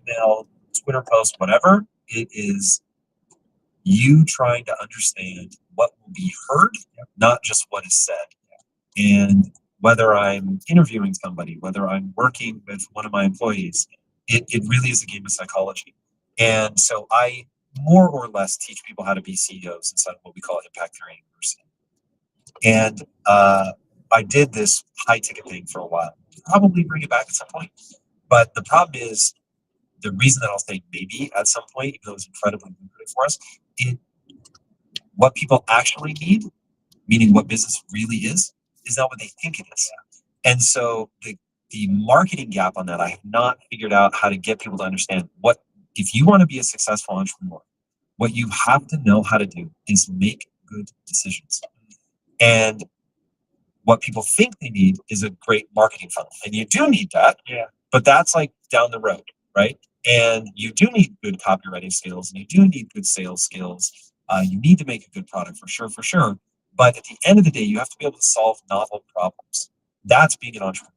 Email, Twitter post, whatever. It is you trying to understand what will be heard, not just what is said. And whether I'm interviewing somebody, whether I'm working with one of my employees, it really is a game of psychology. And so I more or less teach people how to be CEOs inside of what we call Impact Theory University. And I did this high ticket thing for a while. Probably bring it back at some point. But the problem is, the reason that I'll say maybe at some point, even though it's incredibly lucrative for us, what people actually need, meaning what business really is not what they think it is. And so the marketing gap on that, I have not figured out how to get people to understand what, if you want to be a successful entrepreneur, what you have to know how to do is make good decisions. And what people think they need is a great marketing funnel. And you do need that, but that's like down the road, right? And you do need good copywriting skills, and you do need good sales skills. You need to make a good product for sure, for sure. But at the end of the day, you have to be able to solve novel problems. That's being an entrepreneur.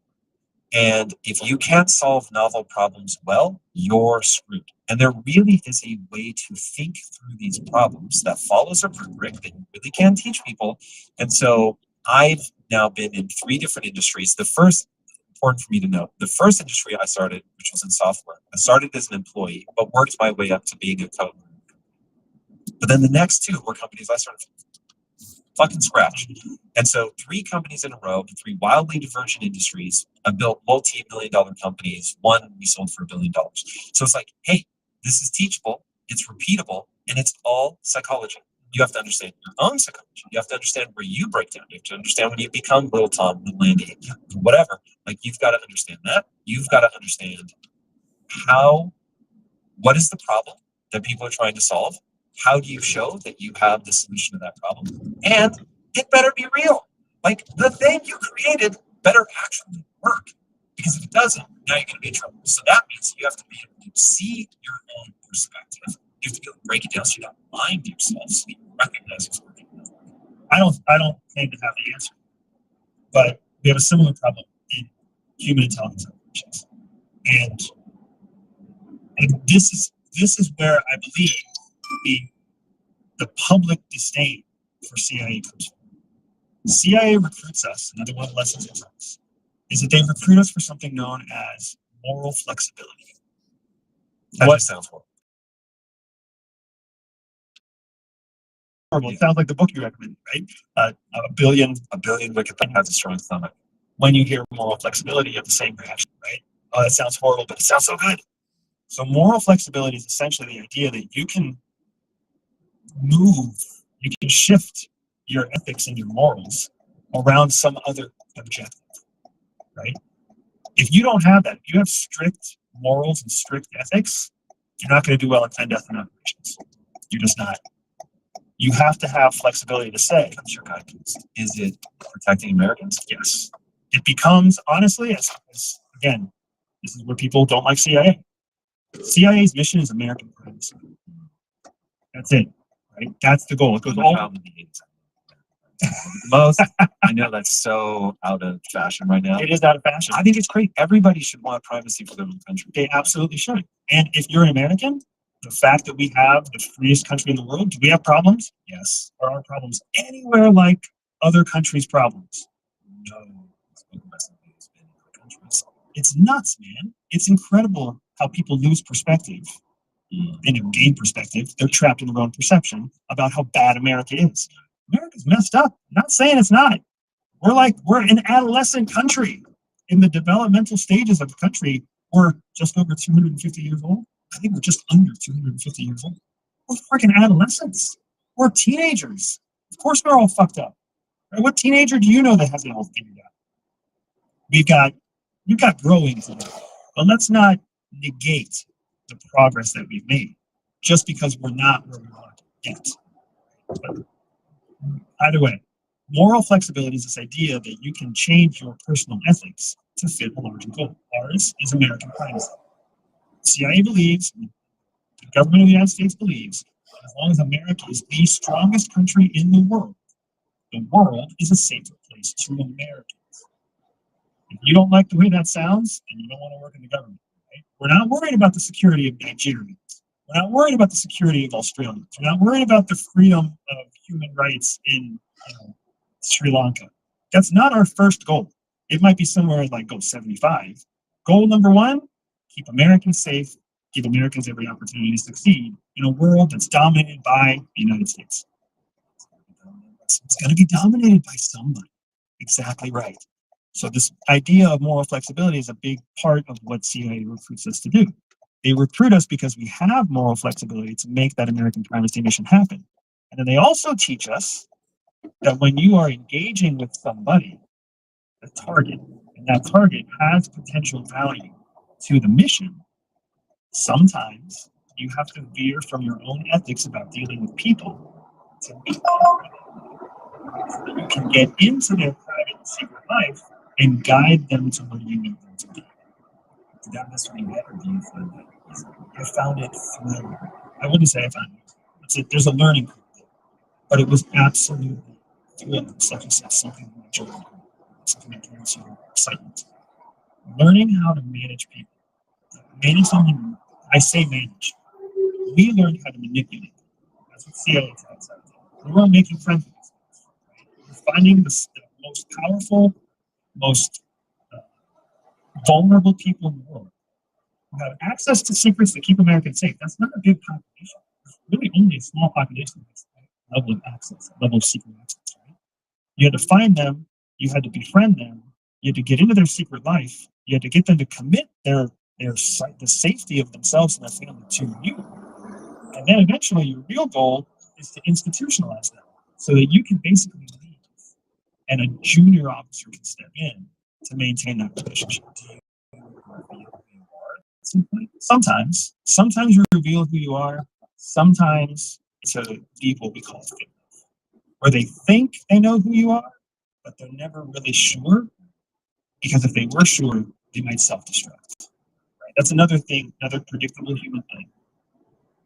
And if you can't solve novel problems well, you're screwed. And there really is a way to think through these problems that follows a rubric that you really can teach people. And so I've now been in 3 different industries. The first, important for me to know, the first industry I started, which was in software, I started as an employee, but worked my way up to being a coder. But then the next 2 were companies I started from fucking scratch. And so 3 companies in a row in 3 wildly divergent industries. I built multi-million-dollar companies. One we sold for $1 billion. So it's like, hey, this is teachable, it's repeatable, and it's all psychology. You have to understand your own psychology. You have to understand where you break down. You have to understand when you become little Tom, little Andy, whatever. Like, you've got to understand that. You've got to understand what is the problem that people are trying to solve? How do you show that you have the solution to that problem? And it better be real. Like, the thing you created better actually work. Because if it doesn't, now you're going to be in trouble. So that means you have to be able to see your own perspective. You have to be able to break it down so you're not lying to yourself, so you recognize it's working. I don't claim to have the answer, but we have a similar problem in human intelligence operations. And this is where I believe the public disdain for CIA comes from. CIA recruits us. Another one of the lessons it us is that they recruit us for something known as moral flexibility. That just sounds horrible. It sounds like the book you recommended, right? A billion wicked things has a strong stomach. When you hear moral flexibility, you have the same reaction, right? Oh, that sounds horrible, but it sounds so good. So moral flexibility is essentially the idea that you can you can shift your ethics and your morals around some other objective, right? If you don't have that, if you have strict morals and strict ethics, you're not going to do well in 10 death and operations. You're just not. You have to have flexibility to say, what's your guidepost? Is it protecting Americans? Yes. It becomes, honestly, as again, this is where people don't like CIA. CIA's mission is American primacy. That's it, right? That's the goal. It goes all most. I know that's so out of fashion right now. It is out of fashion. I think it's great. Everybody should want privacy for their own country. They absolutely should. And if you're an American, the fact that we have the freest country in the world, do we have problems? Yes. Are our problems anywhere like other countries' problems? No. It's nuts, man. It's incredible how people lose perspective. They don't gain perspective. They're trapped in their own perception about how bad America is. America's messed up. I'm not saying it's not. We're an adolescent country. In the developmental stages of the country, we're just over 250 years old. I think we're just under 250 years old. We're freaking adolescents. We're teenagers. Of course, we're all fucked up. Right? What teenager do you know that has it all figured out? We've got growing to do, but let's not negate the progress that we've made just because we're not where we want to get. But either way, moral flexibility is this idea that you can change your personal ethics to fit a larger goal. Ours is American primacy. The CIA believes, the government of the United States believes, as long as America is the strongest country in the world is a safer place to Americans. If you don't like the way that sounds, then you don't want to work in the government. Right? We're not worried about the security of Nigerians. We're not worried about the security of Australians. We're not worried about the freedom of human rights in Sri Lanka. That's not our first goal. It might be somewhere like goal 75. Goal number 1, keep Americans safe, give Americans every opportunity to succeed in a world that's dominated by the United States. It's going to be dominated by somebody. Exactly right. So this idea of moral flexibility is a big part of what CIA recruits us to do. They recruit us because we have moral flexibility to make that American primacy mission happen. And then they also teach us that when you are engaging with somebody, a target, and that target has potential value to the mission, sometimes you have to veer from your own ethics about dealing with people to meet them. So that you can get into their private and secret life and guide them to where you need them to be. Did that necessarily get, or do you find that easy? I found it thrilling. I wouldn't say I found it. There's a learning curve, but it was absolutely thrilling. Like you said, something that joy, something that gives you excitement. Learning how to manage people. Manage someone, I say manage. We learned how to manipulate them. That's what CIA is outside. We weren't making friends with these folks. We're finding the most powerful, most uh, vulnerable people in the world who have access to secrets that keep Americans safe. That's not a big population. There's really only a small population with that level of access, level of secret access, right? You had to find them, you had to befriend them, you had to get into their secret life, you had to get them to commit the safety of themselves and their family to you. And then eventually your real goal is to institutionalize them so that you can basically leave and a junior officer can step in to maintain that relationship. Do you reveal who you are? Sometimes you reveal who you are. Sometimes it's a deep what we call fit, where they think they know who you are, but they're never really sure. Because if they were sure, they might self-destruct. Right? That's another thing, another predictable human thing.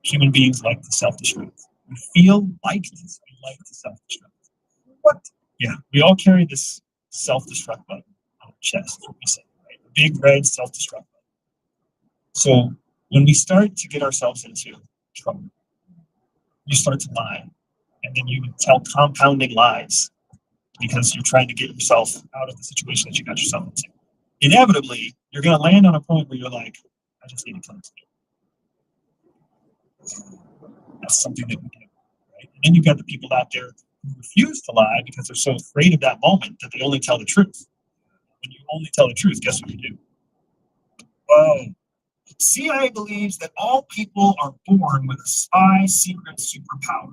Human beings like to self-destruct. We feel like this. We like to self-destruct. What? Yeah, we all carry this self-destruct button on our chest, what we say, right? A big red self-destruct button. So when we start to get ourselves into trouble, you start to lie, and then you tell compounding lies because you're trying to get yourself out of the situation that you got yourself into. Inevitably, you're going to land on a point where you're like, I just need to kill this. That's something that we do, right? And then you've got the people out there who refuse to lie because they're so afraid of that moment that they only tell the truth. When you only tell the truth, guess what you do? Whoa. CIA believes that all people are born with a spy secret superpower.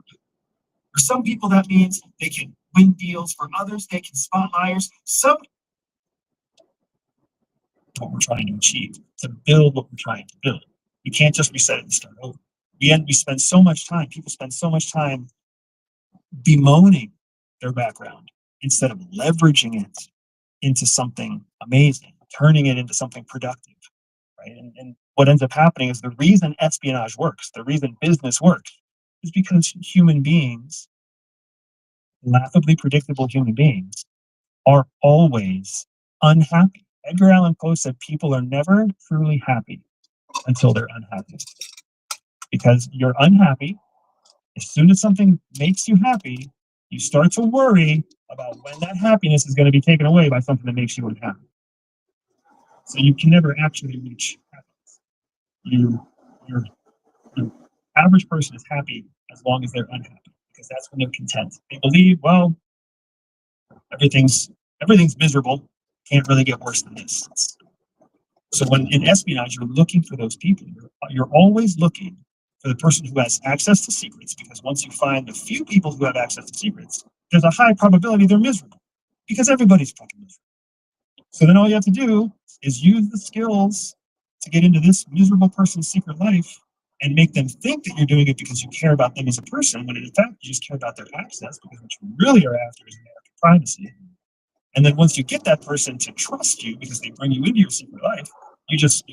For some people, that means they can win deals. For others, they can spot liars. What we're trying to achieve, to build what we're trying to build. We can't just reset it and start over. We spend so much time, people spend so much time bemoaning their background instead of leveraging it into something amazing, turning it into something productive, right? And what ends up happening is the reason espionage works, the reason business works, is because human beings, laughably predictable human beings, are always unhappy. Edgar Allan Poe said people are never truly happy until they're unhappy. Because you're unhappy, as soon as something makes you happy, you start to worry about when that happiness is going to be taken away by something that makes you unhappy. So you can never actually reach happiness. Your average person is happy as long as they're unhappy, because that's when they're content. They believe, well, everything's miserable, can't really get worse than this. So when in espionage, you're looking for those people. You're always looking for the person who has access to secrets, because once you find the few people who have access to secrets, there's a high probability they're miserable, because everybody's fucking miserable. So then all you have to do is use the skills to get into this miserable person's secret life and make them think that you're doing it because you care about them as a person, when in fact you just care about their access, because what you really are after is American privacy. And then once you get that person to trust you because they bring you into your secret life, you just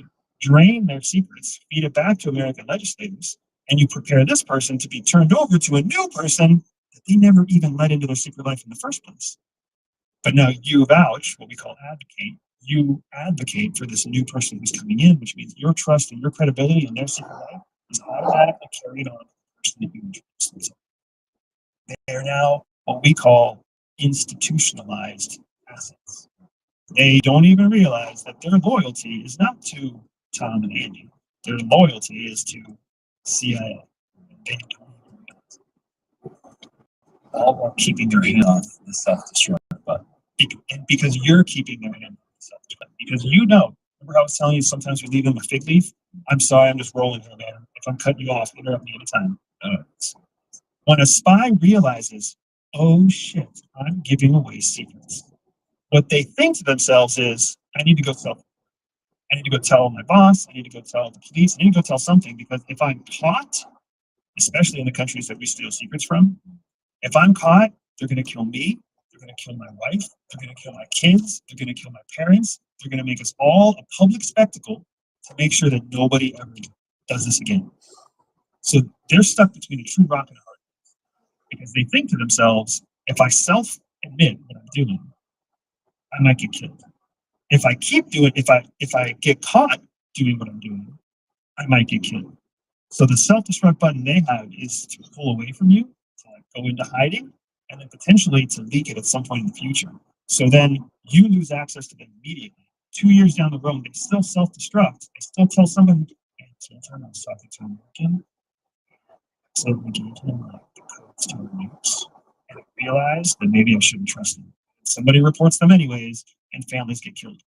drain their secrets, feed it back to American legislators, and you prepare this person to be turned over to a new person that they never even let into their secret life in the first place. But now you vouch, what we call advocate, you advocate for this new person who's coming in, which means your trust and your credibility in their secret life is automatically carried on to the person that you introduce themselves. They are now what we call institutionalized assets. They don't even realize that their loyalty is not to Tom and Andy. Their loyalty is to CIA. They don't realize it. All while keeping their hand off the self-destruct button. And because you're keeping their hand off the self-destruct. Because you know, remember how I was telling you sometimes we leave them a fig leaf? I'm sorry, I'm just rolling here, man. If I'm cutting you off, interrupt me anytime. When a spy realizes, oh shit, I'm giving away secrets, what they think to themselves is, I need to go tell my boss, I need to go tell the police, I need to go tell something, because if I'm caught, especially in the countries that we steal secrets from, if I'm caught, they're going to kill me, they're going to kill my wife, they're going to kill my kids, they're going to kill my parents, they're going to make us all a public spectacle to make sure that nobody ever does this again. So they're stuck between a true rock and a hard place, because they think to themselves, if I self-admit what I'm doing, I might get killed. If I keep doing, if I get caught doing what I'm doing, I might get killed. So the self-destruct button they have is to pull away from you, to like go into hiding, and then potentially to leak it at some point in the future. So then you lose access to them immediately. 2 years down the road, they still self-destruct. They still tell somebody, hey, I was talking to American, so we gave him like the codes to our nukes. And I realized that maybe I shouldn't trust them. Somebody reports them anyways, and families get killed.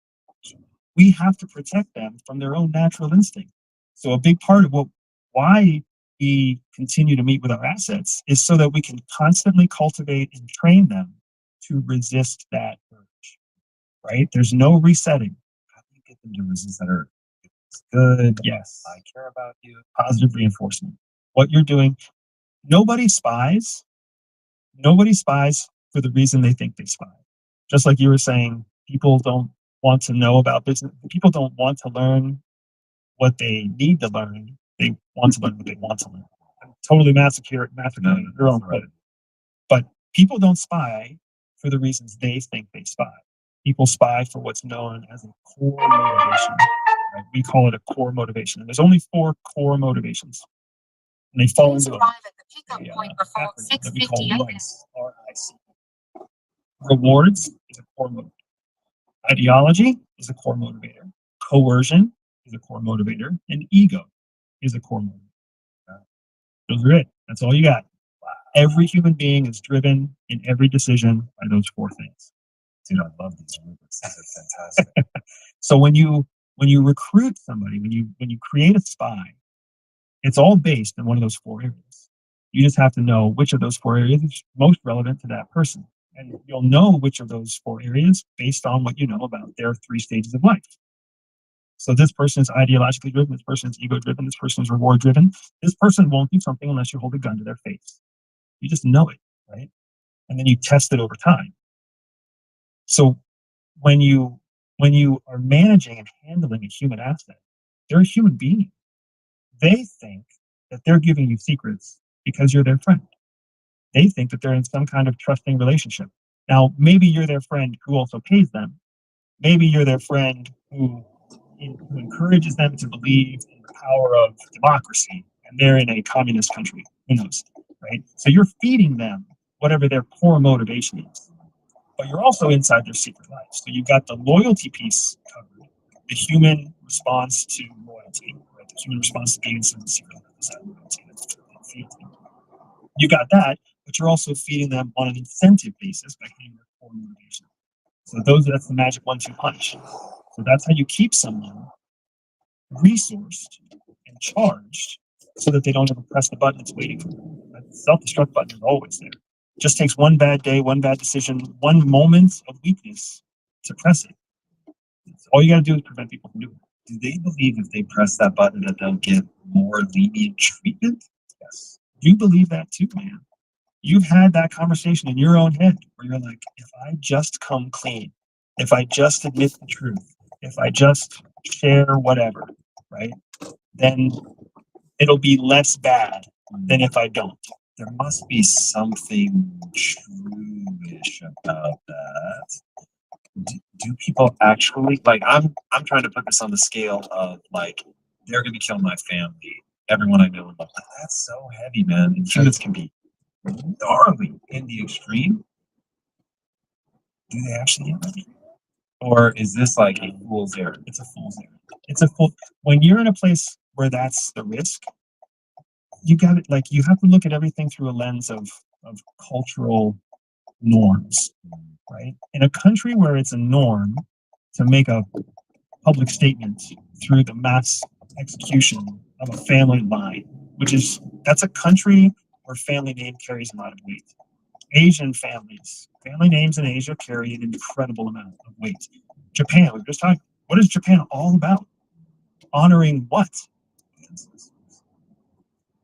We have to protect them from their own natural instinct. So a big part of why we continue to meet with our assets is so that we can constantly cultivate and train them to resist that urge, right? There's no resetting. How do you get them to resist that urge? It's good. Yes. I care about you. Positive reinforcement. What you're doing, nobody spies. Nobody spies for the reason they think they spy. Just like you were saying, people don't want to know about business. People don't want to learn what they need to learn. They want to learn what they want to learn. I'm totally massacre your own quote. But people don't spy for the reasons they think they spy. People spy for what's known as a core motivation. Right? We call it a core motivation. And there's only 4 core motivations. And they fall into that we call RICE, R-I-C. Rewards is a core motivator. Ideology is a core motivator. Coercion is a core motivator. And ego is a core motivator. Those are it. That's all you got. Every human being is driven in every decision by those 4 things. Dude, I love these rubrics. These are fantastic. So when you recruit somebody, when you create a spy, it's all based on one of those 4 areas. You just have to know which of those 4 areas is most relevant to that person. And you'll know which of those 4 areas based on what you know about their 3 stages of life. So this person is ideologically driven, this person is ego driven, this person is reward driven. This person won't do something unless you hold a gun to their face. You just know it, right? And then you test it over time. So when you are managing and handling a human asset, they're a human being. They think that they're giving you secrets because you're their friend. They think that they're in some kind of trusting relationship. Now, maybe you're their friend who also pays them. Maybe you're their friend who encourages them to believe in the power of democracy, and they're in a communist country. Who knows, right? So you're feeding them whatever their core motivation is, but you're also inside their secret life. So you've got the loyalty piece covered, the human response to loyalty, right? The human response to being in some secret life is that loyalty. You got that, but you're also feeding them on an incentive basis by hitting their core motivation. So that's the magic 1-2 punch. So that's how you keep someone resourced and charged so that they don't ever press the button that's waiting for them. That self-destruct button is always there. It just takes one bad day, one bad decision, one moment of weakness to press it. All you got to do is prevent people from doing it. Do they believe if they press that button that they'll get more lenient treatment? Yes. You believe that too, man. You've had that conversation in your own head where you're like, if I just come clean, if I just admit the truth, if I just share whatever, right, then it'll be less bad than if I don't. There must be something true-ish about that. Do people actually, like, I'm trying to put this on the scale of, like, they're going to kill my family, everyone I know and love. That's so heavy, man. And humans can be gnarly in the extreme. Do they actually have that? Or is this like a fool's errand? It's a fool's errand. It's a fool. When you're in a place where that's the risk, you got it. Like, you have to look at everything through a lens of cultural norms, right? In a country where it's a norm to make a public statement through the mass execution of a family line, that's a country where family name carries a lot of weight. Asian families, family names in Asia carry an incredible amount of weight. Japan, we were just talking, what is Japan all about? Honoring what?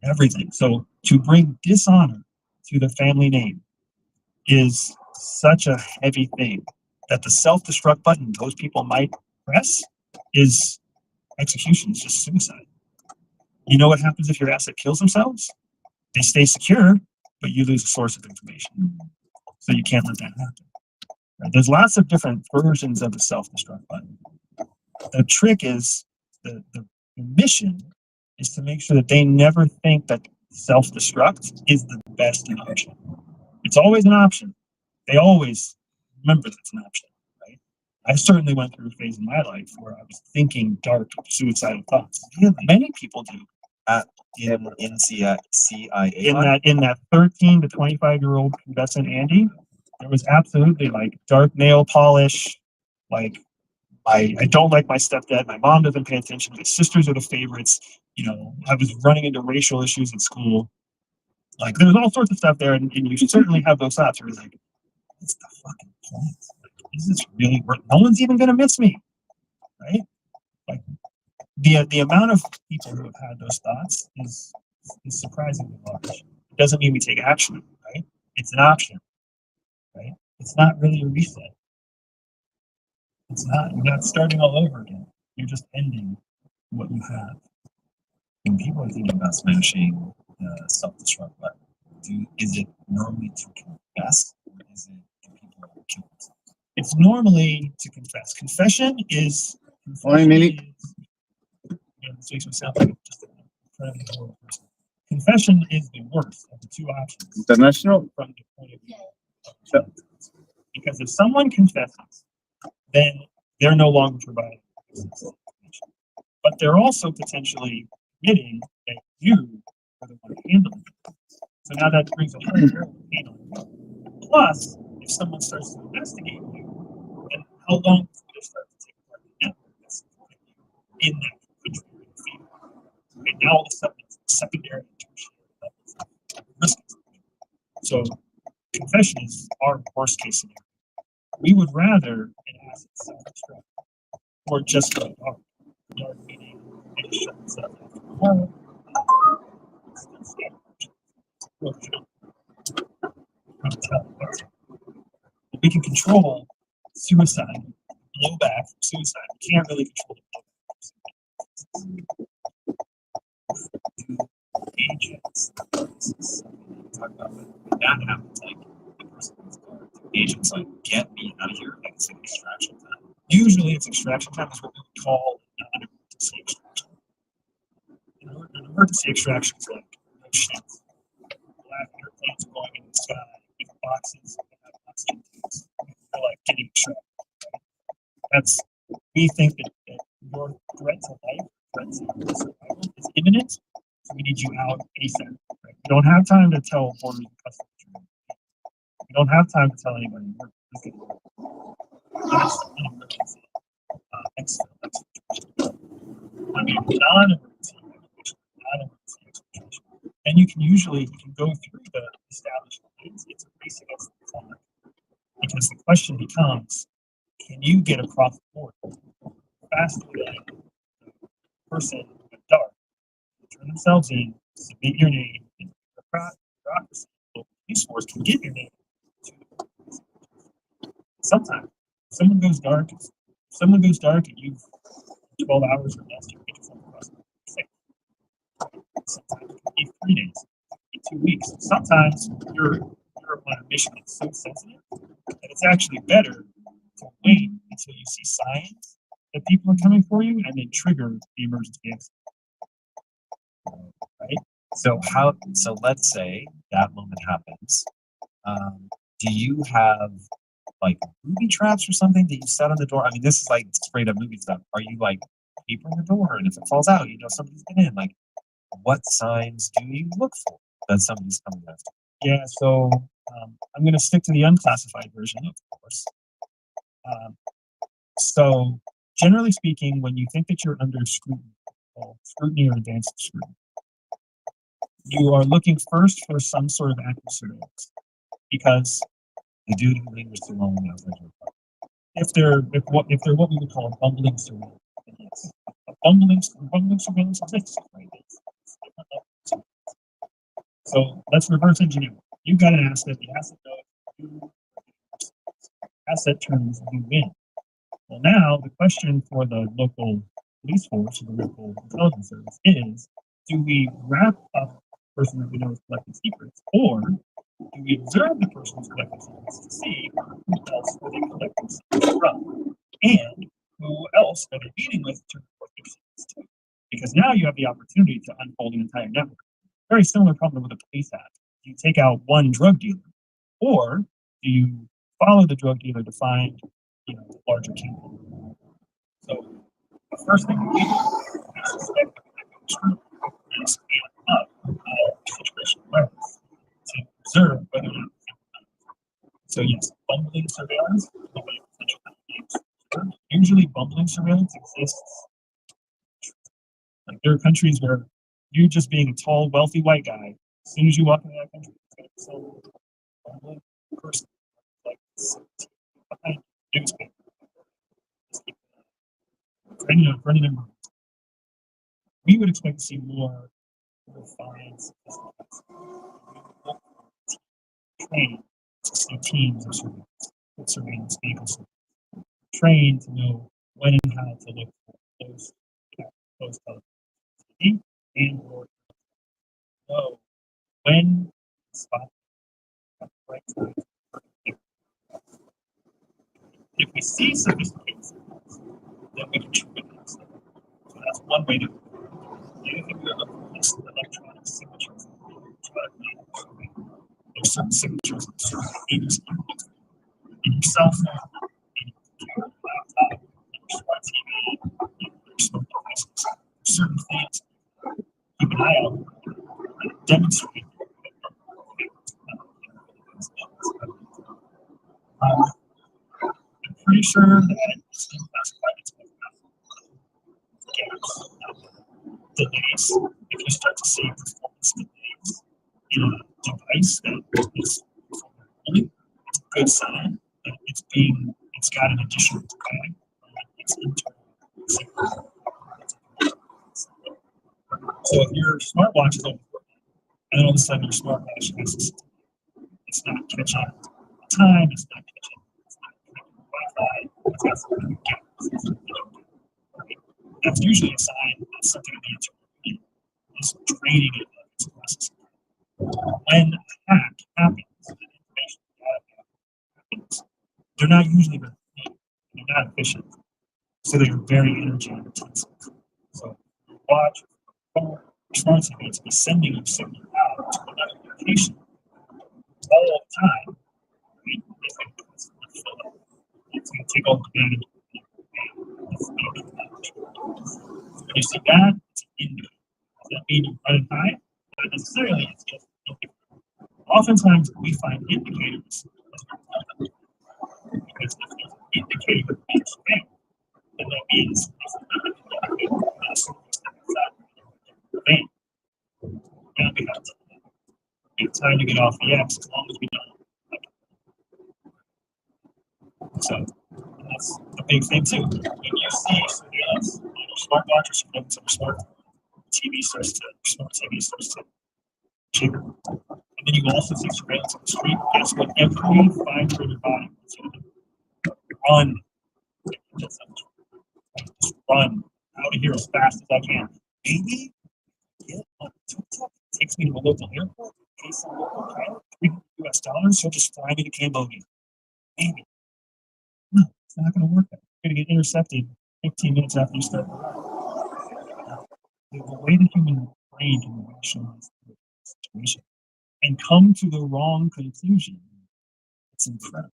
Everything. So to bring dishonor to the family name is such a heavy thing that the self-destruct button those people might press is execution. It's just suicide. You know what happens if your asset kills themselves? They stay secure, but you lose a source of information. So you can't let that happen. Right? There's lots of different versions of the self-destruct button. The trick is the mission is to make sure that they never think that self-destruct is the best option. It's always an option. They always remember that's an option, right? I certainly went through a phase in my life where I was thinking dark, suicidal thoughts. Many people do. In CIA In that 13 to 25-year-old pubescent Andy, there was absolutely like dark nail polish, like I don't like my stepdad. My mom doesn't pay attention. My sisters are the favorites. You know, I was running into racial issues at school. Like, there's all sorts of stuff there, and you should certainly have those thoughts. Where you're like, what's the fucking point? Like, is this really worth? No one's even gonna miss me, right? Like, the amount of people who have had those thoughts is surprisingly large. It doesn't mean we take action, right? It's an option, right? It's not really a reset. It's not. You're not starting all over again. You're just ending what you have. When people are thinking about smashing self-destruct button, is it normally to confess, or is it do people kill themselves? It's normally to confess. Confession is. This makes me sound like just an incredibly horrible person. Confession is the worst of the two options. International? From the point of view of the because if someone confesses, then they're no longer providing information. But they're also potentially admitting that you are the one handling it. So now that brings a whole world of handling. Plus, if someone starts to investigate you, then how long before they start to take part in the network that's in that country or the field? And now all of a sudden it's secondary and tertiary levels of risk. So confession is our worst case scenario. We would rather an asset self-destruct or just go dark. Dark meaning they just shut themselves after a while. We can control suicide, blowback from suicide. We can't really control the blowback. Agents. This is something we talk about, but when that happens, like the person who's guard, the agents like get me out of here, like it's like extraction time. Usually it's extraction time is what we would call an emergency extraction. An emergency extraction is like, no shit. Black airplanes are going in the sky with boxes that have oxygen tanks. They're like getting extracted. That's, we think that your threat to life, threat to survival is imminent, so we need you out ASAP. Right? We don't have time to tell borders and customs. We don't have time to tell anybody. We're just getting that's an emergency. I mean, non-emergency extraction. And you can go through the established lanes. It's a race against the clock. Because the question becomes, can you get across the border faster than the person in the dark? Turn themselves in, submit your name, and the bureaucracy, the police force can get your name to the police. Sometimes, if someone goes dark, and you've 12 hours or less, you can get yourself across the border. Sometimes it can be 3 days, it can be 2 weeks. Sometimes you're on a mission that's so sensitive that it's actually better to wait until you see signs that people are coming for you and then trigger the emergency exit. Right? So let's say that moment happens. Do you have like booby traps or something that you set on the door? I mean, this is like straight up movie stuff. Are you like papering the door, and if it falls out, you know somebody's been in? Like, what signs do you look for that somebody's coming after? Yeah, so I'm going to stick to the unclassified version, of course. So, generally speaking, when you think that you're under scrutiny or advanced scrutiny, you are looking first for some sort of active surveillance, because The dude who lingers too long outside your apartment. if they're what we would call a bumbling surveillance, then yes, a bumbling surveillance exists, right? It's different levels. So let's reverse engineer. You've got an asset. The asset knows asset turns, you win. Well, now the question for the local police force or the local intelligence service is: do we wrap up the person that we know is collecting secrets, or do we observe the person who's collecting secrets to see who else are they collecting secrets from, and who else are they meeting with to report their secrets to? Because now you have the opportunity to unfold an entire network. Very similar problem with a police act. Do you take out one drug dealer, or do you follow the drug dealer to find, the larger kingpin. So the first thing we do is suspect is scaling up situation awareness to observe whether or not. So yes, bumbling surveillance. Usually, bumbling surveillance exists. Like there are countries where you just being a tall, wealthy white guy, as soon as you walk into that country, it's going to be some bumbling person like behind newspaper, running them. We would expect to see more refined training to see teams of surveillance vehicles trained to know when and how to look for those television and or know when to spot at the right time. If we see sophisticated signals, then we can treat them. So that's one way to do it. The other thing we look for is electronic signatures. There's certain signatures in certain things in your cell phone, in your laptop, in your smart TV, in your smart devices. Certain things keep an eye out and demonstrate. I'm pretty sure that it's classified gaps, delays. If you start to see performance delays in a device that is only, it's a good sign that it's got an additional tag. It's internal. So if your smartwatch is overworking, and then all of a sudden your smartwatch has it's not catching time, it's not catching Wi-Fi, it's got some gaps. That's usually a sign that something in the internal is draining it of its processing. When a hack happens, and information happens, they're not usually very clean, they're not efficient, so they're very energy intensive. So your watch, your phone, your smart TV needs to be sending you signal out to another location all the time. Right? It's going to take all the data. When you see that, it's an indicator. Does that mean you're running high? Not necessarily. It's just indicator. Oftentimes, we find indicators because if there's an indicator that means fail, then that means it's not an indicator that's and we have time to get off the apps as long as we don't. So that's a big thing too. When you see surveillance on your smartwatch or surveillance on your smart TV starts to jigger. And then you also see surveillance on the street. Guess what? Every fiber in your body wants you to run. Just run out of here as fast as I can. Maybe get on TikTok. It takes me to a local airport, pay some local pilot $300, he'll just fly me to Cambodia. Maybe. No, it's not going to work. You're going to get intercepted 15 minutes after you start the run. The way the human brain can rationalize the situation and come to the wrong conclusion, it's incredible.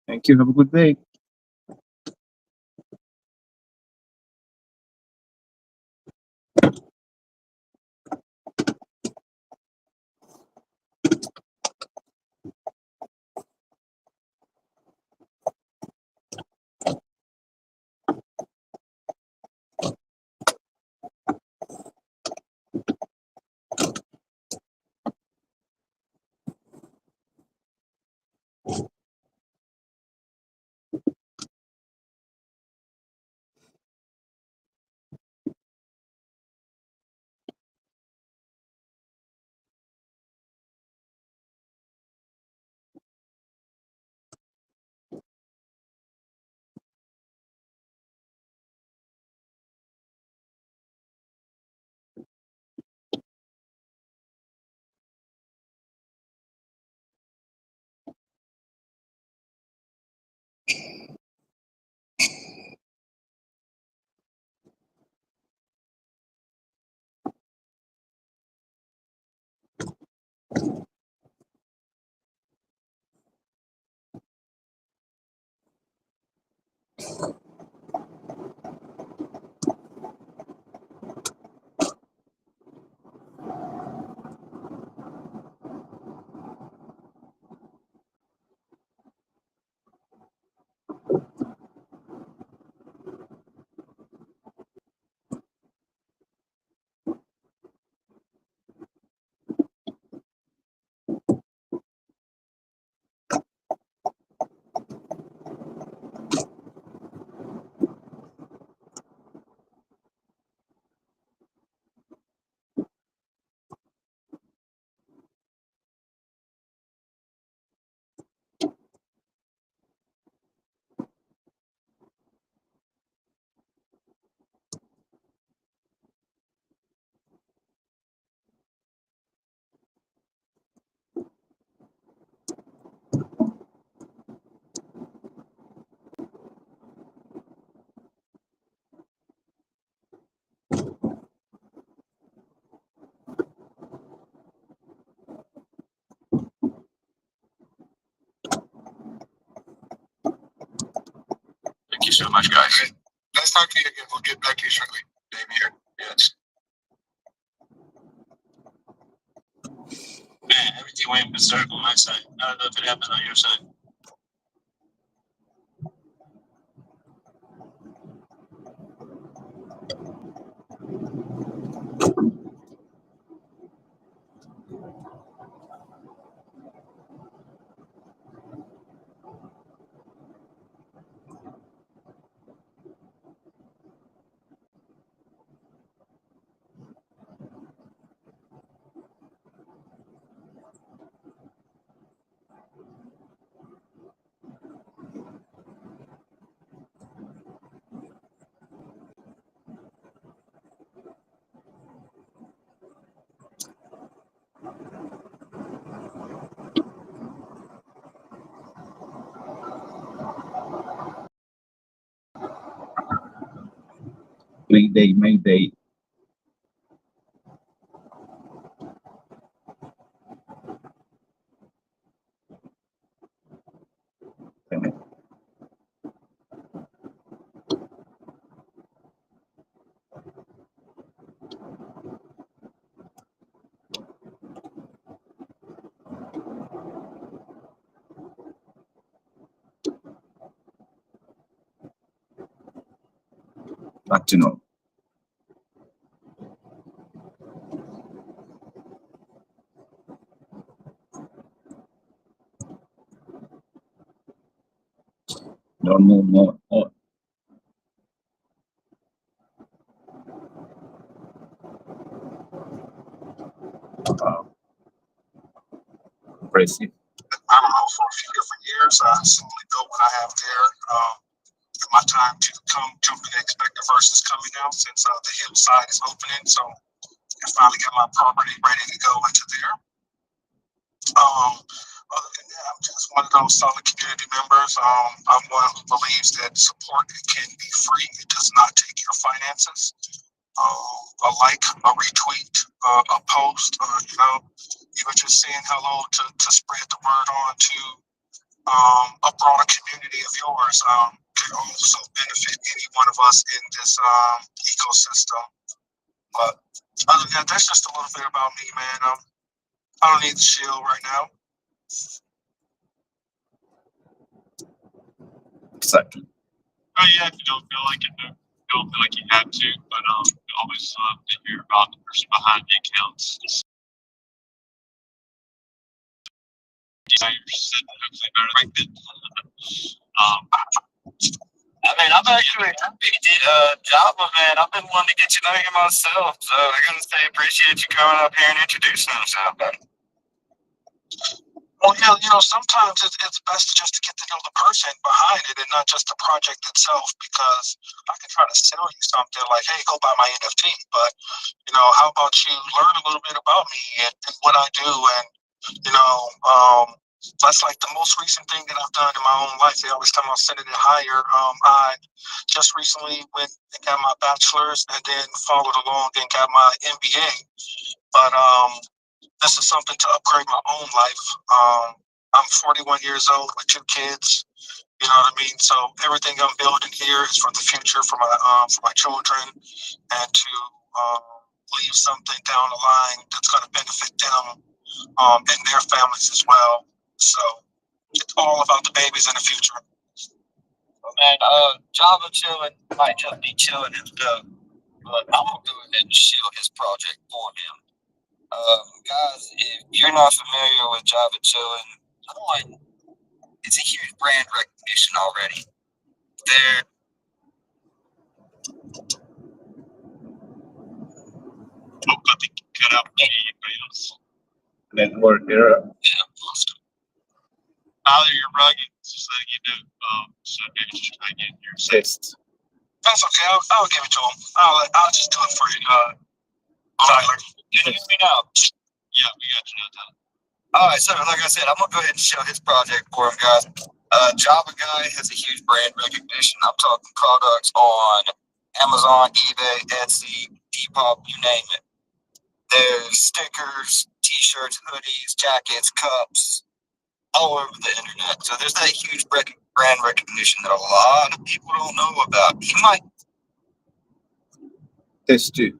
Thank you. Have a good day. Thank you so much, guys. Nice talking to you again. We'll get back to you shortly. Maybe here. Yes. Man, everything went berserk on my side. I don't know if it happened on your side. Mayday, Mayday. Back to normal. Normal mode. Impressive. I don't know, for a few different years. I simply built what I have there. My time to come jump in and expect the verses coming out since the hillside is opening. So I finally got my property ready to go into there. Other than that, I'm just one of those solid community members. I'm one who believes that support can be free. It does not take your finances. A like, a retweet, a post, even just saying hello to spread the word on to a broader community of yours can also benefit any one of us in this ecosystem. But other than that, that's just a little bit about me, man. I don't need the shield right now. Exactly. Oh yeah, if you don't feel like it, don't feel like you have to, but we always love to hear about the person behind the accounts. you're sitting hopefully better like that. I mean, I'm actually happy to Java, man. I've been wanting to get you know you myself, so I gotta say, appreciate you coming up here and introducing yourself, man. Well, yeah, sometimes it's best just to get to know the person behind it and not just the project itself, because I can try to sell you something like, hey, go buy my NFT, but, how about you learn a little bit about me and what I do, and, that's like the most recent thing that I've done in my own life. They always tell me I'll send it higher. I just recently went and got my bachelor's and then followed along and got my MBA, but, this is something to upgrade my own life. I'm 41 years old with 2 kids. You know what I mean? So everything I'm building here is for the future, for my children, and to leave something down the line that's going to benefit them and their families as well. So it's all about the babies in the future. Well, man, Java chilling might just be chilling and stuff, but I'm gonna go ahead and shield his project for him. Guys, if you're not familiar with Java Chillin', one, it's a huge brand recognition already. There. Oh, got to cut out anybody else. Network error. Yeah, lost him. Either you're rugged, just letting you know. So maybe just try again here. Test. That's okay. I'll give it to him. I'll just do it for you, Tyler. Can you hear me now? Yeah, we got you now, Tyler. All right, so like I said, I'm gonna go ahead and show his project for him, guys. Java Guy has a huge brand recognition. I'm talking products on Amazon, eBay, Etsy, Depop, you name it. There's stickers, t-shirts, hoodies, jackets, cups, all over the internet. So there's that huge brand recognition that a lot of people don't know about. He might. Test 2.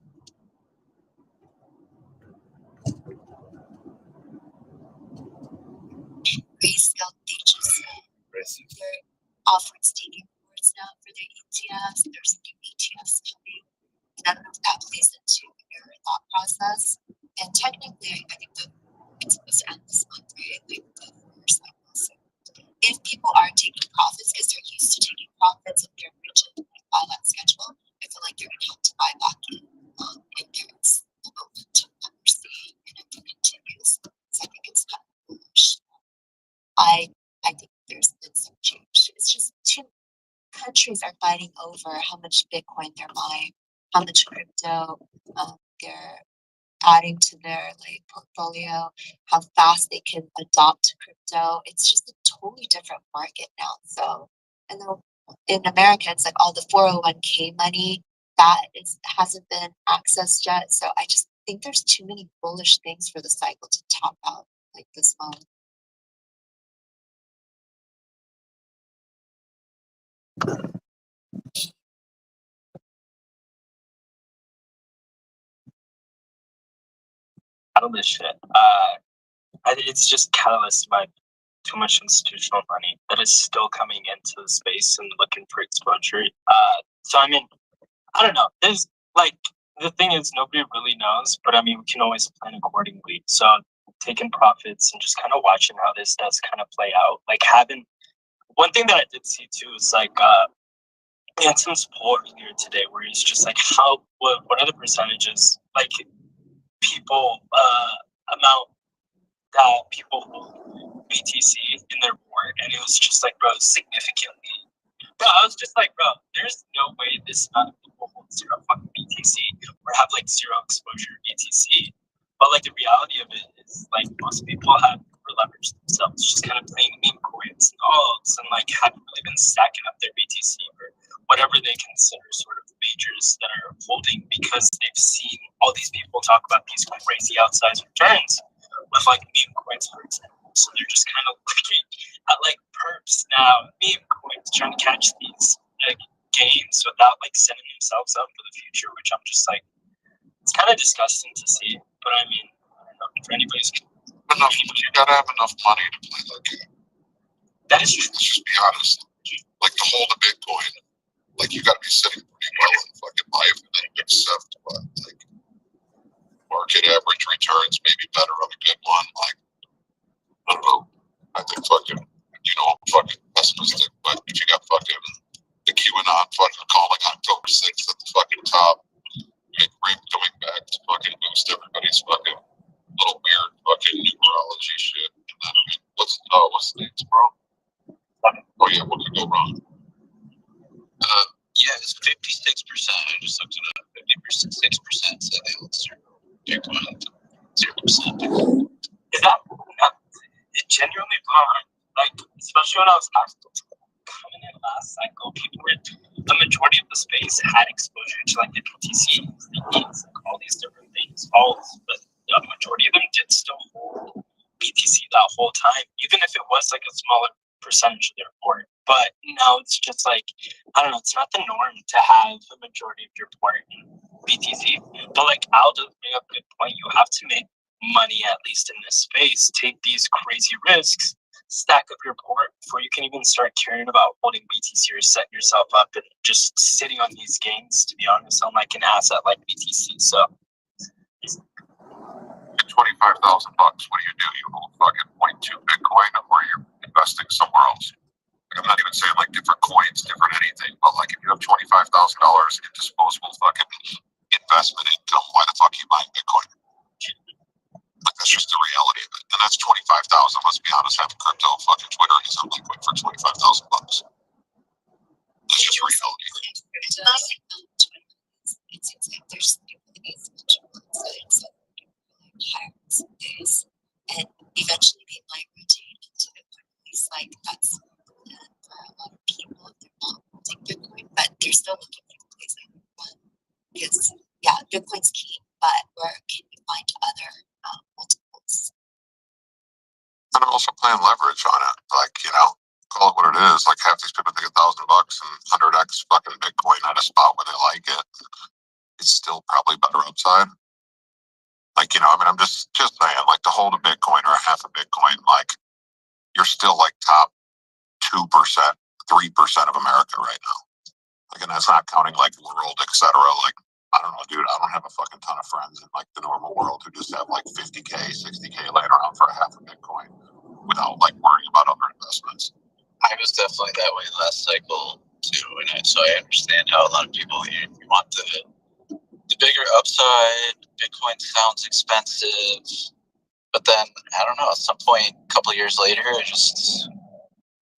Grayscale Pictures Pressing. they're offering staking rewards now for their ETFs. There's new ETFs coming. And I don't know if that plays into your thought process. And technically, I think it's supposed to end this month, right? Like the first cycle. So if people are taking profits because they're used to taking profits and they're rigid by that schedule, I feel like they're going to have to buy back in. And there's the momentum that we're seeing, and if it continues, so I think it's kind of bullish. I think there's been some change. It's just 2 countries are fighting over how much Bitcoin they're buying, how much crypto they're adding to their portfolio, how fast they can adopt crypto. It's just a totally different market now. So, and then in America, it's like all the 401k money that hasn't been accessed yet. So I just think there's too many bullish things for the cycle to top out like this month. Out of this shit. It's just catalyst by too much institutional money that is still coming into the space and looking for exposure. So I mean, I don't know. There's the thing is nobody really knows, but I mean we can always plan accordingly. So taking profits and just kind of watching how this does kind of play out. Like having one thing that I did see too is Anson's poll earlier today where he's just like what are the percentages people amount that people hold BTC in their board, and it was just bro, significantly. Bro, I was just bro, there's no way this amount of people hold 0 fucking BTC or have zero exposure to BTC. But the reality of it is most people have leveraged themselves, just kind of playing meme coins and alts and haven't really been stacking up their BTC or whatever they consider sort of majors that are holding because they've seen all these people talk about these crazy outsized returns with meme coins, for example. So they're just kind of looking at perps now, meme coins, trying to catch these gains without setting themselves up for the future, which I'm just it's kind of disgusting to see. But I mean, I don't know if anybody's You gotta have enough money to play that game. that is true. Let's just be honest. To hold a Bitcoin, you gotta be sitting pretty well in fucking life and then accept market average returns, maybe better on a good one. I don't know, I think fucking, fucking pessimistic, but if you got fucking the QAnon fucking calling October 6th at the fucking top, make rape coming back to fucking boost everybody's fucking little weird fucking numerology shit. And then, I mean, what's the dates, bro? Oh yeah, what could go wrong? Yeah, it's 56%. I just looked it up. 56% said they would serve Bitcoin. 0%. Is that? It genuinely blew my mind. Like, especially when I was coming in last cycle, people were the majority of the space had exposure to like the BTC, the ETHs, like all these different things. But the majority of them did still hold BTC that whole time, even if it was like a smaller percentage of their port. But now it's just like, I don't know, it's not the norm to have a majority of your port in BTC. But like Al does bring up a good point. You have to make money, at least in this space, take these crazy risks, stack up your port before you can even start caring about holding BTC or setting yourself up and just sitting on these gains, to be honest, on like an asset like BTC. So At $25,000, what do? You hold fucking 0.2 Bitcoin, or you're investing somewhere else? Like, I'm not even saying like different coins, different anything, but like if you have $25,000 in disposable fucking investment income, why the fuck are you buying Bitcoin? Like, that's just the reality of it. And that's 25,000. Let's be honest, having crypto fucking Twitter is on Bitcoin for $25,000. That's just reality. It seems like there's really sides that higher space, and eventually they might rotate into Bitcoin. It's like that's for a lot of people if they're not holding Bitcoin, but they're still looking for a place like one. Because yeah, Bitcoin's key, but where can you find other multiples? And I'm also playing leverage on it. Like, call it what it is. Like, half these people think $1,000 and 100x fucking Bitcoin at a spot where they like it. It's still probably better upside. Like, I'm just saying, like, to hold a Bitcoin or a half a Bitcoin, like, you're still like top 2%, 3% of America right now. Like, and that's not counting like world, etc. Like, I don't know, dude. I don't have a fucking ton of friends in like the normal world who just have like 50K, 60K laying around for a half a Bitcoin without like worrying about other investments. I was definitely that way last cycle too, and so I understand how a lot of people you want the bigger upside. Bitcoin sounds expensive, but then I don't know. At some point, a couple of years later, I just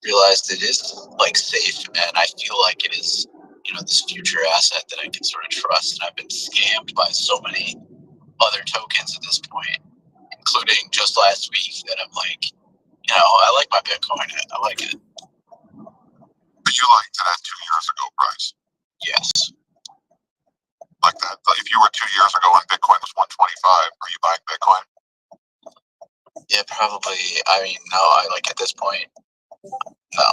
realized it is like safe, and I feel like it is, this future asset that I can sort of trust. And I've been scammed by so many other tokens at this point, including just last week. That I'm like, I like my Bitcoin. I like it. But you liked it at 2 years ago price. Yes. Like that. Like if you were 2 years ago and Bitcoin was 125, are you buying Bitcoin? Yeah, probably. I mean, no. I like at this point, no.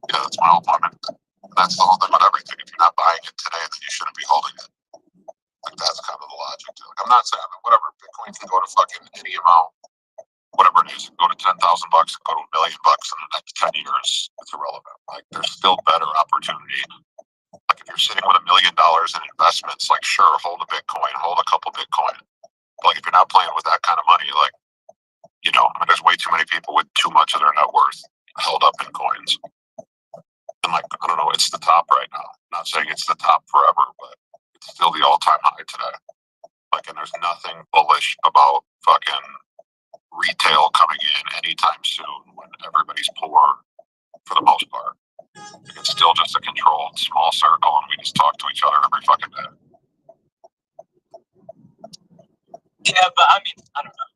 Yeah, that's my whole point. That's the whole thing about everything. If you're not buying it today, then you shouldn't be holding it. Like that's kind of the logic to it. I'm not saying whatever Bitcoin can go to fucking any amount, whatever it is, go to $10,000, go to $1 million in the next 10 years. It's irrelevant. Like there's still better opportunity. Like if you're sitting with $1 million in investments, like sure, hold a Bitcoin, hold a couple Bitcoin. But like if you're not playing with that kind of money, like there's way too many people with too much of their net worth held up in coins. And like I don't know, it's the top right now. I'm not saying it's the top forever, but it's still the all-time high today. Like, and there's nothing bullish about fucking retail coming in anytime soon when everybody's poor for the most part. It's still just a controlled small circle, and we just talk to each other every fucking day. Yeah, but I mean, I don't know.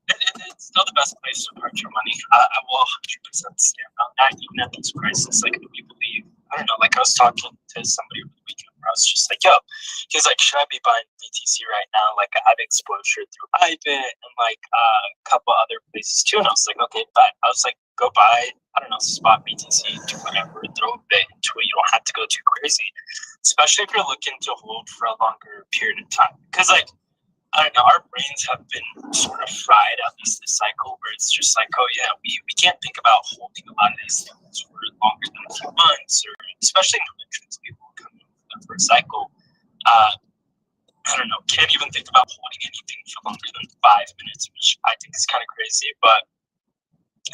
It's still the best place to park your money. I will 100% stand on that, even at these prices. Like, if you believe, I don't know, like I was talking to somebody over the weekend where I was just like, yo, he's like, should I be buying BTC right now? Like, I have exposure through iBit and like a couple other places too. And I was like, okay, but I was like, go buy, I don't know, spot BTC, do whatever, throw a bit into it. You don't have to go too crazy, especially if you're looking to hold for a longer period of time. Because, like, I don't know, our brains have been sort of fried, at least this cycle, where it's just like, oh yeah, we can't think about holding a lot of these things for longer than a few months, or especially new entrants, people who come in for the first cycle. I don't know, can't even think about holding anything for longer than 5 minutes, which I think is kind of crazy. But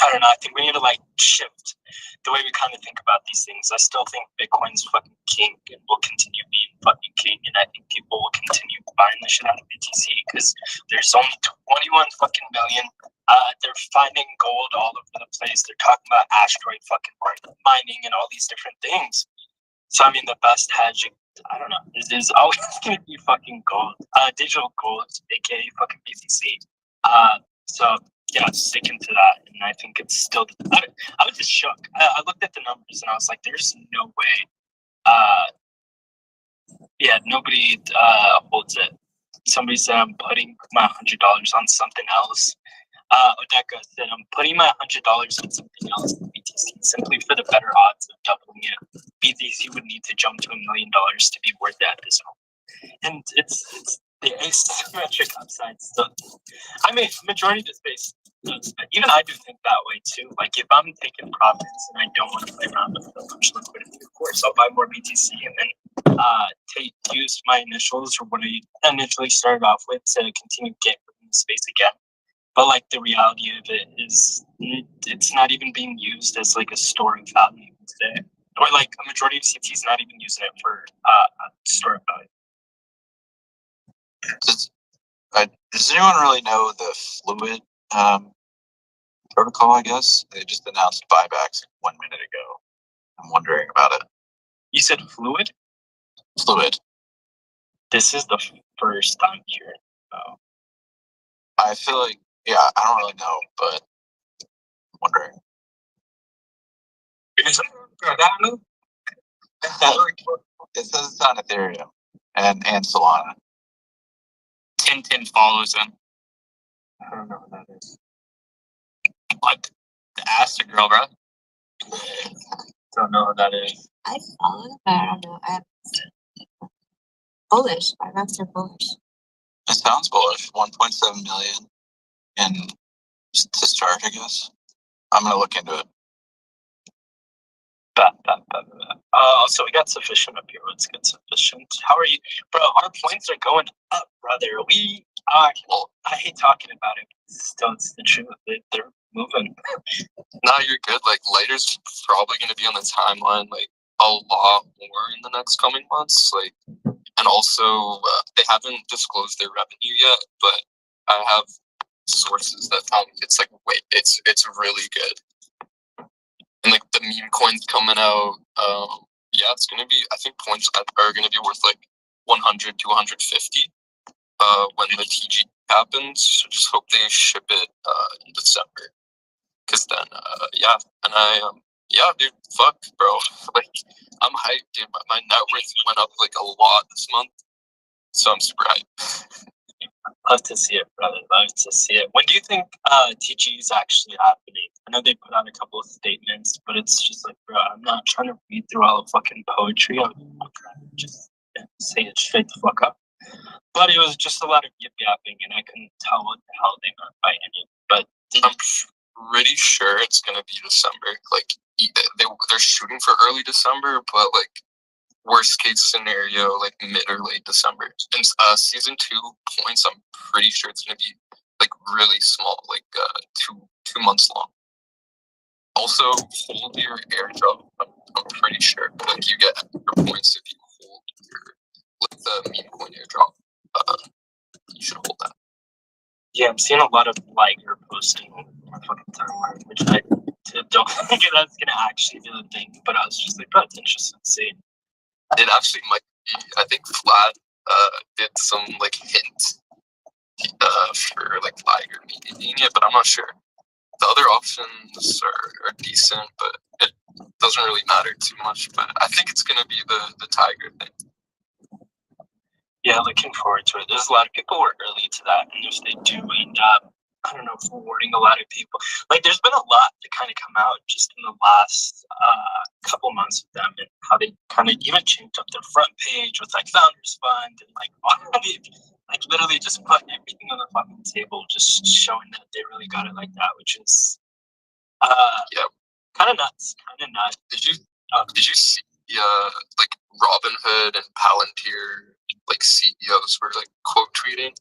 I don't know. I think we need to like shift the way we kind of think about these things. I still think Bitcoin's fucking king and will continue being fucking king. And I think people will continue buying the shit out of BTC because there's only 21 fucking million. They're finding gold all over the place. They're talking about asteroid fucking mining and all these different things. So I mean, the best hedge, I don't know, is always going to be fucking gold, digital gold, aka fucking BTC. So yeah, sticking to that, and I think it's still. I was just shook. I looked at the numbers and I was like, "There's no way." Yeah, nobody holds it. Somebody said I'm putting my $100 on something else. Odeka said I'm putting my $100 on something else in BTC simply for the better odds of doubling it. BTC would need to jump to $1 million to be worth it at this point, and it's the asymmetric upside stuff. I mean, majority of the space, even I do think that way too. Like if I'm taking profits and I don't want to play around with so much liquidity, of course I'll buy more BTC and then use my initials or what I initially started off with to continue getting in the space again. But like the reality of it is, it's not even being used as like a store of value today, or like a majority of CTs not even using it for a store of value. Does anyone really know the fluid protocol? I guess they just announced buybacks 1 minute ago. I'm wondering about it. You said fluid? Fluid. This is the first time hearing about. I feel like, yeah, I don't really know, but I'm wondering. It says it's on Ethereum and Solana. 1010 follows him. I don't know what that is. Like the Asta girl, bro. Don't know what that is. I follow it, but I don't know. I'm bullish. Buybacks are bullish. It sounds bullish. 1.7 million in discharge, I guess. I'm gonna look into it. So we got sufficient up here. Let's get sufficient. How are you, bro? Our points are going up, brother. We are. Well, I hate talking about it. Still, it's the truth. They're moving. No, you're good. Like Lighter's probably going to be on the timeline like a lot more in the next coming months. Like, and also they haven't disclosed their revenue yet, but I have sources that tell me it's like it's really good. And like the meme coins coming out, yeah, it's gonna be. I think points are gonna be worth like 100 to 150 when the TG happens. So just hope they ship it in December. Cause then, yeah, and yeah, dude, fuck, bro. Like, I'm hyped, dude. My net worth went up like a lot this month, so I'm super hyped. Love to see it, brother. Love to see it. When do you think TG is actually happening? I know they put out a couple of statements, but it's just like, bro, I'm not trying to read through all the fucking poetry. I'm trying to just say it straight the fuck up. But it was just a lot of yip yapping, and I couldn't tell what the hell they meant by any. But I'm pretty sure it's gonna be December. Like they're shooting for early December, but like worst case scenario, like mid or late December. And season 2 points, I'm pretty sure it's gonna be like really small, like 2 months long. Also, hold your airdrop. I'm pretty sure like you get extra points if you hold your like the meme coin airdrop. You should hold that. yeah, I'm seeing a lot of Liger posting on my fucking timeline, which I don't think that's gonna actually be the thing. But I was just like, bro, it's interesting to see. It actually might be. I think Vlad did some like hint for like Liger meaning it, but I'm not sure. The other options are decent, but it doesn't really matter too much. But I think it's gonna be the Tiger thing. Yeah, looking forward to it. There's a lot of people who are early to that, and if they do end up, I don't know, rewarding a lot of people. Like, there's been a lot to kind of come out just in the last couple months with them, and how they kind of even changed up their front page with like Founders Fund and like all of it, like literally just putting everything on the fucking table, just showing that they really got it like that, which is Yeah. kind of nuts, kind of nuts. Did you see like Robinhood and Palantir like CEOs were like quote tweeting?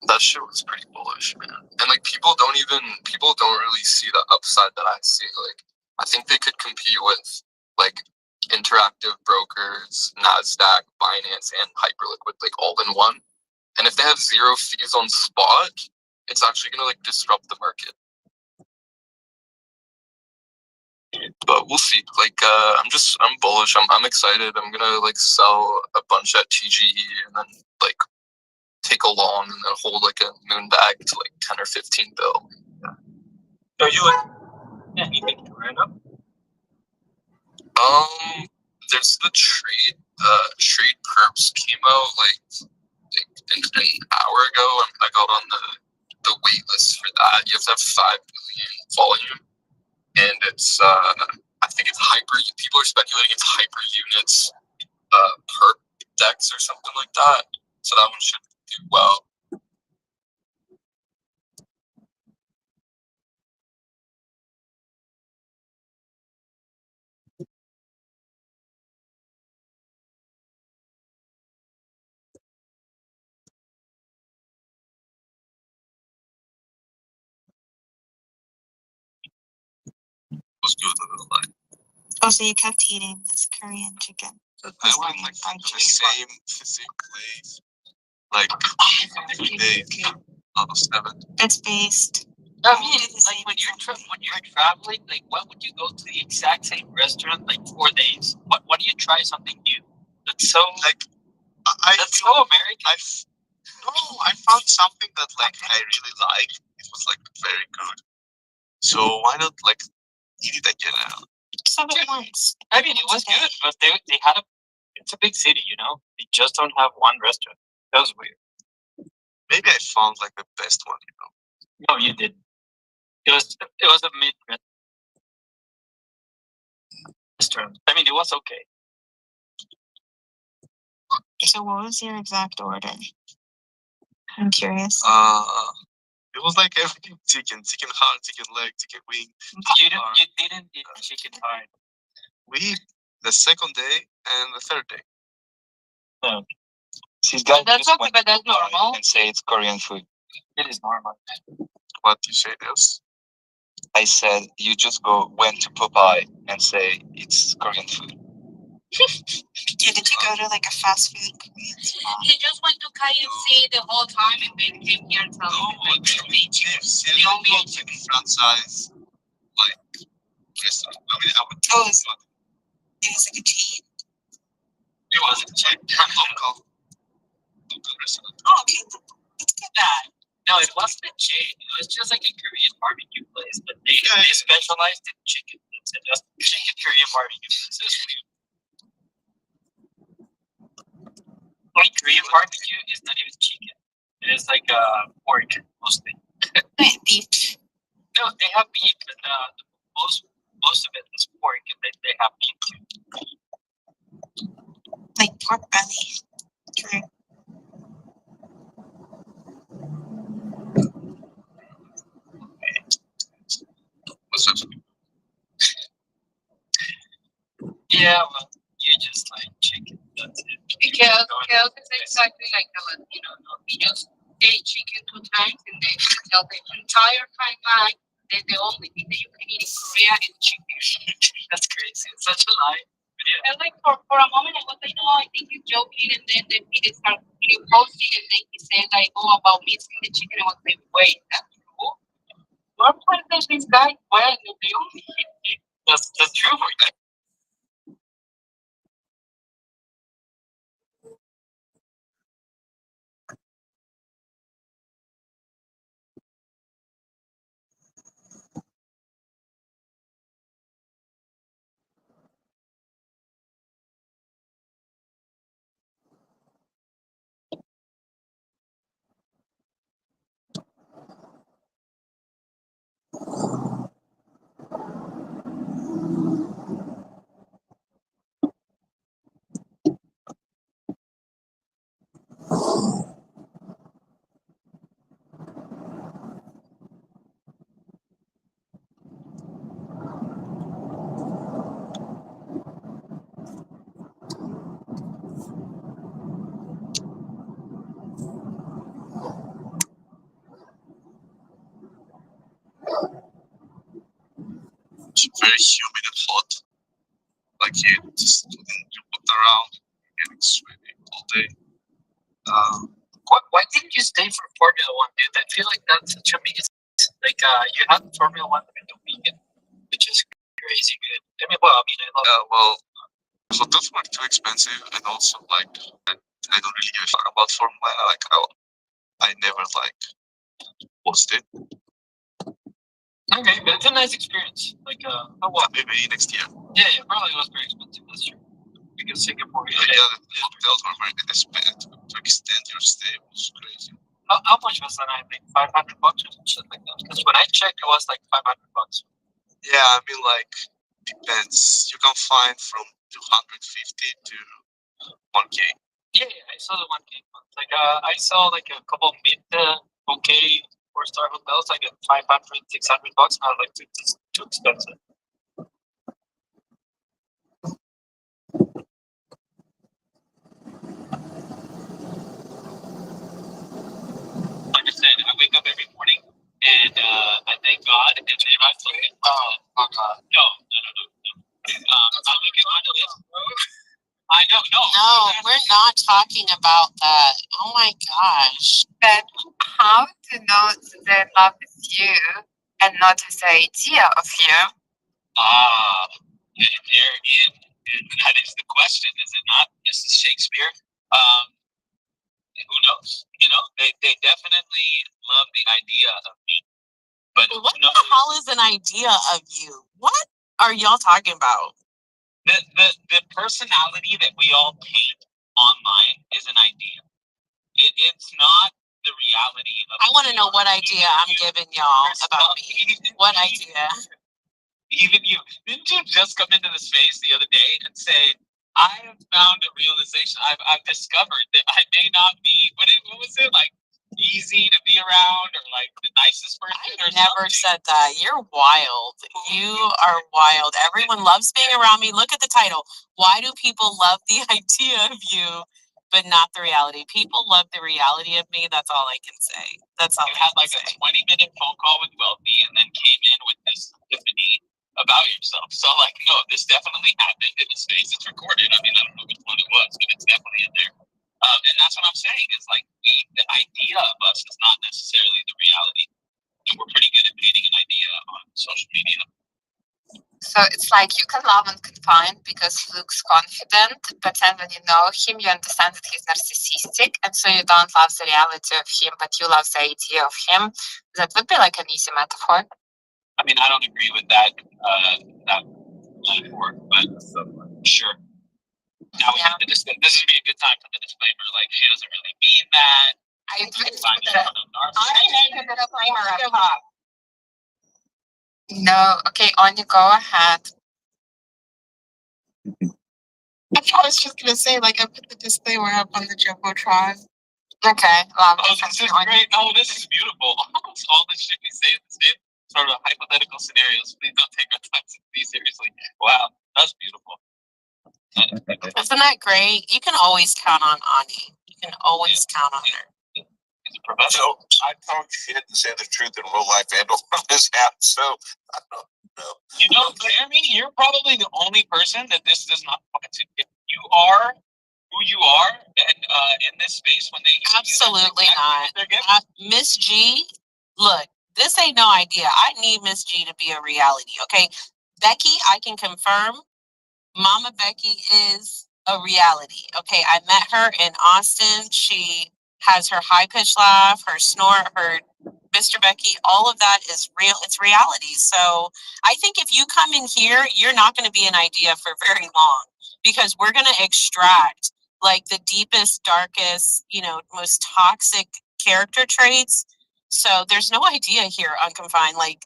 That shit was pretty bullish, man. And like people don't really see the upside that I see. Like I think they could compete with like interactive brokers, NASDAQ, Binance, and Hyperliquid like all in one. And if they have zero fees on spot, it's actually gonna like disrupt the market. But we'll see. Like I'm bullish. I'm excited. I'm gonna like sell a bunch at TGE and then like take a long and then hold like a moon bag to like 10 or 15 bill. Are you like anything random? There's the trade. Trade perps came out like an hour ago. I got on the wait list for that. You have to have 5 million volume, and it's I think it's hyper. People are speculating it's hyper units perp dex or something like that. So that one should do well. Let's go to the line. Oh, so you kept eating this Korean chicken. I went like the same place like 3 days out of 7. It's based. I mean, like when you're traveling, like what would you go to the exact same restaurant like 4 days? What do you try something new? That's so Like that's so American. I found something that like I really liked. It was like very good. So why not like eat it again? Just have it once. I mean, it was good, but they had it's a big city, you know. They just don't have one restaurant. That was weird. Maybe I found like the best one, you know. No, you didn't. It was a mid restaurant. I mean, it was okay. So what was your exact order? I'm curious. It was like everything chicken heart, chicken leg, chicken wing. You didn't eat chicken heart. We the second day and the third day. No, She's got That's just okay, went but that's normal. and say it's Korean food. it is normal. What you say else? I said you just went to Popeye and say it's Korean food. Yeah, did you go to like a fast food Korean spot? He just went to KFC the whole time and then came here and told me like The only like franchise like restaurant. I mean, I would. Oh, it was like a chain. It was a chain. Local restaurant. Oh, okay. That's good. No, it wasn't a chain. It was just like a Korean barbecue place, but they specialized in chicken. It's just chicken Korean barbecue. It's just weird. Like Korean barbecue is not even chicken. It is like pork mostly. Wait, beef. No, they have beef, but most of it is pork, and they have beef too. Like pork belly. True. What's up? Yeah, well, you just like chicken. That's it. because it's exactly like the Latino. No? He just ate chicken 2 times and then he tell the entire timeline that the only thing that you can eat in Korea is chicken. That's crazy. It's such a lie. But yeah. And like for a moment I was like, no, I think he's joking, and then he just started posting and then he said like, oh, about missing the chicken. I was like, wait, that's true. What part of this guy well and they only eat chicken? That's true. it's very humid and hot. Like you looked around, you're getting sweaty all day. Why didn't you stay for Formula One, dude? I feel like that's such a amazing. Like, you have Formula One in the weekend, which is crazy good. I mean, well, I love. Well, so those were too expensive, and also like I don't really give a fuck about Formula. Like I never like watched it. Okay, but it's a nice experience. Like, Maybe next year. yeah, probably was very expensive. That's true. Because Singapore, Yeah, the hotels were very expensive to extend your stay. It was crazy. How much was that? I think $500 or something like that. Because when I checked, it was like $500. Yeah, I mean, like depends. You can find from 250 to 1K. Yeah, I saw the 1K ones. Like, I saw like a couple mid okay 4-star hotels, like at $500, $600, and I was like, dude, this is too expensive. Like I said, I wake up every morning and I thank God, and then I look at no. I look at my list. I know, No, we're not talking about that. Oh my gosh. But how to know they love you and not the idea of you? And therein, and that is the question, is it not, Mrs. Shakespeare? Who knows? You know, they definitely love the idea of me. But What the hell is an idea of you? What are y'all talking about? The personality that we all paint online is an idea. It's not the reality of I want to know what idea I'm giving y'all about me. What idea? Even you. Didn't you just come into the space the other day and say, I have found a realization. I've discovered that I may not be, what was it, like, easy to be around or like the nicest person? I never said that. You're wild. You are wild. Everyone loves being around me. Look at the title. Why do people love the idea of you, but not the reality? People love the reality of me. That's all I can say. That's all. You had like a 20-minute phone call with Wealthy and then came in with this epiphany about yourself. So like, no, this definitely happened in the space. It's recorded. I mean, I don't know which one it was, but it's definitely in there. And that's what I'm saying is like the idea of us is not necessarily the reality. And we're pretty good at painting an idea on social media. So it's like you can love and confine because he looks confident, but then when you know him, you understand that he's narcissistic, and so you don't love the reality of him, but you love the idea of him. That would be like an easy metaphor. I mean, I don't agree with that metaphor, but sure. Now we have to this would be a good time for the disclaimer. Like, she doesn't really mean that. I agree with that. No, okay, Anya, go ahead. I was just gonna say, like, I put the disclaimer up on the Jumbotron. Okay, love. Oh, this is great. Oh, this is beautiful. All this shit we say in the state, sort of hypothetical scenarios. Please don't take our time seriously. Wow, that's beautiful. Isn't that great? You can always count on Ani. You can always count on her. So I talk shit to say the truth in real life and on this app. So I don't know. You know, Jeremy, you're probably the only person that this does not apply to. If you are who you are, and in this space, when they Absolutely not. Miss G, look, this ain't no idea. I need Miss G to be a reality. Okay, Becky, I can confirm. Mama Becky is a reality. Okay, I met her in Austin. She has her high-pitched laugh, her snort, her Mr. Becky, all of that is real. It's reality. So I think if you come in here, you're not going to be an idea for very long because we're going to extract like the deepest, darkest, most toxic character traits. So there's no idea here on Confined. Like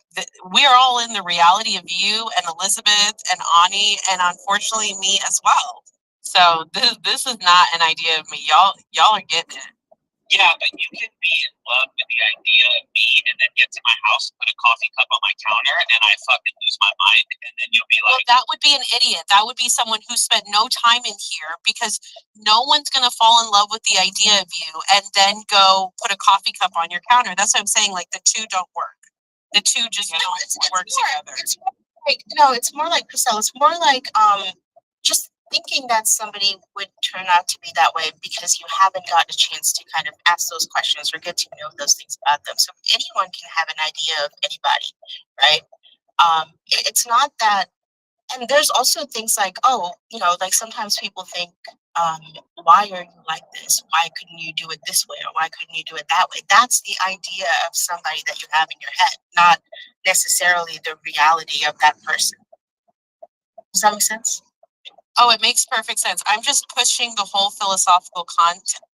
we are all in the reality of you and Elizabeth and Ani and unfortunately me as well. So this is not an idea of me. Y'all are getting it. Yeah, but you can be in love with the idea of me and then get to my house, put a coffee cup on my counter, and I fucking lose my mind, and then you'll be like... Well, that would be an idiot. That would be someone who spent no time in here because no one's going to fall in love with the idea of you and then go put a coffee cup on your counter. That's what I'm saying. Like, the two don't work. The two just don't work together. like, no, it's more like Priscilla. It's more like just thinking that somebody would turn out to be that way because you haven't gotten a chance to kind of ask those questions or get to know those things about them. So anyone can have an idea of anybody, right? It's not that. And there's also things like, oh, you know, like sometimes people think, why are you like this? Why couldn't you do it this way? Or why couldn't you do it that way? That's the idea of somebody that you have in your head, not necessarily the reality of that person. Does that make sense? Oh, it makes perfect sense. I'm just pushing the whole philosophical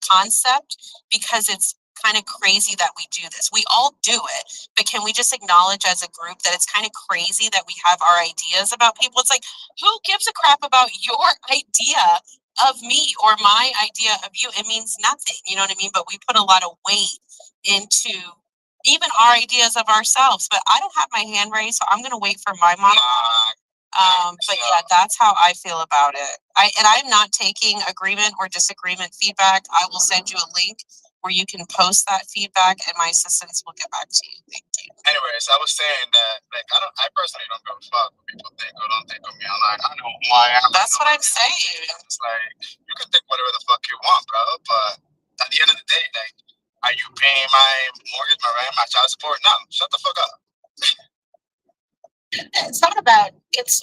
concept because it's kind of crazy that we do this. We all do it, but can we just acknowledge as a group that it's kind of crazy that we have our ideas about people? It's like, who gives a crap about your idea of me or my idea of you? It means nothing, you know what I mean? But we put a lot of weight into even our ideas of ourselves. But I don't have my hand raised, so I'm gonna wait for my mom. But yeah, that's how I feel about it. I'm not taking agreement or disagreement feedback. I will send you a link where you can post that feedback and my assistants will get back to you. Thank you. Anyways, I was saying that like I personally don't give a fuck what people think or don't think of me. I'm like, I know who I am. That's what I'm saying. It's like you can think whatever the fuck you want, bro. But at the end of the day, like, are you paying my mortgage, my rent, my child support? No, shut the fuck up. It's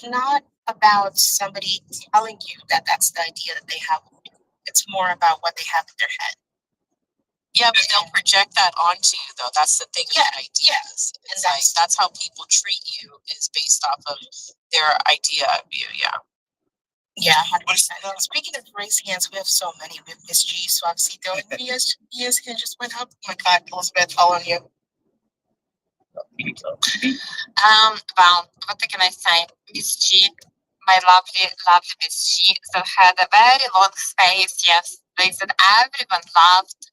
not about somebody telling you that that's the idea that they have. It's more about what they have in their head. Yeah, but they'll project that onto you though. That's the thing. Yeah, with ideas. It's like that's how people treat you is based off of their idea of you. Yeah. Yeah, 100%. Speaking of raised hands, we have so many. We have Miss G, Swapsito, and yes, can just went up. Oh my God, Elizabeth, following you. Well, what can I say? Miss G, my lovely, lovely Miss G, so had a very long space. Yes, they said everyone loved.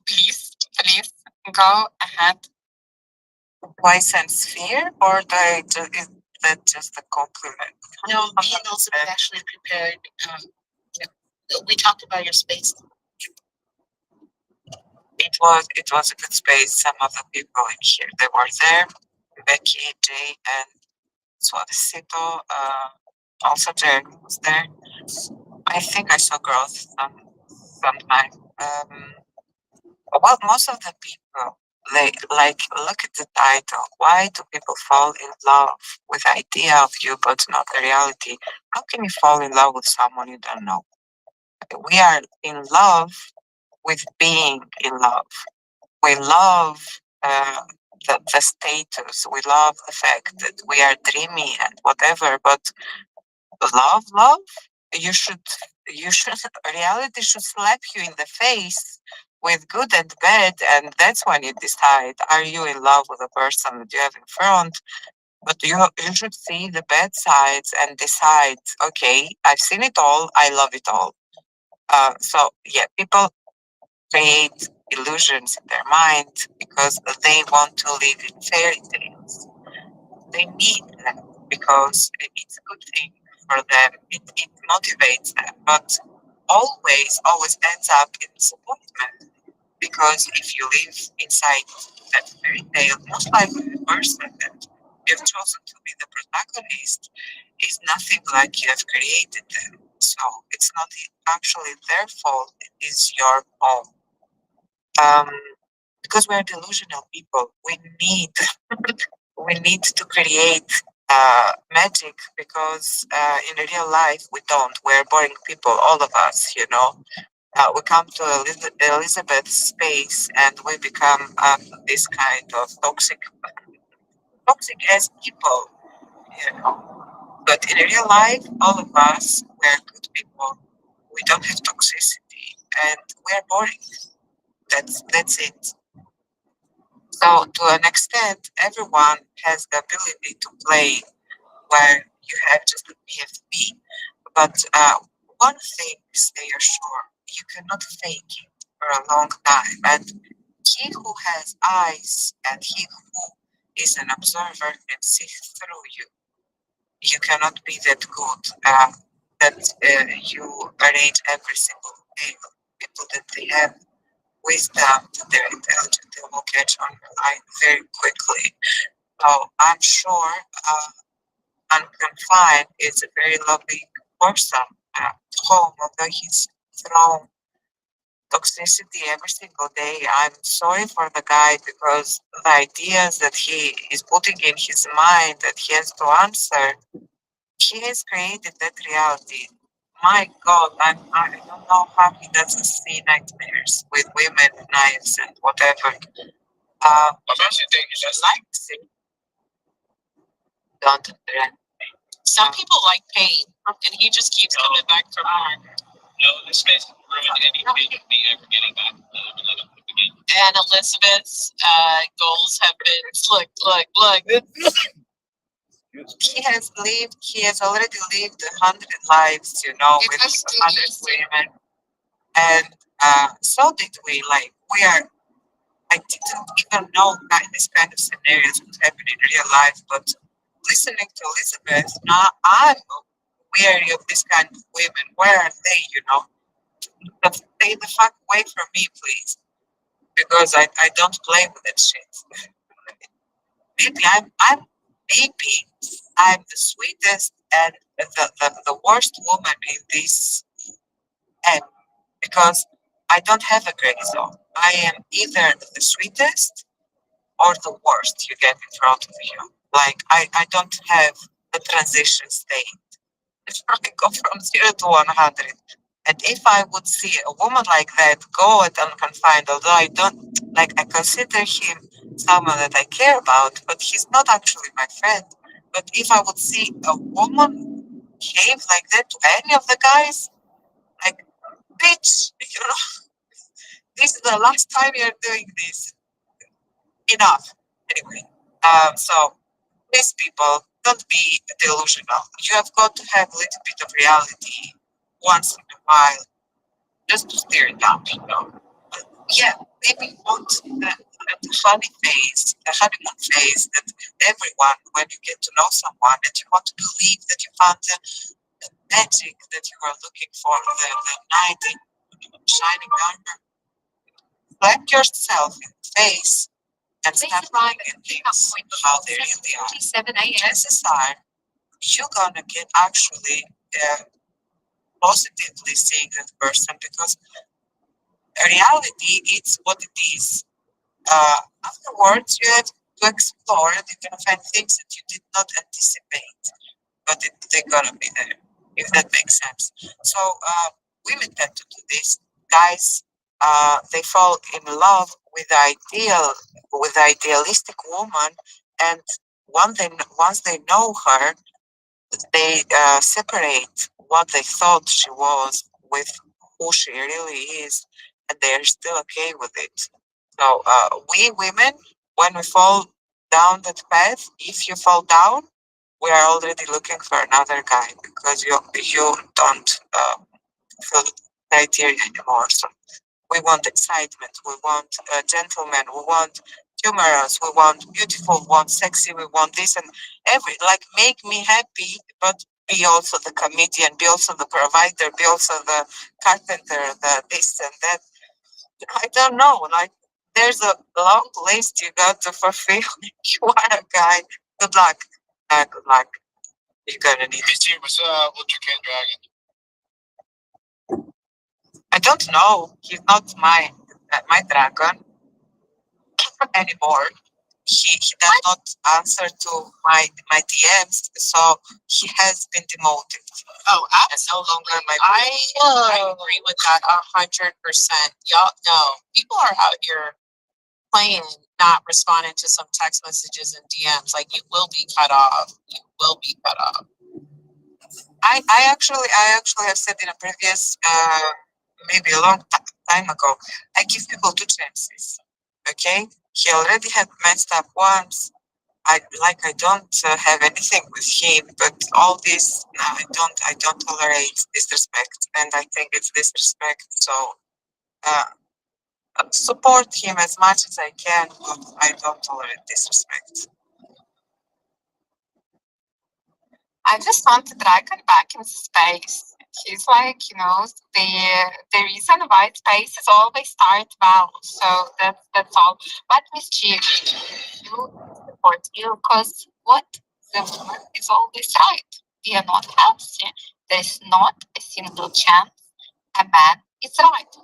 Please, please go ahead. License fear, or is that just a compliment? No, me and Elizabeth actually prepared. We talked about your space. It was a good space. Some of the people in here, they were there. Becky, Jay, and Suavecito. Also Jerry was there. I think I saw growth sometime. Well, most of the people, they like look at the title. Why do people fall in love with the idea of you but not the reality? How can you fall in love with someone you don't know? We are in love with being in love. We love the status. We love the fact that we are dreamy and whatever. But love, you should reality should slap you in the face with good and bad, and that's when you decide, are you in love with the person that you have in front? But you should see the bad sides and decide, okay, I've seen it all, I love it all. So yeah, people create illusions in their mind because they want to live in fairy tales. They need that because it's a good thing for them. It motivates them, but always ends up in disappointment, because if you live inside that fairy tale, most likely the person that you've chosen to be the protagonist is nothing like you have created them. So it's not actually their fault, it is your own. Because we're delusional people, we need to create magic, because in the real life we don't. We're boring people, all of us, you know. We come to Elizabeth's space and we become this kind of toxic as people, you know. But in real life, all of us, we're good people. We don't have toxicity and we're boring. That's it. So to an extent, everyone has the ability to play where you have just a PFP. But one thing is they are sure, you cannot fake it for a long time. And he who has eyes and he who is an observer can see through you. You cannot be that good that you arrange every single day. People that they have wisdom, that they're intelligent, they will catch on your line very quickly. So I'm sure unconfined is a very lovely person at home, although he's thrown toxicity every single day. I'm sorry for the guy because the ideas that he is putting in his mind that he has to answer, he has created that reality. My God, I don't know how he doesn't see nightmares with women, knives, and whatever. I'm actually thinking that's Like, see, don't Some people like pain, and he just keeps coming back for more. No, this space ruined anything me ever getting back to the relationship again. And Elizabeth's goals have been look. he has already lived 100 lives, you know, with 100 women. And so did we. Like, I didn't even know that this kind of scenarios would happen in real life, but listening to Elizabeth, now I'm weary of this kind of women. Where are they, you know? Stay the fuck away from me, please. Because I don't play with that shit. Maybe I'm the sweetest and the worst woman in this app because I don't have a gray zone. I am either the sweetest or the worst you get in front of you. Like I don't have a transition state. I go from 0 to 100. And if I would see a woman like that go at unconfined, although I don't like, I consider him someone that I care about, but he's not actually my friend. But if I would see a woman behave like that to any of the guys, like, bitch, you know, this is the last time you're doing this. Enough. Anyway, so these people, don't be delusional. You have got to have a little bit of reality once in a while, just to steer it down, you know. Yeah, maybe you want the funny phase, the honeymoon phase that everyone, when you get to know someone, and you want to believe that you found the magic that you were looking for, the knight in shining armor. Slap yourself in the face and stop looking at things how they really are. Chances are you're gonna get actually positively seeing that person because reality it's what it is. Afterwards, you have to explore and you're gonna find things that you did not anticipate, but they're gonna be there, if that makes sense. So women tend to do this. Guys, they fall in love with the idealistic woman, and once they know her, they separate what they thought she was with who she really is, and they're still okay with it. So we women, when we fall down that path, if you fall down, we are already looking for another guy because you don't feel the criteria anymore. So we want excitement. We want gentlemen. We want humorous. We want beautiful. We want sexy. We want this and every, like, make me happy, but be also the comedian, be also the provider, be also the carpenter, the this and that. I don't know. Like, there's a long list you got to fulfill. You are a guy. Good luck. Good luck. You're gonna need. Misty, what's your king dragon? I don't know. He's not my dragon anymore. He does not answer to my DMs, so he has been demoted. Oh, And no longer my. I agree with that 100%. Y'all know people are out here playing, not responding to some text messages and DMs. Like, you will be cut off. You will be cut off. I actually have said in a previous maybe a long time ago, I give people 2 chances. Okay, he already had messed up once. I don't have anything with him, but all this I don't tolerate disrespect, and I think it's disrespect. So support him as much as I can, but I don't tolerate disrespect. I just want the dragon back in space. He's like, you know, the reason why space is always start well. So that's all. But Miss G, you support you because what the woman is always right. We are not healthy. There is not a single chance a man is right.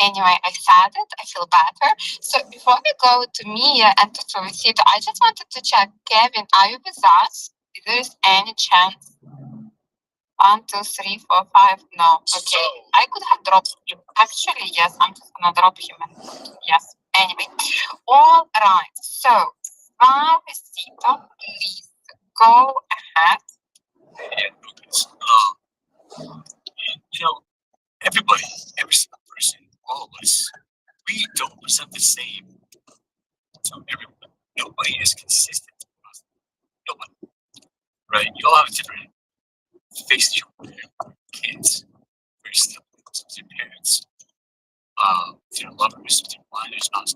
Anyway, I said it. I feel better. So before we go to Mia and to Solicito, I just wanted to check, Kevin, are you with us? If there is any chance? 1, 2, 3, 4, 5. No. Okay. I could have dropped him. Actually, yes, I'm just gonna drop him. Yes. Anyway. All right. So, Solicito, please go ahead. You know, everybody, every single person, all of us, we don't present the same to everyone. Nobody is consistent. Nobody. Right? You all have different faces, your kids, your siblings, with your parents, with your lovers, with your blinders, not.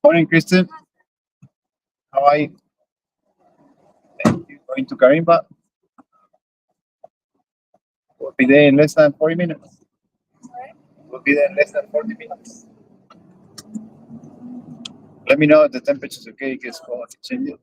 Morning, Kristen. How are you? Thank you. Going to Karimba? We'll be there in less than 40 minutes. We'll be there in less than 40 minutes. Let me know if the temperature is okay. It gets cold. I can change it.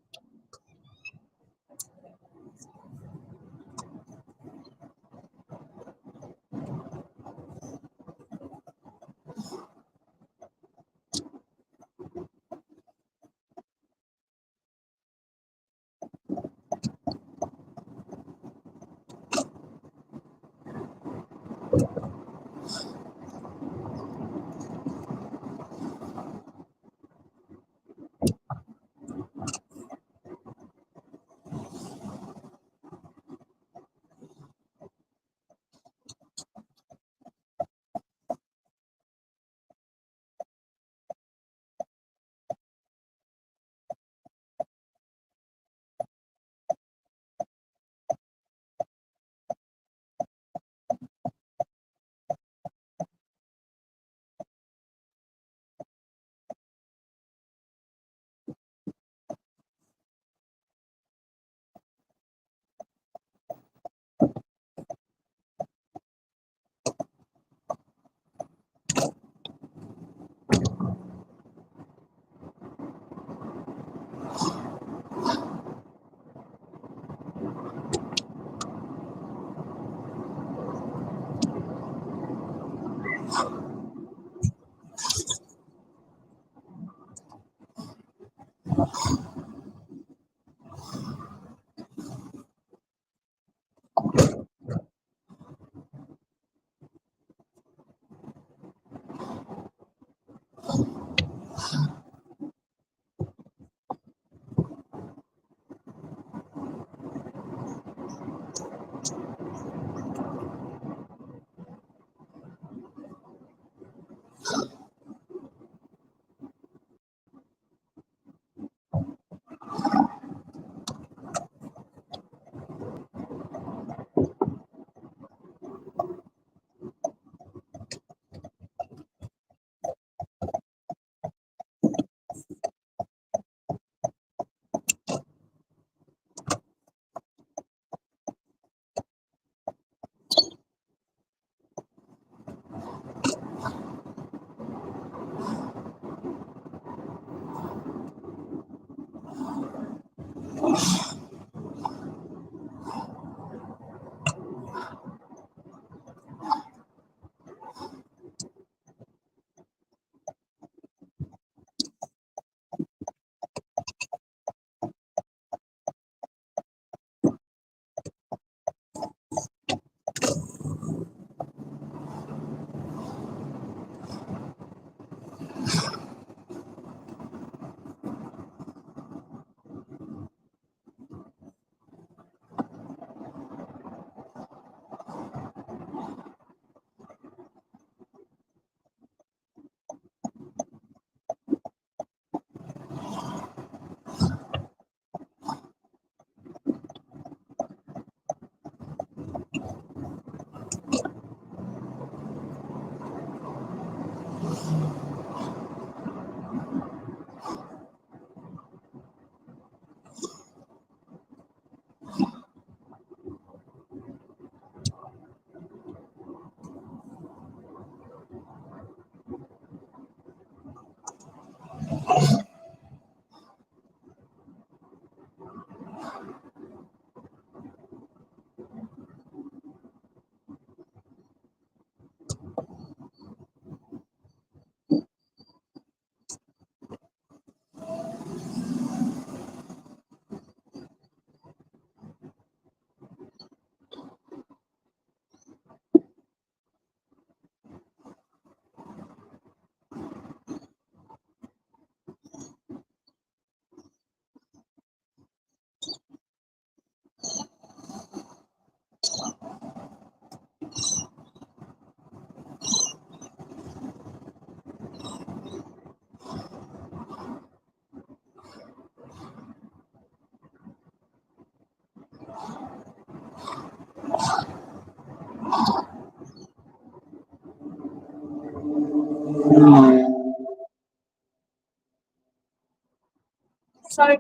Sorry.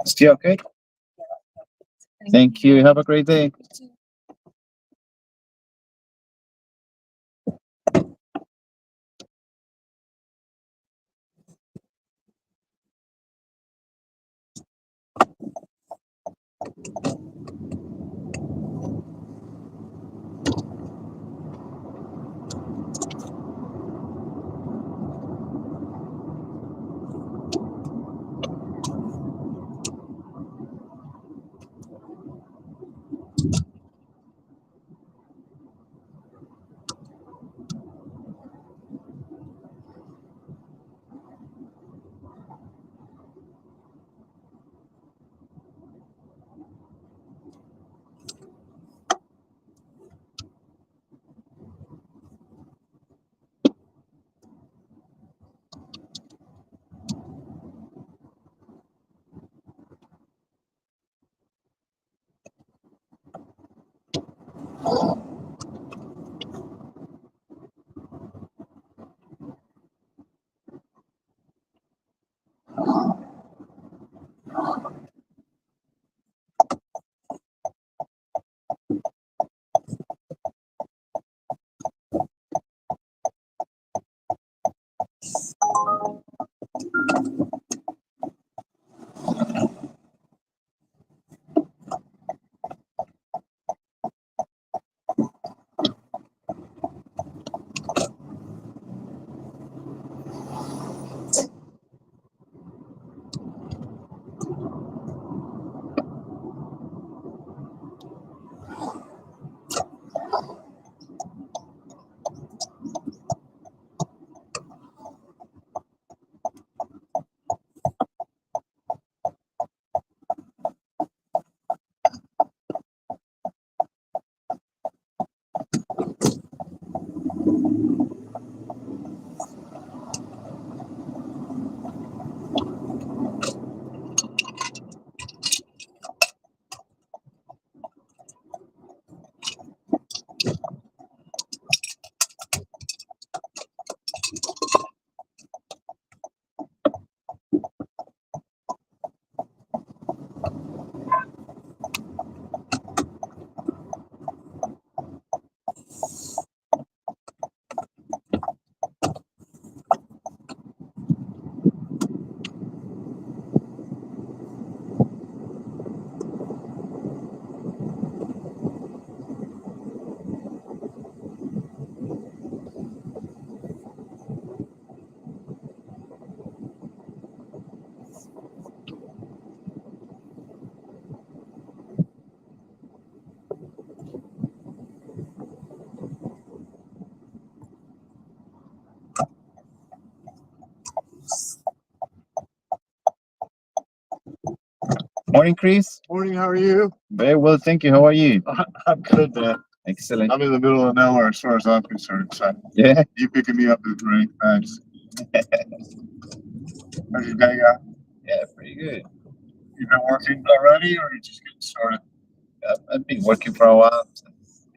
Still okay? Thank you. Have a great day. Morning, Chris. Morning, how are you? Very well, thank you. How are you? I'm good, man. Excellent. I'm in the middle of nowhere as far as I'm concerned. So Yeah. you picking me up is great. Thanks. How's your day going? Yeah, pretty good. You been working already or you just getting started? I've been working for a while. So,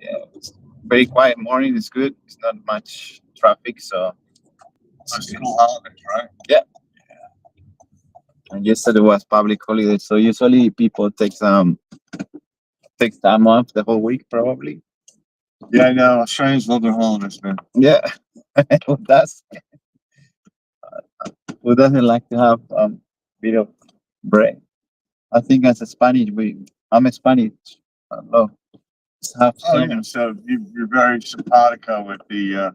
yeah, it's very quiet morning. It's good. It's not much traffic, so It's school holidays, right? yeah. And yesterday was public holiday, so usually people take time off the whole week, probably. Yeah, I know. Australians love their holidays, man. Yeah, that's who doesn't like to have bit of break. I think as a Spanish, I'm a Spanish. I love to have Oh some. yeah, so you're very simpatico with the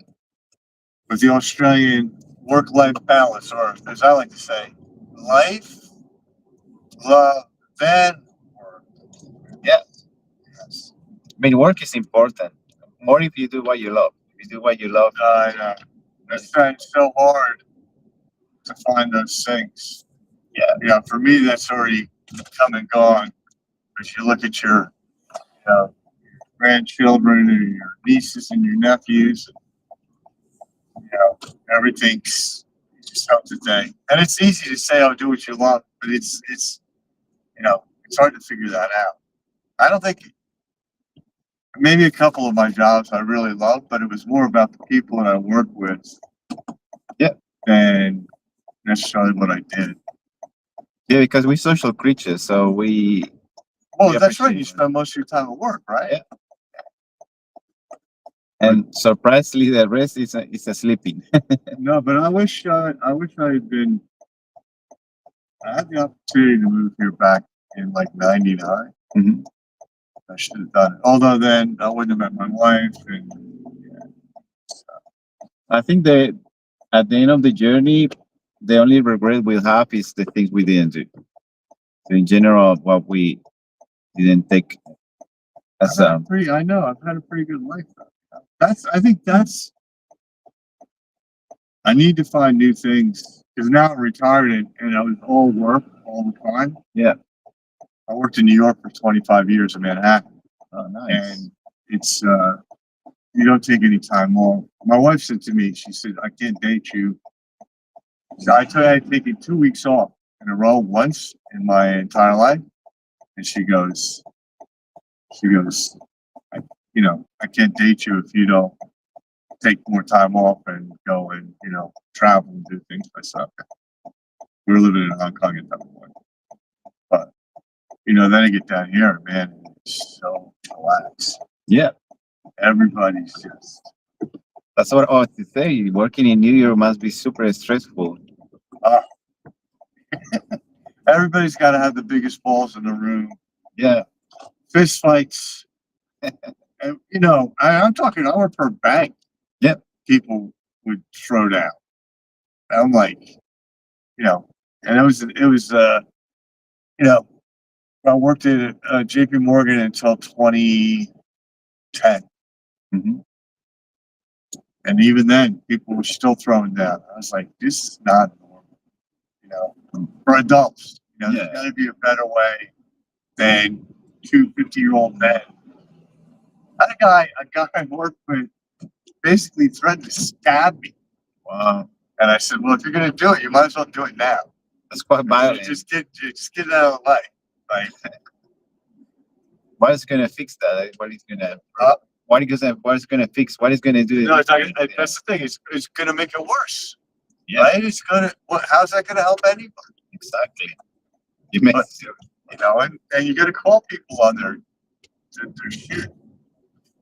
Australian work-life balance, or as I like to say, life, love, then work. Yeah, I mean, work is important. More if you do what you love. If you do what you love, I know. That's trying so hard to find those things. Yeah, for me, that's already come and gone. If you look at your grandchildren and your nieces and your nephews, everything's just up to date. And it's easy to say, "Oh, do what you love," but it's it's hard to figure that out. I don't think maybe a couple of my jobs I really loved, but it was more about the people that I worked with, than necessarily what I did. yeah, because we're social creatures, so we. Well, we that's right. appreciate You it. spend most of your time at work, right? Yeah. And surprisingly, the rest is a sleeping. No, but I wish I had been. I had the opportunity to move here back in like '99. Mhm. I should have done it. Although then I wouldn't have met my wife, and I think that at the end of the journey, the only regret we'll have is the things we didn't do. So in general, what we didn't take as I know I've had a pretty good life. I think that's. I need to find new things because now I'm retired and I was all work all the time. Yeah. I worked in New York for 25 years in Manhattan. Oh, nice. And it's you don't take any time off. My wife said to me, she said, "I can't date you." So I told her I'd taken 2 weeks off in a row once in my entire life, and she goes, I can't date you if you don't take more time off and go and travel and do things myself. We were living in Hong Kong at that point, but then I get down here, man, it's so relaxed. Yeah. Everybody's just. That's what I was to say. Working in New York must be super stressful. Everybody's got to have the biggest balls in the room. Yeah. Fist fights. And, I'm talking, I work for a bank. Yep. People would throw down. And I'm like, and it was, I worked at JP Morgan until 2010. Mm-hmm. And even then, people were still throwing down. I was like, this is not normal, for adults. There's got to be a better way than 2 50-year-old men. A guy I worked with basically threatened to stab me. Wow. And I said, well, if you're going to do it, you might as well do it now. That's quite violent. Just get it out of the way. Like, what is going to fix that? What is going to fix? What is going to do? That's the thing. It's going to make it worse. Yeah. Right? It's going to. How's that going to help anybody? Exactly. You make and you got to call people on their shit.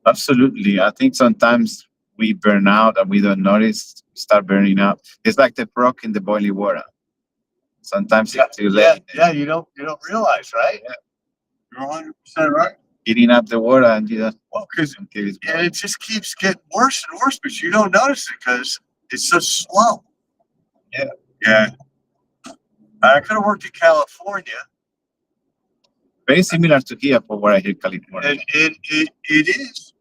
Absolutely. I think sometimes we burn out and we don't notice, start burning out. It's like the frog in the boiling water. Sometimes it's too late. Yeah, you don't realize, right? Yeah. You're 100% right. Heating up the water and because it just keeps getting worse and worse, but you don't notice it because it's so slow. Yeah. Yeah. I could have worked in California. Very similar to here for what I hear California. And it is.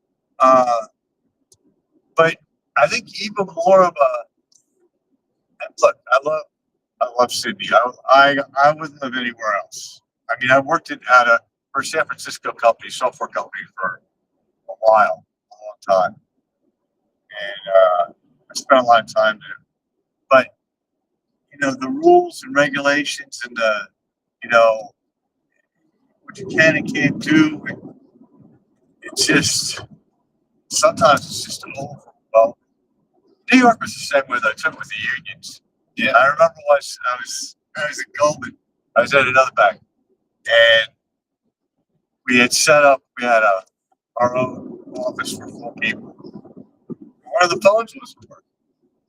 But I think even more of a look, I love Sydney. I wouldn't live anywhere else. I mean, I worked for a San Francisco company, software company for a while, a long time. And I spent a lot of time there. But the rules and regulations and what you can and can't do, it's just sometimes it's just an overwhelm. New York was the same way that I took with the unions. Yeah, I remember once I was at Goldman. I was at another bank, and we had set up. We had our own office for 4 people. One of the phones was working,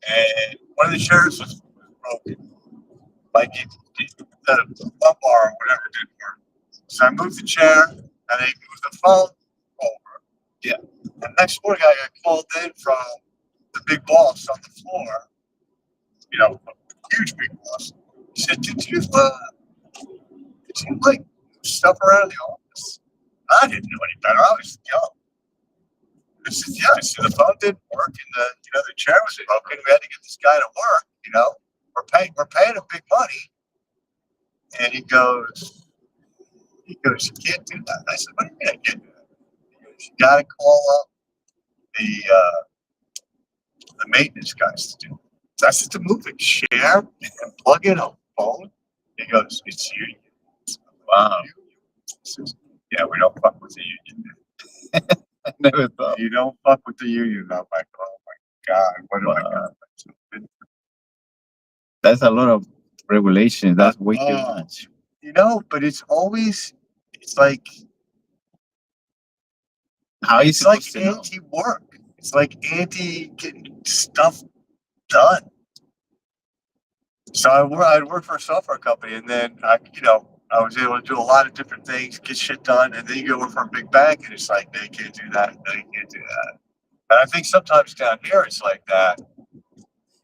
and one of the chairs was broken. Like the lumbar or whatever didn't work. So I moved the chair and I moved the phone over. Yeah. And next morning I got called in from the big boss on the floor. You know, a huge big boss. He said, did you like move stuff around the office? I didn't know any better. I was young. I said, yeah. I said, the phone didn't work and the chair was broken. We had to get this guy to work, we're paying him big money. And he goes, you can't do that. I said, what do you mean I can't do that? He goes, you gotta call up the maintenance guys to do it. So I said, to move a chair and plug in a phone? He goes, it's union. Wow. He says, yeah, we don't fuck with the union. I never thought. You don't fuck with the union. I'm like, oh my God, what do I got? That's a lot of regulations. That's way too much. But it's like, how you it's like supposed to know? anti-work. It's like anti-getting stuff done. So I'd work for a software company, and then I was able to do a lot of different things, get shit done, and then you go work for a big bank, and it's like, no, you can't do that. No, you can't do that. And I think sometimes down here it's like that.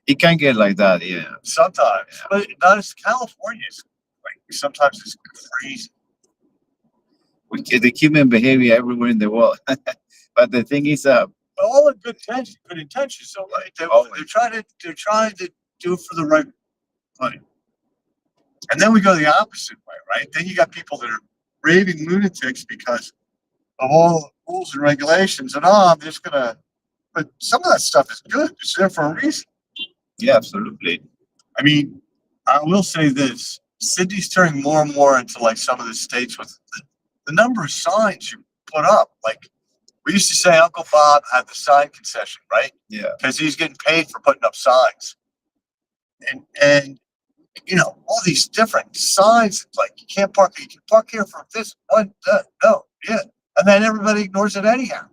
It can get like that, yeah. Sometimes, but not as California is. Like sometimes it's crazy. We get the human behavior everywhere in the world. But the thing is, all in good intentions. So like they're trying to do it for the right money. And then we go the opposite way, right? Then you got people that are raving lunatics because of all the rules and regulations, and I'm just gonna. But some of that stuff is good. It's there for a reason. Yeah, absolutely. I mean, I will say this: Sydney's turning more and more into like some of the states with the number of signs you put up. Like we used to say, Uncle Bob had the sign concession, right? Yeah. Because he's getting paid for putting up signs, and all these different signs. Like you can't park. You can park here for this one. No, yeah, and then everybody ignores it anyhow.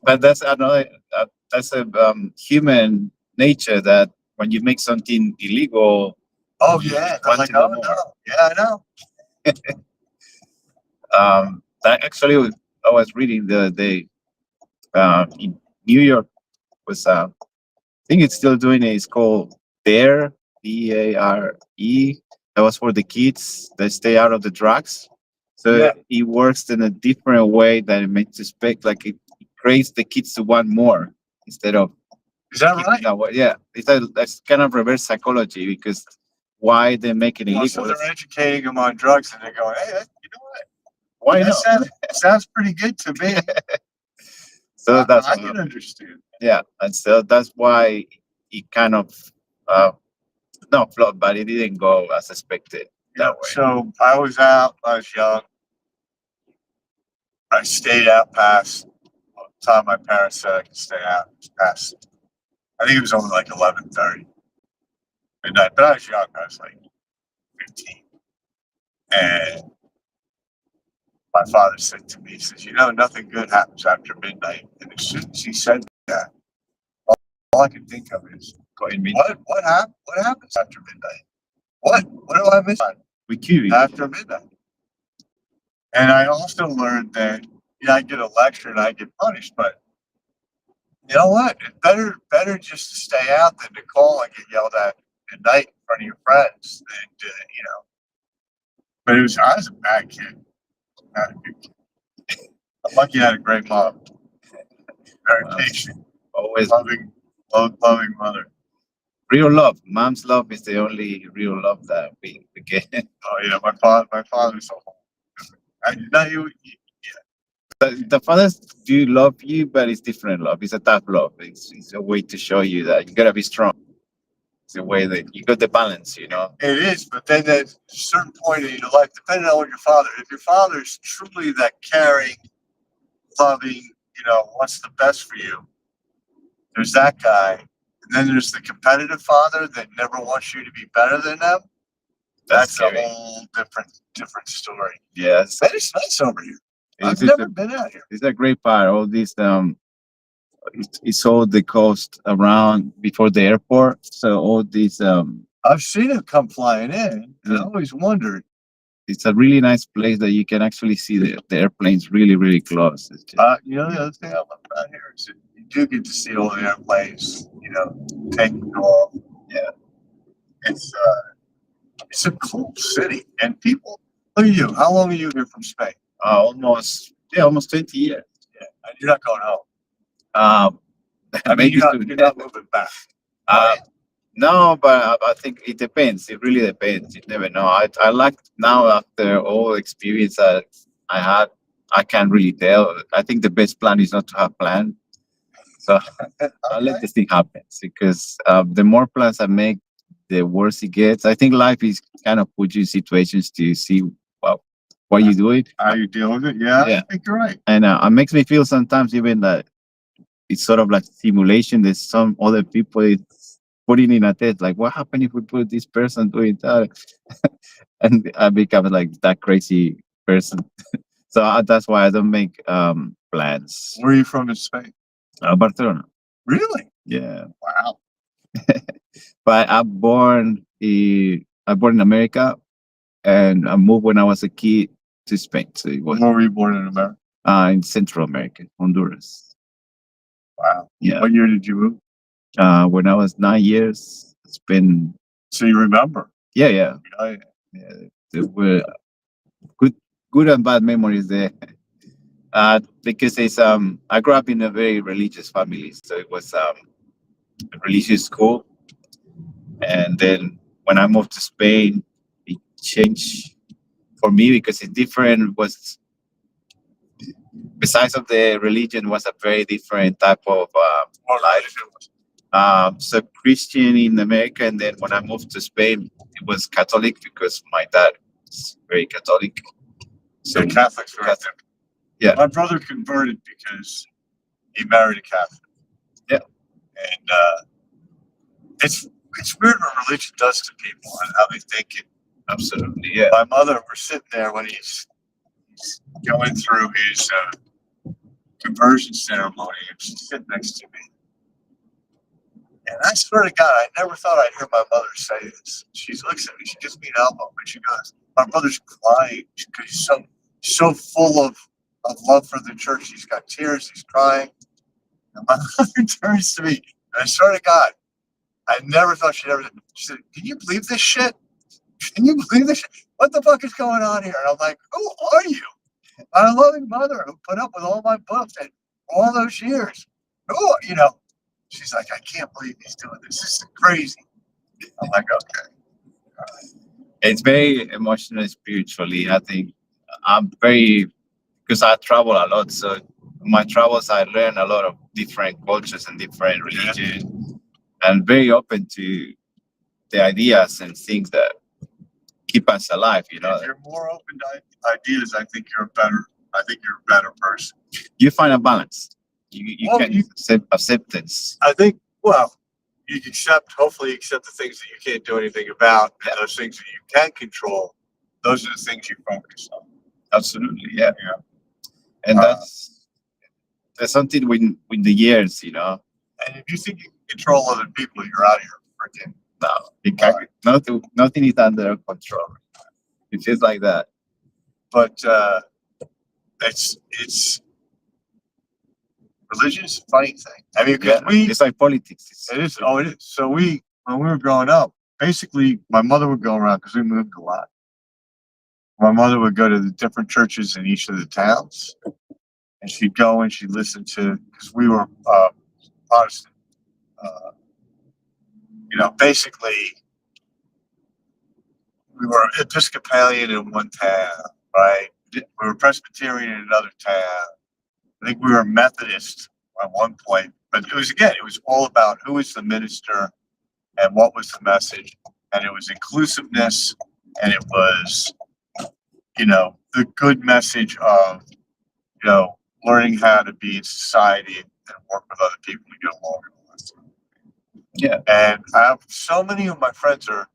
But that's another. That's a human nature that when you make something illegal. Oh yeah, they're like, oh no, yeah, I know. That actually, I was reading the other day. In New York was I think it's still doing it. It's called DARE, DARE. That was for the kids that stay out of the drugs. So it works in a different way than it makes expect. Like it creates the kids to want more instead of. Is that right? Yeah, that's kind of reverse psychology because why they make it illegal? So they're educating them on drugs, and they're going, "Hey, you know what? Why that not? Sounds pretty good to me." So that's I can understand. Yeah, and so that's why it kind of not flawed, but it didn't go as expected that way. So I was out. I was young. I stayed out past the time my parents said I could stay out past. I think it was only like 11:30 midnight, but I was young. I was like 15, and my father said to me, he says, nothing good happens after midnight. And as soon as he said that, all I could think of is, what happens after midnight? What do I miss? With you after midnight. And I also learned that I get a lecture and I get punished, but you know what? It's better just to stay out than to call and get yelled at at night in front of your friends. And but I was a bad kid. Not a good kid. I'm lucky I had a great mom. Very patient, always loving mother. Real love. Mom's love is the only real love that we get. Oh yeah, my father's so The fathers do love you, but it's different love. It's a tough love. It's a way to show you that you gotta be strong. It's a way that you got the balance, It is, but then at a certain point in your life, depending on what your father, if your father is truly that caring, loving, wants the best for you, there's that guy. And then there's the competitive father that never wants you to be better than them. That's a whole different story. Yes. But it's nice over here. I've never been out here. It's a great part. All this it's all the coast around before the airport. So all these I've seen it come flying in, and I always wondered. it's a really nice place that you can actually see the airplanes really, really close. It's just, You know, the other thing I love about here is that you do get to see all the airplanes, you know, taking off. Yeah. It's a cool city. And people, look at you. How long are you here from Spain? almost 20 years. Yeah. And you're not going home. I mean, you're not moving back. no, but I think it depends. It really depends. You never know. I like now after all experience that I had, I can't really tell. I think the best plan is not to have plan. So I let this thing happen because the more plans I make, the worse it gets. I think life is kind of put you in situations to see why you do it, how you deal with it. Yeah, I think you're right. And it makes me feel sometimes even that it's sort of like simulation. There's some other people putting in a test, like what happened if we put this person doing that, and I become like that crazy person. So that's why I don't make plans. Where are you from in Spain? Barcelona. Really? Yeah. Wow. But I'm born in America, and I moved when I was a kid to Spain. So it was. Where were you born in America? In Central America, Honduras. Wow. Yeah. What year did you move? When I was 9 years. It's been. So you remember? Yeah, yeah. There were good and bad memories there. Because it's I grew up in a very religious family, so it was a religious school. And then when I moved to Spain, it changed for me because it's different. Was besides of the religion was a very different type of life. So Christian in America, and then when I moved to Spain, it was Catholic because my dad is very Catholic. So Catholics are there. Yeah. My brother converted because he married a Catholic. Yeah. And it's weird what religion does to people and how they think it. Absolutely, yeah. My mother, we're sitting there when he's going through his conversion ceremony, and she's sitting next to me. And I swear to God, I never thought I'd hear my mother say this. She looks at me, she gives me an elbow, and she goes, "My brother's crying because he's so full of love for the church. He's got tears, he's crying." And my mother turns to me, and I swear to God, I never thought she'd ever. She said, "Can you believe this shit? Can you believe this shit? What the fuck is going on here?" And I'm like, "Who are you? My loving mother who put up with all my bullshit all those years. Who, you know?" She's like, "I can't believe he's doing this. This is crazy." I'm like, "Okay." It's very emotional spiritually. I think I'm very, because I travel a lot. So my travels, I learn a lot of different cultures and different religions, and very open to the ideas and things that keep us alive. You know, If you're more open to ideas, I think you're a better person. you find a balance. You Well, can accept acceptance. I think, well, you hopefully accept the things that you can't do anything about, and those things that you can control, those are the things you focus on. Absolutely, yeah. Yeah. And that's something with the years, you know. And if you think you can control other people, you're out of your freaking. No, you can't. Nothing is under control. It's just like that. But it's religion is a funny thing. I mean, because it's like politics. It is. Oh, it is. So when we were growing up, basically, my mother would go around because we moved a lot. My mother would go to the different churches in each of the towns, and she'd go and she'd listen to, because we were Protestant. Basically, we were Episcopalian in one town, right? We were Presbyterian in another town. I think we were Methodist at one point, but it was all about who was the minister and what was the message, and it was inclusiveness, and it was, the good message of, learning how to be in society and work with other people to get along. Yeah. And I have so many of my friends are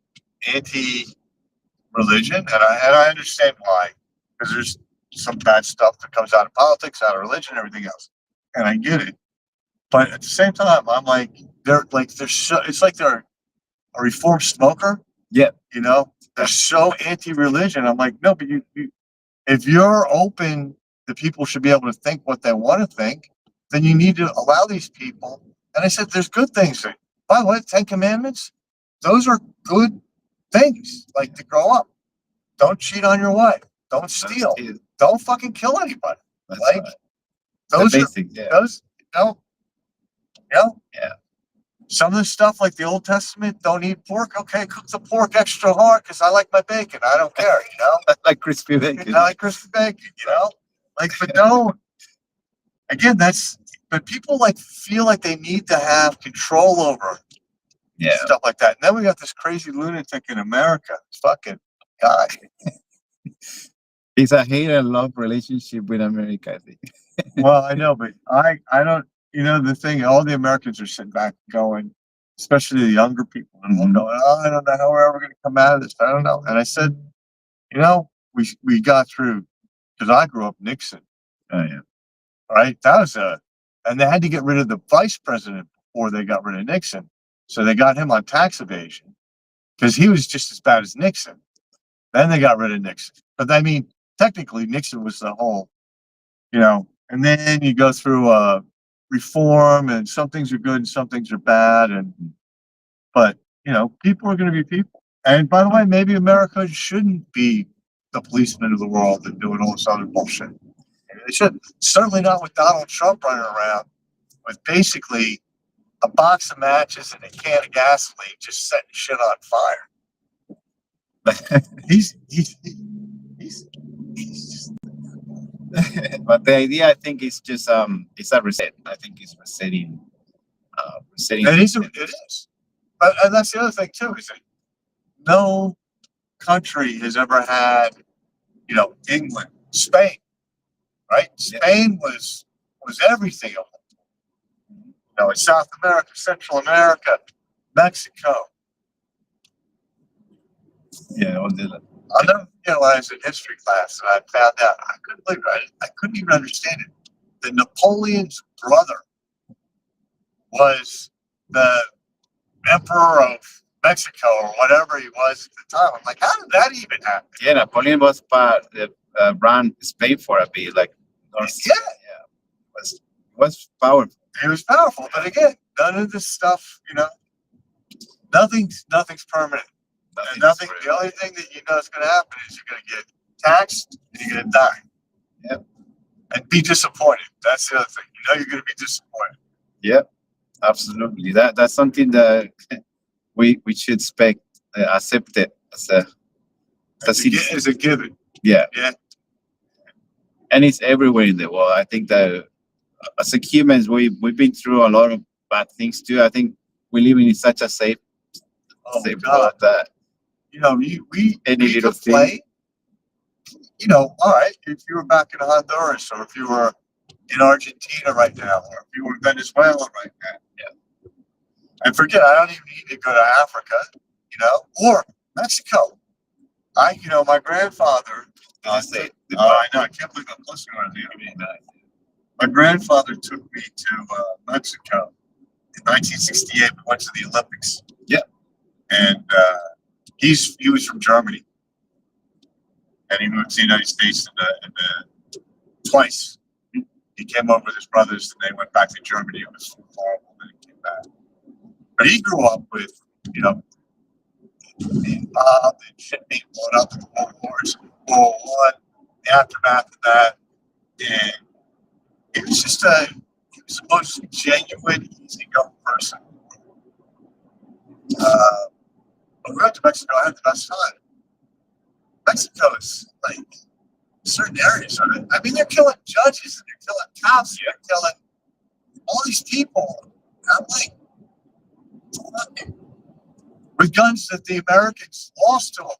anti-religion, and I understand why, because some bad stuff that comes out of politics, out of religion, everything else. And I get it. But at the same time, I'm like, it's like they're a reformed smoker. Yeah. You know, they're so anti-religion. I'm like, no, but if you're open, the people should be able to think what they want to think, then you need to allow these people. And I said, there's good things. By the way, 10 Commandments, those are good things, like to grow up. Don't cheat on your wife. Don't steal. Don't fucking kill anybody. That's Like, right. those The are, basic, yeah. those, Yeah. some of the stuff like the Old Testament, don't eat pork. Okay, cook the pork extra hard because I like my bacon. I don't care, you know? Like crispy bacon. I like crispy bacon, you know? Like, but no, again, but people like feel like they need to have control over stuff like that. And then we got this crazy lunatic in America, this fucking guy. It's a hate and love relationship with America, I think. Well, I know, but I don't, the thing, all the Americans are sitting back going, especially the younger people, and going, oh, I don't know how we're ever going to come out of this. I don't know. And I said, we got through, because I grew up Nixon. Oh, yeah. Right? That was and they had to get rid of the vice president before they got rid of Nixon. So they got him on tax evasion because he was just as bad as Nixon. Then they got rid of Nixon. But I mean, technically, Nixon was the whole, and then you go through reform, and some things are good and some things are bad. But people are going to be people. And by the way, maybe America shouldn't be the policeman of the world and doing all this other bullshit. They should. Certainly not with Donald Trump running around with basically a box of matches and a can of gasoline just setting shit on fire. he's just But the idea, I think, is just it's a reset. I think it's resetting. It is. And that's the other thing too, is that no country has ever had, England, Spain, right? Spain was everything. In South America, Central America, Mexico. Yeah, I'll never forget when I was in history class and I found out, I couldn't believe it. I couldn't even understand it. That Napoleon's brother was the emperor of Mexico or whatever he was at the time. I'm like, how did that even happen? Yeah, Napoleon was ran Spain for a bit, like was powerful. It was powerful, but again, none of this stuff, nothing's permanent. And the only thing that is going to happen is you're going to get taxed and you're going to die. Yep. And be disappointed. That's the other thing. You're going to be disappointed. Yep, absolutely. That's something that we should accept it as a given. Yeah. Yeah. And it's everywhere in the world. I think that as humans, we've been through a lot of bad things too. I think we live in such a safe world that we little could play. All right, if you were back in Honduras, or if you were in Argentina right now, or if you were in Venezuela right now, and forget, I don't even need to go to Africa, or Mexico. My grandfather. I know. I can't believe I'm listening to you. My grandfather took me to Mexico in 1968. We went to the Olympics. Yeah. And he was from Germany, and he moved to the United States twice. He came over with his brothers, and they went back to Germany. It was horrible. Then he came back. But he grew up with, being bombed and shit being blown up in the World Wars, World War I, the aftermath of that, and he was just he was the most genuine, easygoing person. When we went to Mexico, I had the best time. Mexico is like certain areas of it. I mean, they're killing judges and they're killing cops and they're killing all these people. I'm like, with guns that the Americans lost to them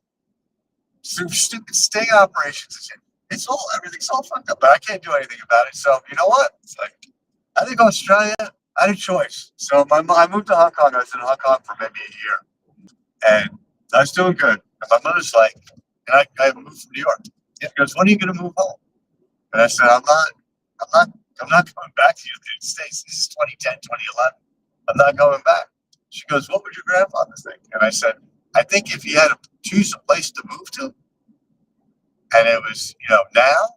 through stupid sting operations. Everything's all fucked up, but I can't do anything about it. So you know what? It's like, I think Australia, I had a choice. So I moved to Hong Kong. I was in Hong Kong for maybe a year, and I was doing good. And my mother's like, and I moved from New York. She goes, when are you going to move home? And I said, I'm not coming back to the United States. This is 2010, 2011. I'm not going back. She goes, what would your grandfather think? And I said, I think if he had to choose a place to move to, and it was, now,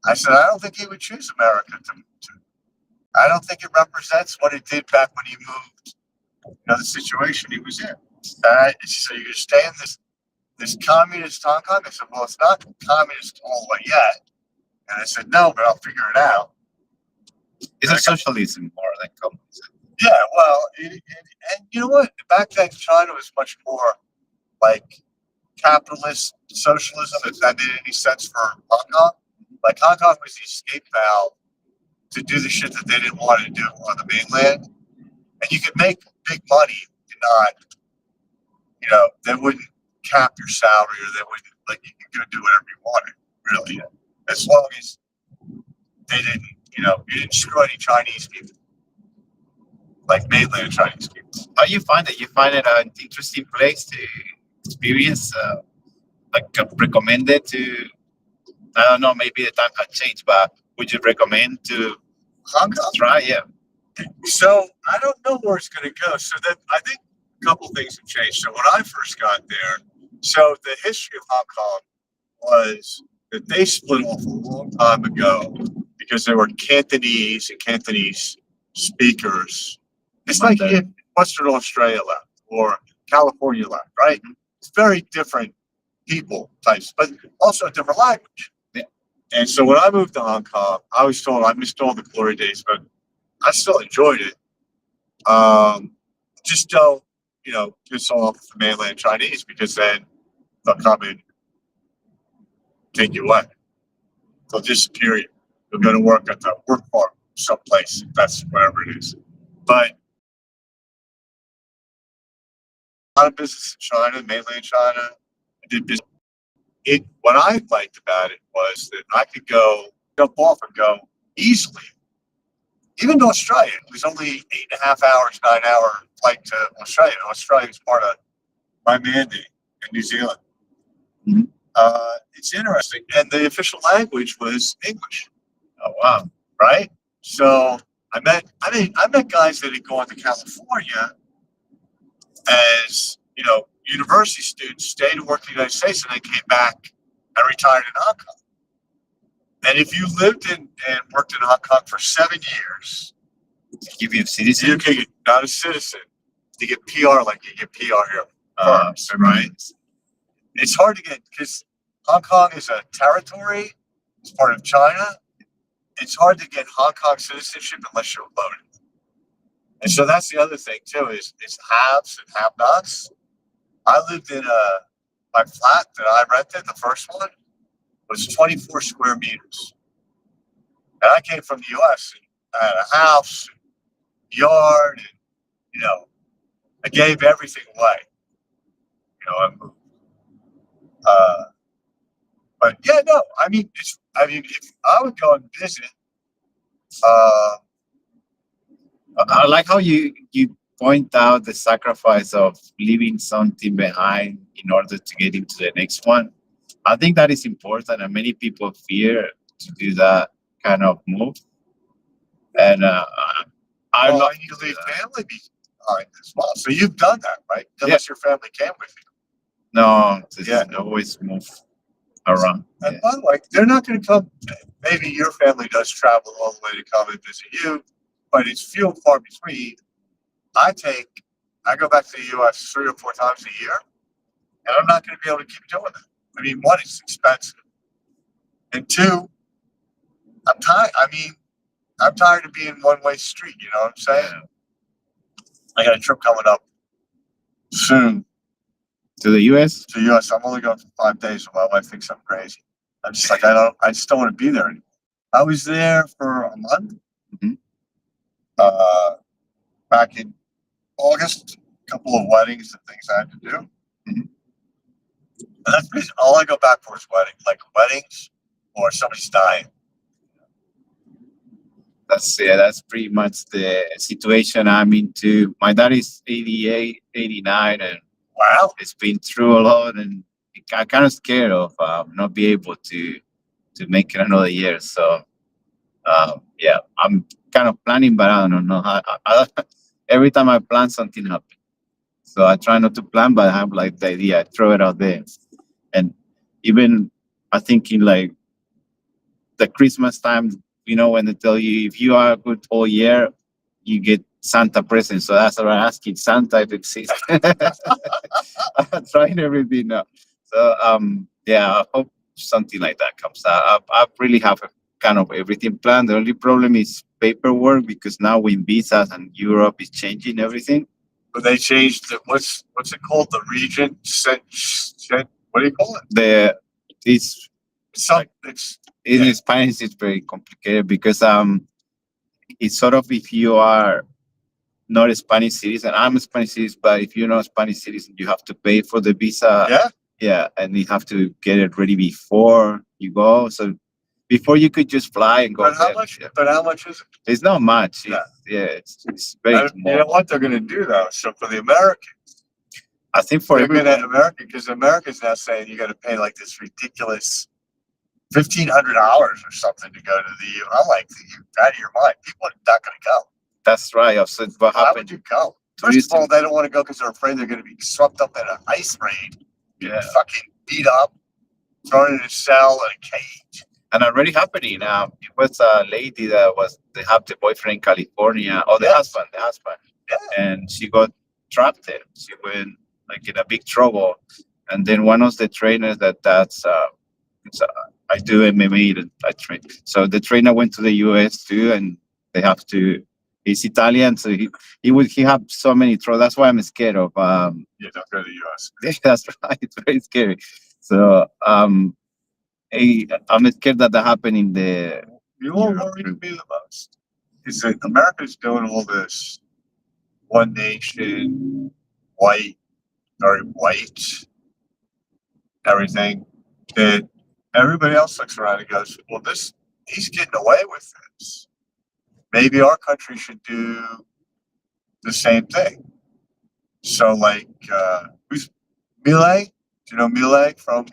I said, I don't think he would choose America to move to. I don't think it represents what it did back when he moved, the situation he was in. She said, you're going to stay in this communist Hong Kong? I said, well, it's not communist all the way yet. And I said, no, but I'll figure it out. It's a socialism more than communism. Yeah, well, and you know what? Back then, China was much more like capitalist socialism, if that made any sense for Hong Kong. Like Hong Kong was the escape valve to do the shit that they didn't want to do on the mainland. And you could make big money and not, they wouldn't cap your salary or they wouldn't, like, you could go do whatever you wanted, really. As long as they didn't, you didn't screw any Chinese people. Like mainland Chinese people. How you find it? You find it an interesting place to experience? Recommend it to, I don't know, maybe the time has changed, but would you recommend to Hong Kong? Try, yeah. So I don't know where it's going to go. So that I think a couple things have changed. So when I first got there, so the history of Hong Kong was that they split off a long time ago because there were Cantonese and Cantonese speakers. It's like if Western Australia left or California left, right? It's very different people types, but also a different language. Yeah. And so when I moved to Hong Kong, I was told I missed all the glory days, but I still enjoyed it. Just don't, piss off the mainland Chinese because then they'll come and take you away. They'll disappear you. They'll go to work at the work farm someplace. That's wherever it is. But a lot of business in China, mainland China. I did business. What I liked about it was that I could jump off and go easily. Even to Australia, it was only 8.5 hours, 9-hour flight to Australia. Australia was part of my mandate in New Zealand. Mm-hmm. It's interesting, and the official language was English. Oh wow! Right? So I met guys that had gone to California as university students, stayed and worked in the United States, and then came back and retired in Hong Kong. And if you lived and worked in Hong Kong for 7 years, give you a citizen. You can get not a citizen. To get PR like you get PR here. Right? It's hard to get because Hong Kong is a territory. It's part of China. It's hard to get Hong Kong citizenship unless you're loaded. And so that's the other thing too is haves and have-nots. I lived in my flat that I rented, the first one, was 24 square meters. And I came from the US and I had a house, and yard, and I gave everything away. I moved. But yeah, no, if I would go and visit, I like how you point out the sacrifice of leaving something behind in order to get into the next one. I think that is important, and many people fear to do that kind of move. And I love you leave family behind as well. So you've done that, right? Unless your family came with you. No, always move around. And by the way, they're not going to come. Maybe your family does travel all the way to come and visit you, but it's few and far between. I go back to the U.S. 3 or 4 times a year, and I'm not going to be able to keep doing it. One, it's expensive, and 2, I'm tired. I'm tired of being one-way street. You know what I'm saying? I got a trip coming up soon. To the U.S. To the U.S. I'm only going for 5 days, and my wife thinks I'm crazy. I'm just like I just don't want to be there anymore. I was there for a month. Mm-hmm. Back in August, a couple of weddings and things I had to do. Mm-hmm. And that's basically all I go back for is weddings or somebody's dying. That's pretty much the situation I'm into. My dad is 88, 89, and wow, it's been through a lot, and I'm kind of scared of not be able to to make it another year. So yeah, I'm kind of planning, but I don't know how. Every time I plan, something happens. So I try not to plan, but I have like the idea. I throw it out there, and even I think in like the Christmas time, when they tell you if you are good all year, you get Santa presents. So that's what I'm asking Santa if it exists. I'm trying everything now. So yeah, I hope something like that comes out. I really have a kind of everything planned. The only problem is paperwork because now with visas and Europe is changing everything. But they changed the, what's it called? The region what do you call it? It's It's in Spanish it's very complicated because it's sort of if you are not a Spanish citizen, I'm a Spanish citizen, but if you're not a Spanish citizen, you have to pay for the visa. Yeah, and you have to get it ready before you go. So before you could just fly and go. But how much? But how much is it? It's not much. It's very small. You know what they're going to do though? So for the Americans, I think for everyone, America, because America's now saying you got to pay like this ridiculous $1,500 or something to go to the EU. I'm like, you out of your mind. People are not going to go. That's right. I said, what Why happened? would you go? First of all, they don't want to go because they're afraid they're going to be swept up in an ice rain, fucking beat up, thrown in a cell in a cage. And already happening. It was a lady that they have the boyfriend in California, or the husband, and she got trapped there. She went like in a big trouble, and then one of the trainers I do MMA. I train. So the trainer went to the US too, and they have to. He's Italian, so he have so many trouble. That's why I'm scared of. Don't go to the US. That's right. It's very scary. So I'm scared that happened in the. You all worry me the most is that America's doing all this one nation, white, very white, everything. That everybody else looks around and goes, well, he's getting away with this. Maybe our country should do the same thing. So like, who's Milei? Do you know Milei from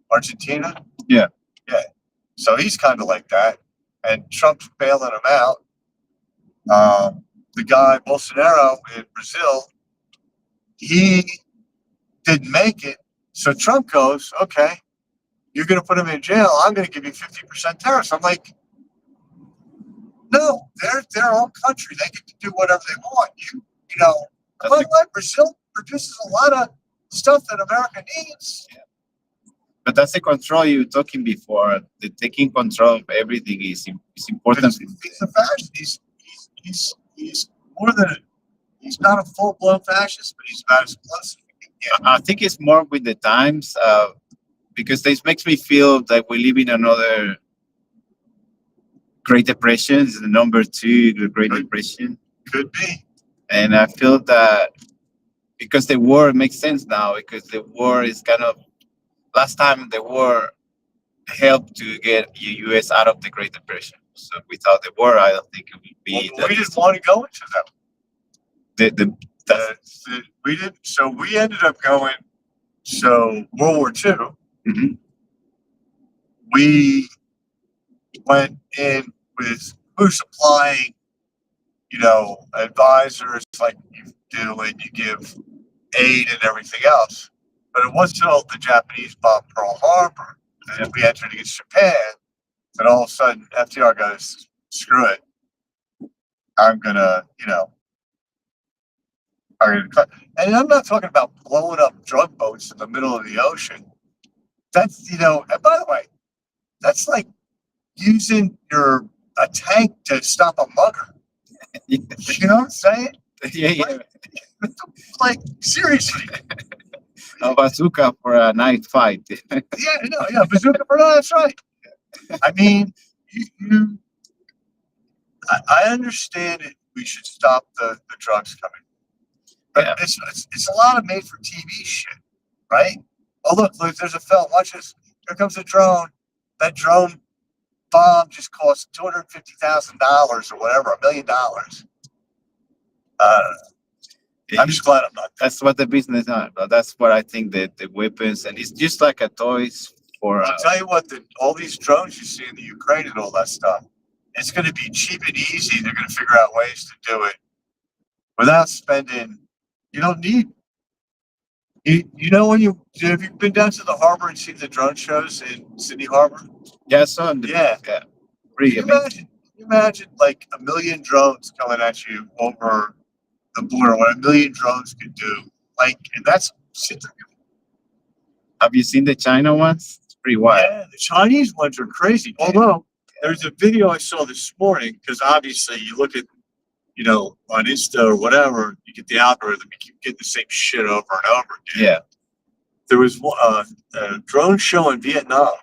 Argentina? Yeah. So he's kind of like that. And Trump's bailing him out. The guy, Bolsonaro in Brazil, he didn't make it. So Trump goes, okay, you're going to put him in jail. I'm going to give you 50% tariffs. I'm like, no, they're their own country. They get to do whatever they want. By the way, Brazil produces a lot of stuff that America needs. But that's the control you were talking before. The taking control of everything is important. He's a fascist. He's more than he's not a full blown fascist, but he's about as close as we can get. I think it's more with the times because this makes me feel that we live in another Great Depression. It's the number 2, the Great Depression. Could be. And I feel that because the war makes sense now, because the war is kind of last time the war helped to get the U.S. out of the Great Depression. So without the war, I don't think it would be. Well, we didn't want to go into that. We didn't. So we ended up going. So World War II. Mm-hmm. We went in with who's supplying, advisors like you do, and you give aid and everything else. But it wasn't until the Japanese bombed Pearl Harbor and we entered against Japan that all of a sudden FDR goes, screw it. I'm gonna, and I'm not talking about blowing up drug boats in the middle of the ocean. That's, and by the way, that's like using a tank to stop a mugger. You know what I'm saying? Yeah. Like seriously. A bazooka for a night fight. Bazooka for a that's right. I mean, I understand it. We should stop the drugs coming, but it's a lot of made for TV shit, right? Oh look, there's a film. Watch this. Here comes a drone. That drone bomb just cost $250,000 or whatever, $1 million. I'm just glad I'm not. That's what the business are. But that's what I think that the weapons, and it's just like a toys for. I'll tell you what, all these drones you see in the Ukraine and all that stuff, it's going to be cheap and easy. They're going to figure out ways to do it without spending. You don't need. You know when have you been down to the harbor and seen the drone shows in Sydney Harbor? Yeah, son. Yeah. Pretty Can amazing. you imagine like a million drones coming at you over the border? What a million drones could do, like, and that's shit. Have you seen the China ones? It's pretty wild. Yeah, the Chinese ones are crazy. Although there's a video I saw this morning, because obviously you look at, on Insta or whatever, you get the algorithm, you keep getting the same shit over and over again. Yeah. There was a drone show in Vietnam,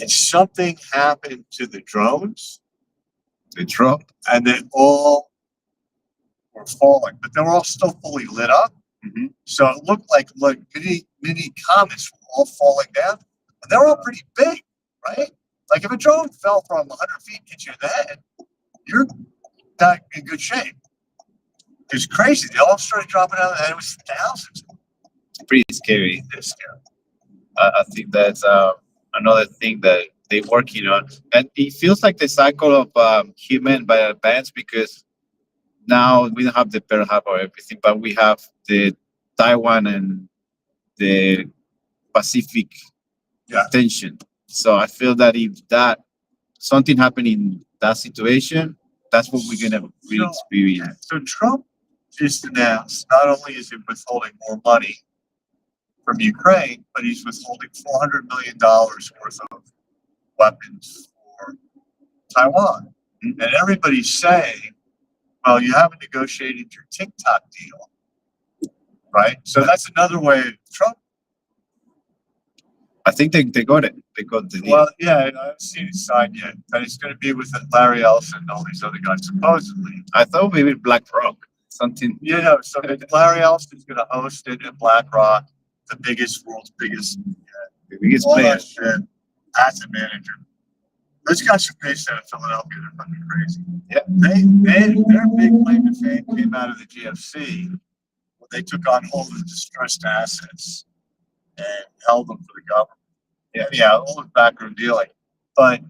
and something happened to the drones. They dropped. And they all were falling, but they were all still fully lit up. Mm-hmm. So it looked like mini comets were all falling down, and they were all pretty big, right? Like if a drone fell from 100 feet, hit you in the head, you're not in good shape. It's crazy. They all started dropping out, and it was thousands. It's pretty scary. It's scary. I think that's another thing that they're working on, and it feels like the cycle of human by advance, because now we don't have the Pearl Harbor or everything, but we have the Taiwan and the Pacific tension. So I feel that if something happened in that situation, that's what we're gonna really experience. So Trump just announced not only is he withholding more money from Ukraine, but he's withholding $400 million worth of weapons for Taiwan. And everybody's saying, well, you haven't negotiated your TikTok deal, right? So that's another way Trump. I think they got it. They got the deal. Well, yeah, I haven't seen it signed yet, but it's going to be with Larry Ellison and all these other guys, supposedly. I thought maybe BlackRock, something. So Larry Ellison's going to host it at BlackRock, the world's biggest player, asset manager. Those guys are based out of Philadelphia. They're fucking crazy. Yeah, their big claim to fame came out of the GFC when they took on all the distressed assets and held them for the government. Yeah, all the backroom dealing. But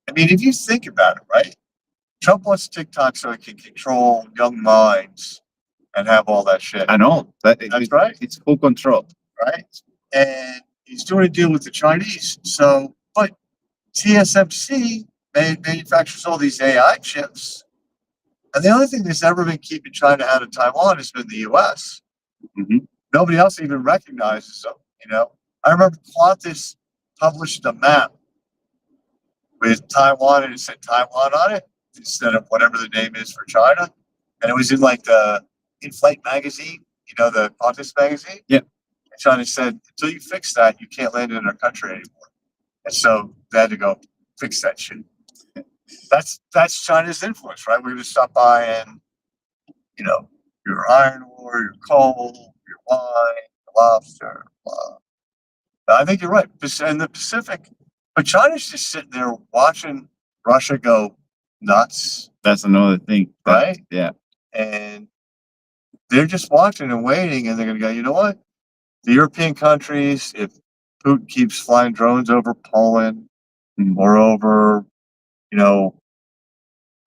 I mean, if you think about it, right? Trump wants TikTok so he can control young minds and have all that shit. I know. That's right. It's full control. Right? And he's doing a deal with the Chinese. So, but TSMC manufactures all these AI chips. And the only thing that's ever been keeping China out of Taiwan has been the US. Mm-hmm. Nobody else even recognizes them, I remember Qantas published a map with Taiwan, and it said Taiwan on it instead of whatever the name is for China. And it was in like the In-Flight magazine, the Qantas magazine. Yeah. And China said, until you fix that, you can't land in our country anymore. And so they had to go fix that shit. That's China's influence, right? We're going to stop buying, your iron ore, your coal, your wine, your lobster, blah. I think you're right. And the Pacific, but China's just sitting there watching Russia go nuts. That's another thing. Right? Yeah. And they're just watching and waiting, and they're going to go, you know what? The European countries, if Putin keeps flying drones over Poland or over,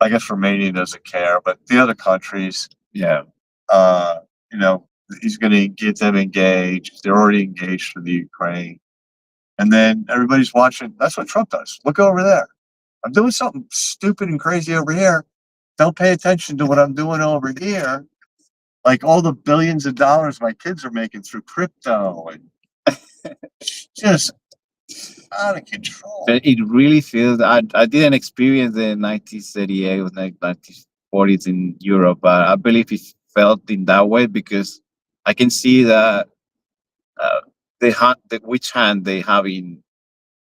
I guess Romania doesn't care, but the other countries, he's going to get them engaged. They're already engaged for the Ukraine. And then everybody's watching. That's what Trump does. Look over there. I'm doing something stupid and crazy over here. Don't pay attention to what I'm doing over here. Like all the billions of dollars my kids are making through crypto and just out of control. But it really feels. I didn't experience the 1938 or 1940s in Europe, but I believe it felt in that way because I can see that which hand they have in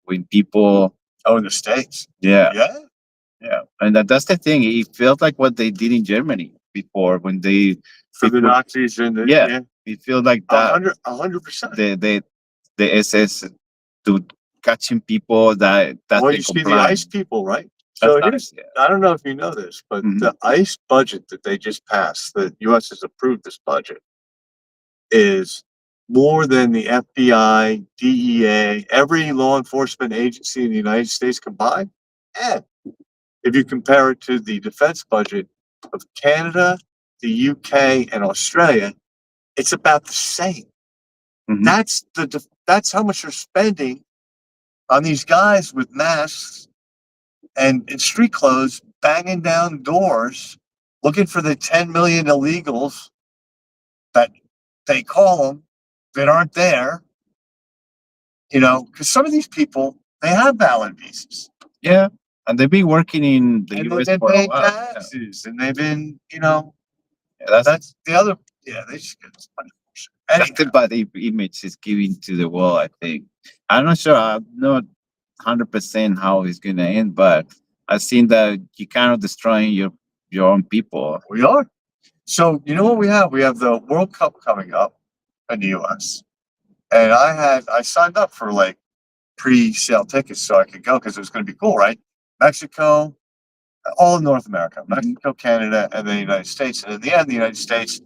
when people. Oh, in the States. Yeah. Yeah. And that's the thing. It felt like what they did in Germany before when they. For the Nazis and it feels like that. 100%. The SS to catching people that well, you see the ICE people, right? So I don't know if you know this, but the ICE budget that they just passed, the U.S. has approved this budget, is more than the FBI, DEA, every law enforcement agency in the United States combined. And if you compare it to the defense budget of Canada, the UK, and Australia, it's about the same. Mhm. That's how much they're spending on these guys with masks and in street clothes, banging down doors, looking for the 10 million illegals that they call them that aren't there. You know, because some of these people, they have valid visas. Yeah, and they've been working in the And US they've been for a paying while. Yeah. taxes, and they've been, you know, Yeah, that's the other. Yeah, they just get this money. that's the bad image it's giving to the world, I think. I'm not sure. I'm not 100% how it's going to end, but I've seen that you kind of destroying your own people. We are. So you know what we have? We have the World Cup coming up in the US. And I signed up for like pre-sale tickets so I could go because it was going to be cool, right? Mexico, all of North America, Mexico, Canada, and the United States. And in the end, the United States,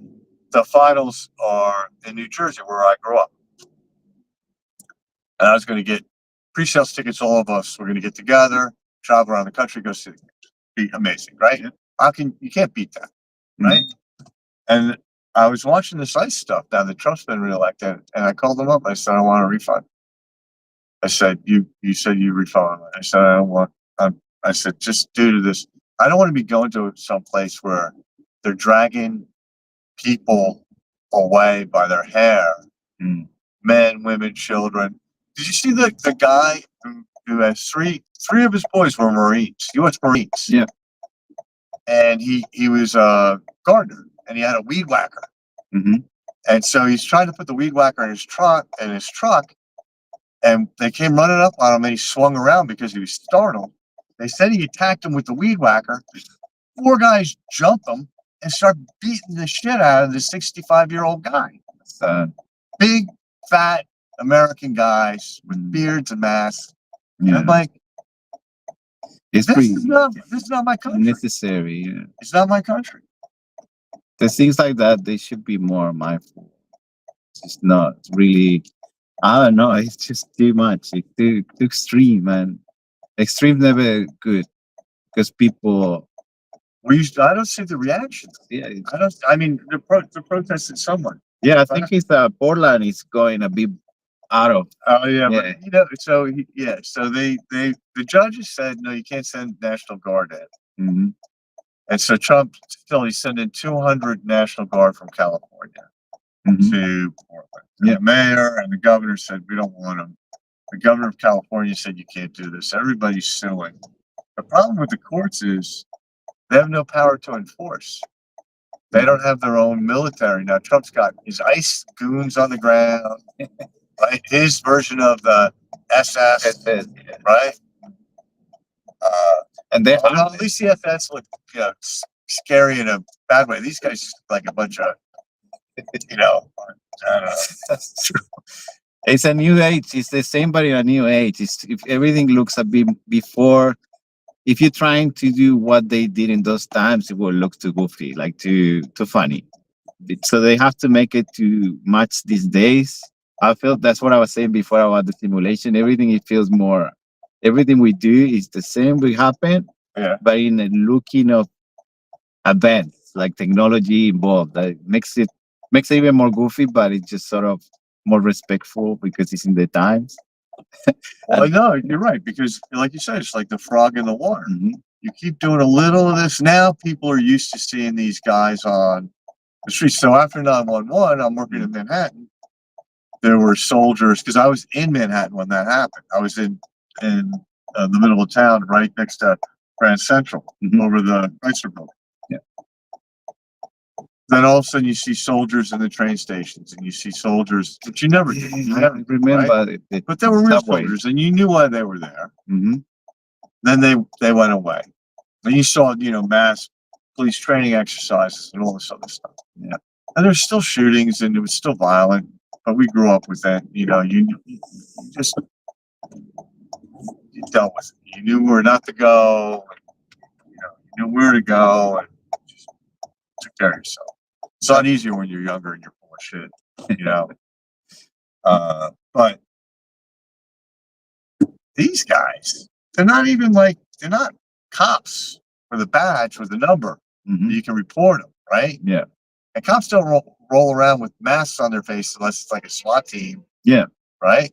the finals are in New Jersey, where I grew up. And I was going to get pre-sales tickets. All of us, we're going to get together, travel around the country, go see. Be amazing, right? You can't beat that, right? And I was watching this ICE stuff now that Trump's been reelected, and I called them up. I said, I want a refund. I said, you said you refund. I said, I don't want, I said, just due to this, I don't want to be going to some place where they're dragging people away by their hair, men, women, children. Did you see the guy who has three of his boys were Marines, U.S. Marines? Yeah. And he was a gardener, and he had a weed whacker. Mm-hmm. And so he's trying to put the weed whacker in his truck, and they came running up on him, and he swung around because he was startled. They said he attacked him with the weed whacker. 4 guys jumped him and start beating the shit out of the 65-year-old guy. Big, fat American guys with beards and masks. And I'm like, this is not my country. Necessary. Yeah. It's not my country. There's things like that. They should be more mindful. It's not really. I don't know. It's just too much. It's too extreme, man. Extreme never good because people. I don't see the reaction. Yeah. I mean, the protested someone. Yeah, I think it's Portland is going a bit out of. Oh yeah, yeah. But you know, so the judges said no, you can't send National Guard in. Mm-hmm. And so Trump he's sending 200 National Guard from California to Portland. And the mayor and the governor said we don't want them. The governor of California said you can't do this. Everybody's suing. The problem with the courts is they have no power to enforce. They don't have their own military. Now Trump's got his ICE goons on the ground, right? His version of the SS, right? And they at least the SS look, scary in a bad way. These guys like a bunch of, I don't know. That's true. It's a new age. It's the same, but in a new age. If everything looks a bit before, if you're trying to do what they did in those times, it will look too goofy, like too funny. So they have to make it to match these days. I feel that's what I was saying before about the simulation. Everything we do is the same. We happen, but in the looking of advanced, like technology involved, that makes it even more goofy, but it's just sort of more respectful because it's in the times. Well, no, you're right, because like you said, it's like the frog in the water. You keep doing a little of this. Now people are used to seeing these guys on the streets. So after 9/11, I'm working in Manhattan. There were soldiers, because I was in Manhattan when that happened. I was in the middle of town, right next to Grand Central, over the Chrysler Building. Yeah. Then all of a sudden you see soldiers in the train stations, and you see soldiers, but you never did. You never remember, right? But they were real soldiers, and you knew why they were there. Mm-hmm. Then they went away. And you saw, mass police training exercises and all this other stuff. Yeah. And there's still shootings, and it was still violent. But we grew up with that. You just dealt with it. You knew where not to go. And, you knew where to go, and just took care of yourself. It's not easier when you're younger and you're full of shit. But these guys, they're not cops with a badge with a number. You can report them, right? Yeah. And cops don't roll around with masks on their face unless it's like a SWAT team. Yeah. Right.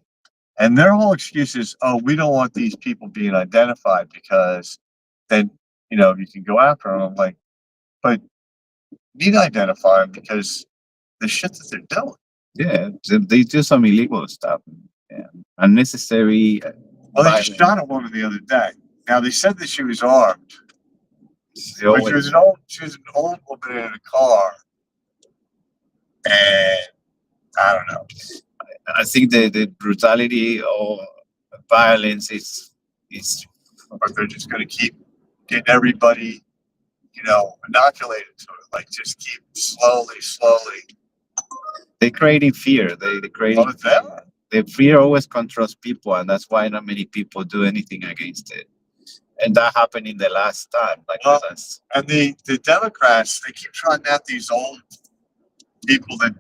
And their whole excuse is, oh, we don't want these people being identified because then, you can go after them. I'm like, but you need to identify them because the shit that they're doing. Yeah, they do some illegal stuff. Yeah. Unnecessary. Well, they just shot a woman the other day. Now they said that she was armed. But she was an old woman in a car. And I don't know. I think the brutality or violence is Or they're just going to keep getting everybody, inoculated to it. Like just keep slowly. they're creating fear. They're creating the fear always controls people, and that's why not many people do anything against it. And that happened in the last time. And the Democrats, they keep trotting out these old people that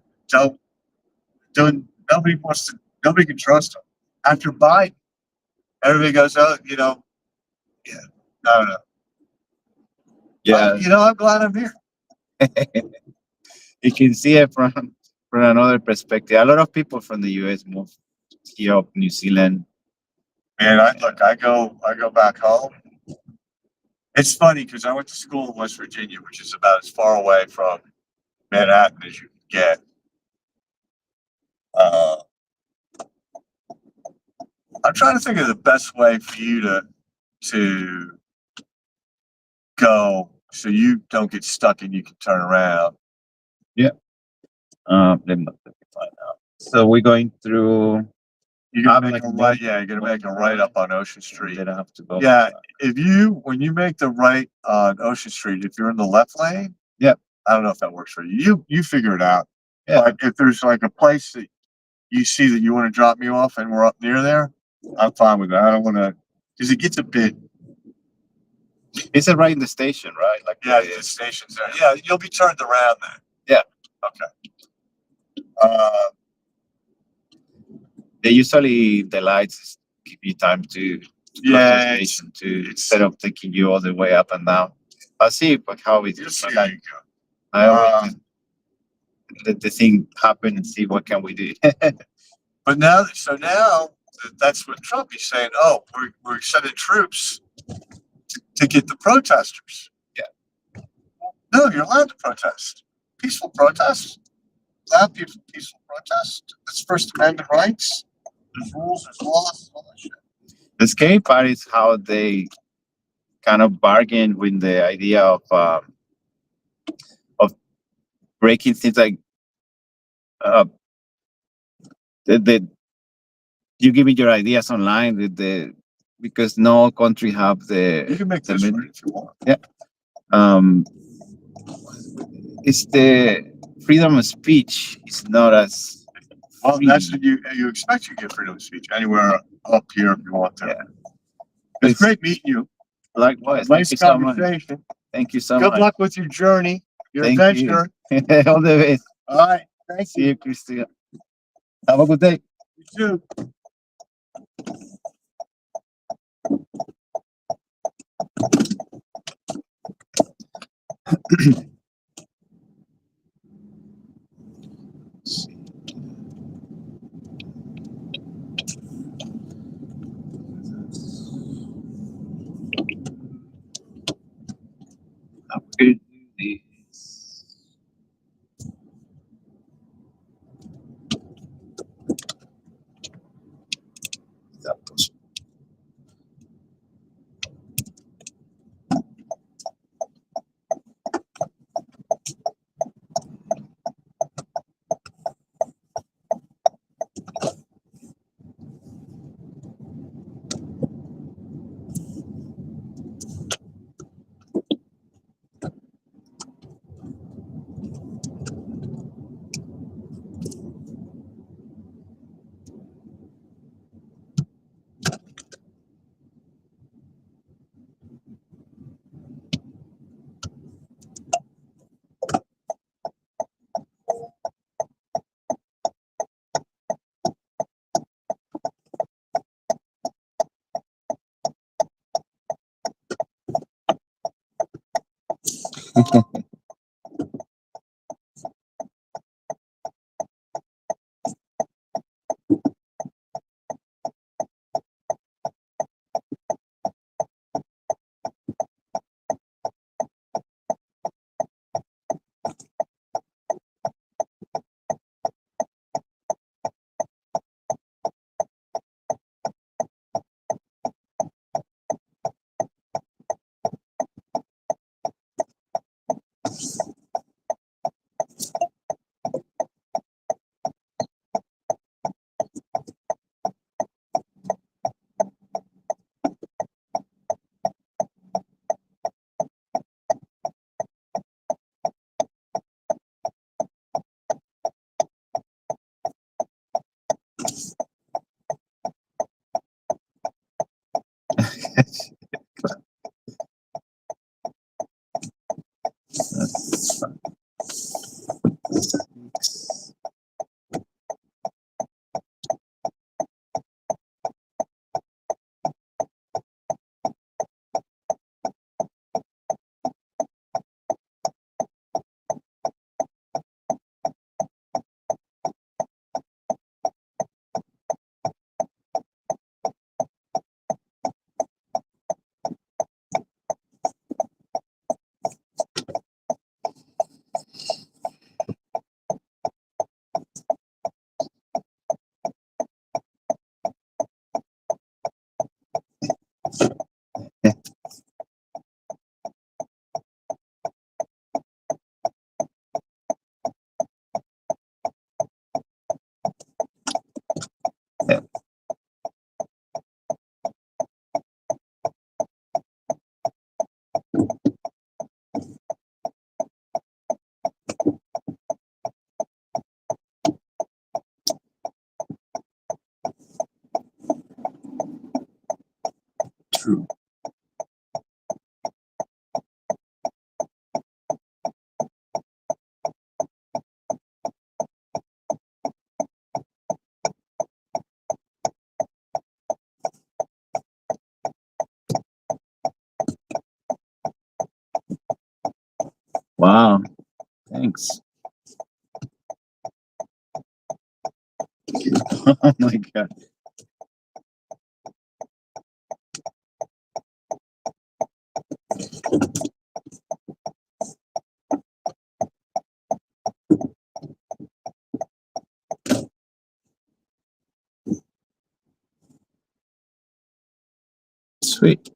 nobody can trust them. After Biden, everybody goes, oh, yeah, I don't know. Yeah. I'm glad I'm here. You can see it from another perspective. A lot of people from the US move here up New Zealand. Man, I go back home. It's funny because I went to school in West Virginia, which is about as far away from Manhattan as you can get. I'm trying to think of the best way for you to go so you don't get stuck and you can turn around. Yeah. Let me find out. So we're going through. You're gonna make a right. Yeah, you're gonna make a right up on Ocean Street. Then I have to go. Yeah, when you make the right on Ocean Street, if you're in the left lane, yep. I don't know if that works for you. You figure it out. Yeah. But if there's like a place that you see that you want to drop me off and we're up near there, I'm fine with that. I don't want to, because it gets a bit. Is it right in the station, right? Like the station's there. Yeah, you'll be turned around then. Yeah. Okay. They usually the lights give you time to cross the station instead of taking you all the way up and down. I'll see how it is. How you go. I always let the thing happen and see what can we do. But now that's what Trump is saying. Oh, we're sending troops to get the protesters. Yeah. No, you're allowed to protest. Peaceful protest. Allowed peaceful protest. It's First Amendment rights. There's rules, there's laws, all that shit. The scary part is how they kind of bargain with the idea of breaking things like you give me your ideas online because no country have the. You can make this right if you want. Yeah. It's the freedom of speech is not as. Well, that's what you expect. You get freedom of speech anywhere up here if you want to. Yeah. It's great meeting you. Likewise. Nice conversation. Thank you so much. Good luck with your journey, your Thank adventure. You. All the best. All right. Thank See you, Christina. Have a good day. You too. I'm going to do this. True. Wow. Thanks. Oh my god. Sweet.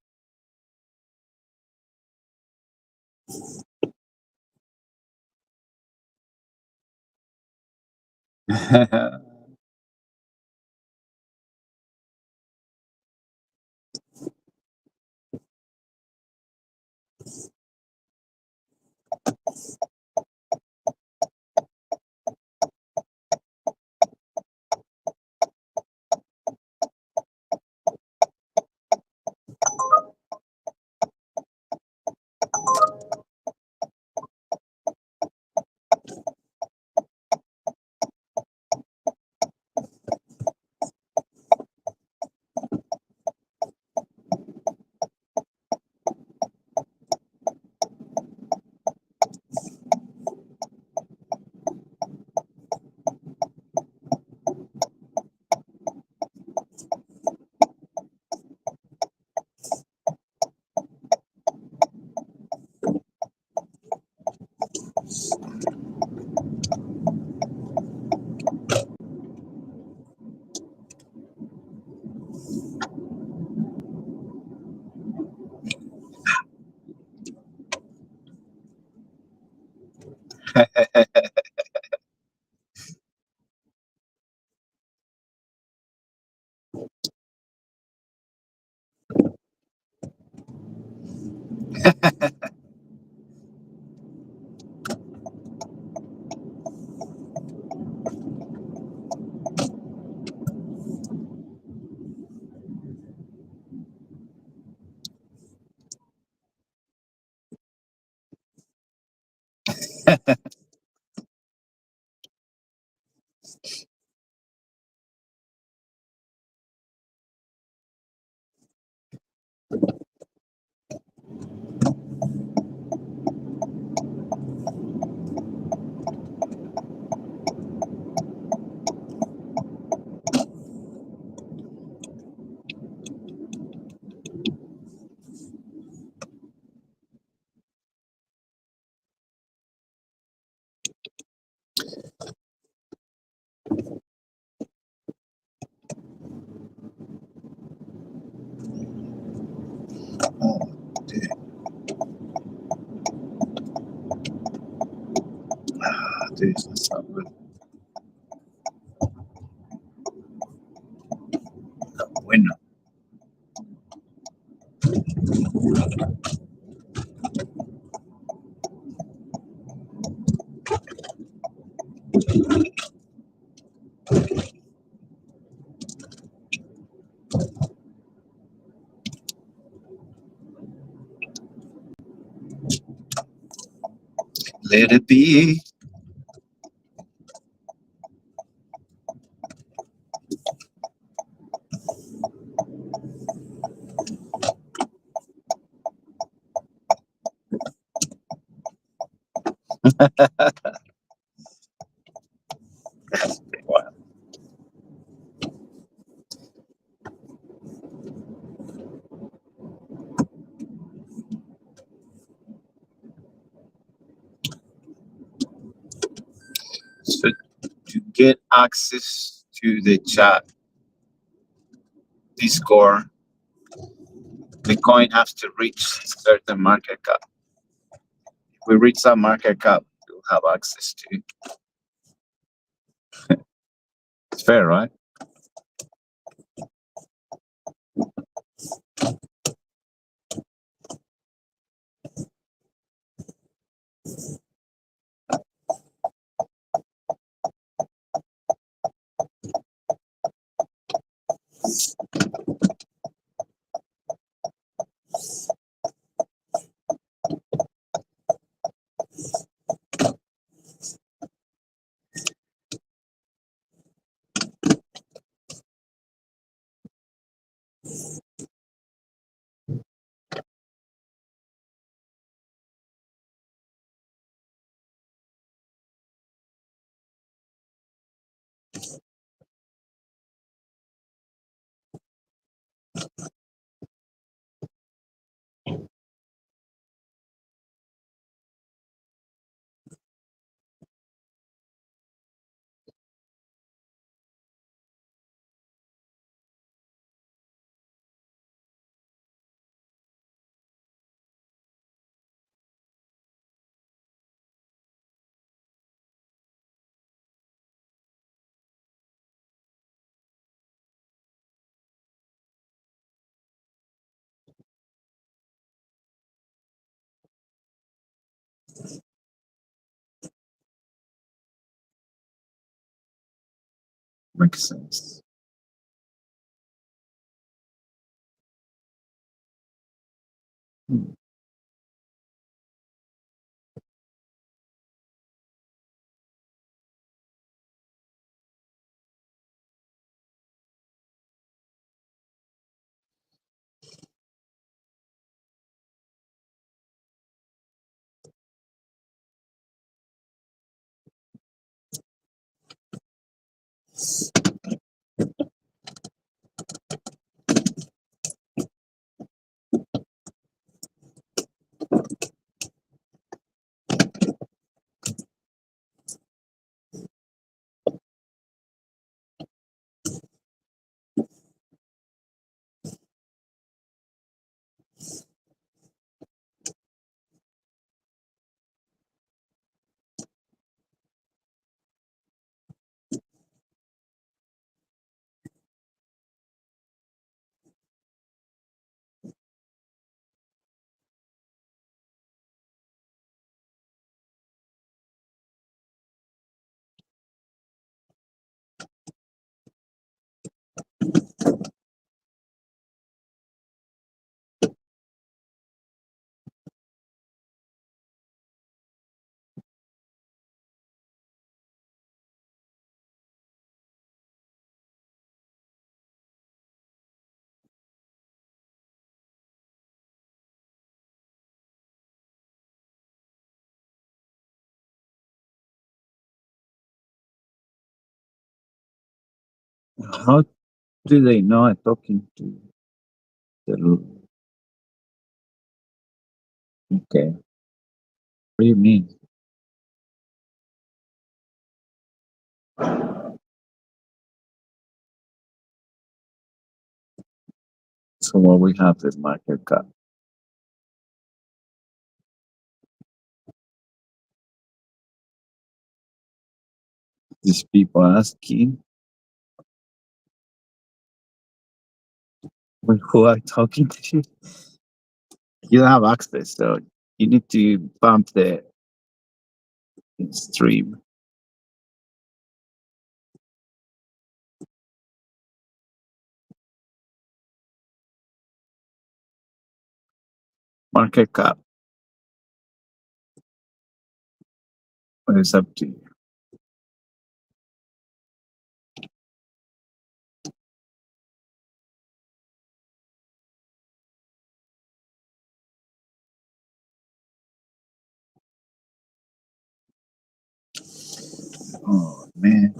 Oh, dude. Dude, that's not good. Bueno. Let it be. Wow. So to get access to the chat Discord, the coin has to reach certain market cap. If we reach that market cap, we'll have access to. It's fair, right? Makes sense. Hmm. How do they know I'm talking to the? Okay. What do you mean? So what we have is market cap. These people asking. Who are talking to you? You don't have access, so you need to bump the stream. Market cap. But it's up to you. Oh man.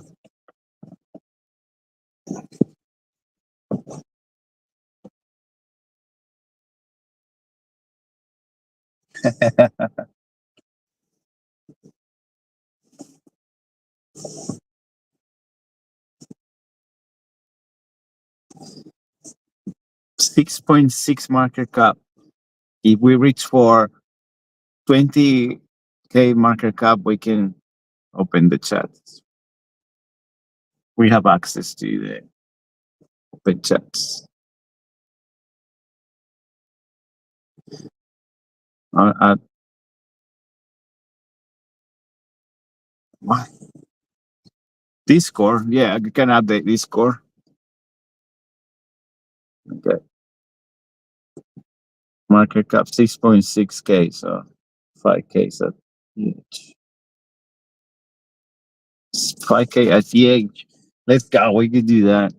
$6.6 market cap. If we reach for 20K market cap, we can open the chat. We have access to the open chats. What? Discord? Yeah, you can add the Discord. Okay. Market cap 6.6K, so 5K at EH. 5K at EH. Let's go. We can do that.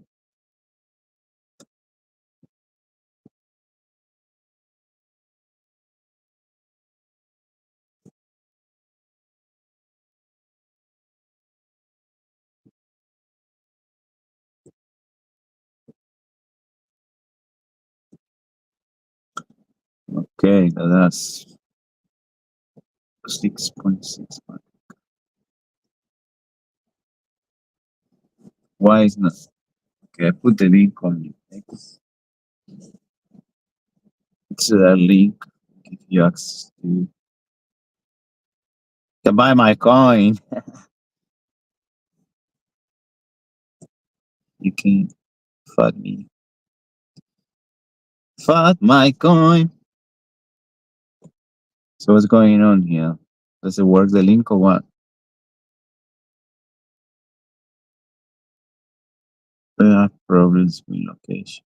Okay, that's 6.6. Why is not? Okay, I put the link on X. It's that link. Give you access to buy my coin. You can fund me. Fund my coin. So what's going on here? Does it work the link or what? There are problems with location.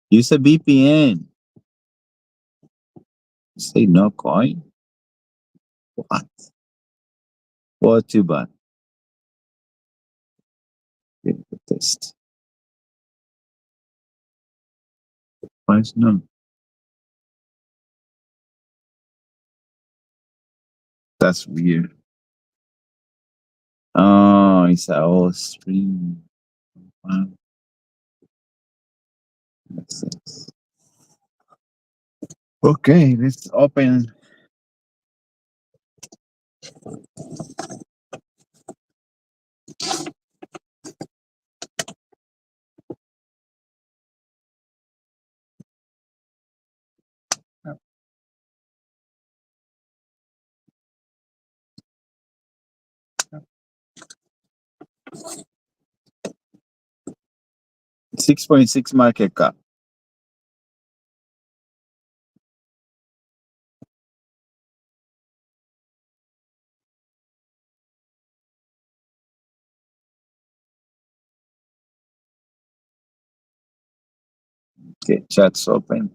Use a VPN. Say no coin? What? What too bad? Okay, the test. Why is none? That's weird. Oh, it's a whole stream. Wow. Makes sense. Okay, let's open. $6.6 market cap. Okay, chat's open.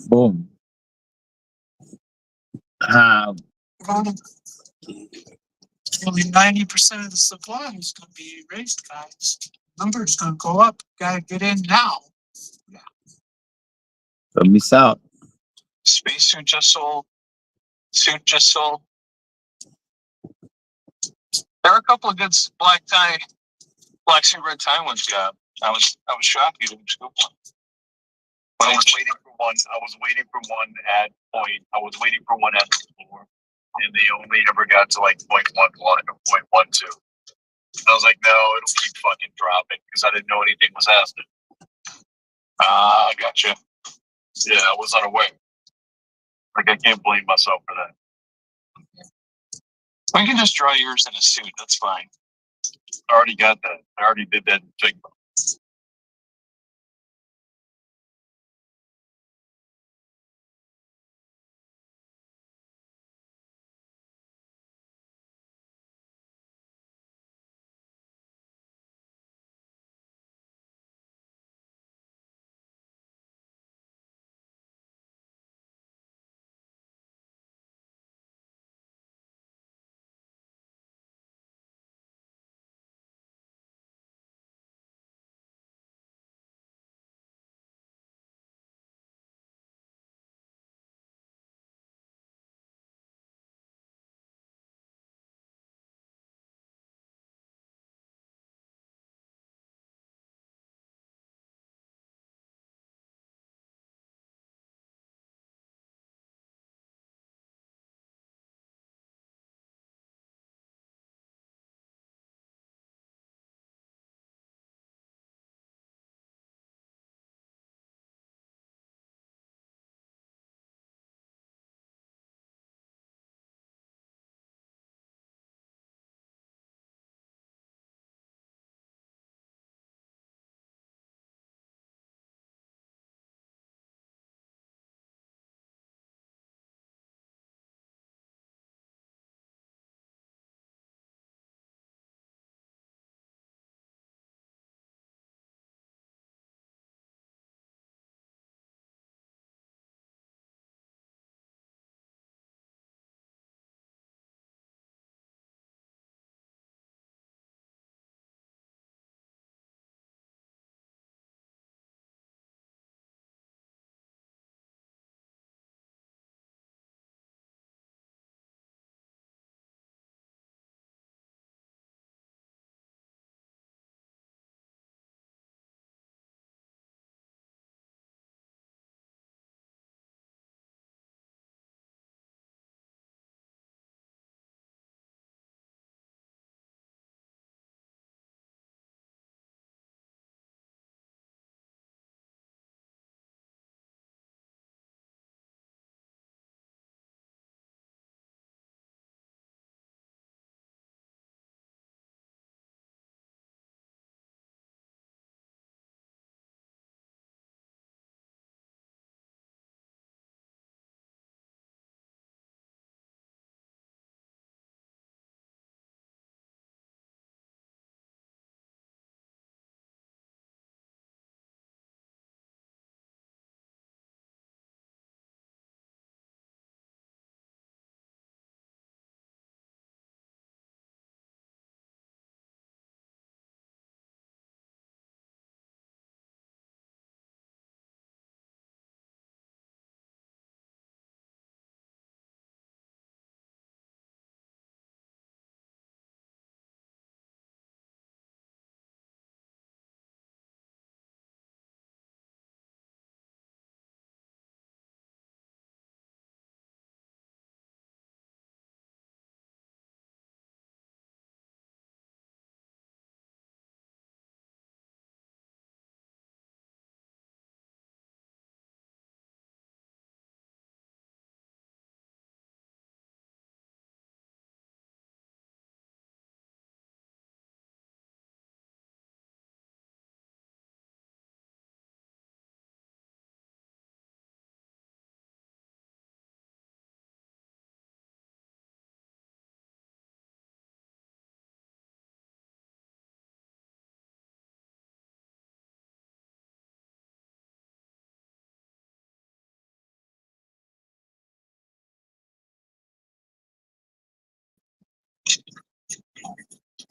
Boom. Only 90% of the supply is gonna be raised, guys. Number's gonna go up. Gotta get in now. Don't miss out. Spacesuit just sold. Suit just sold. There are a couple of good black suit red tie ones. Yeah, I was shocked you didn't scoop one. I was waiting for one at point. I was waiting for one at the floor. and they only ever got to like 0.11 or 0.12. I was like, no, it'll keep fucking dropping because I didn't know anything was happening. Ah, gotcha. Yeah, I was unaware. Like, I can't blame myself for that. We can just draw yours in a suit. That's fine. I already got that. I already did that in Figma.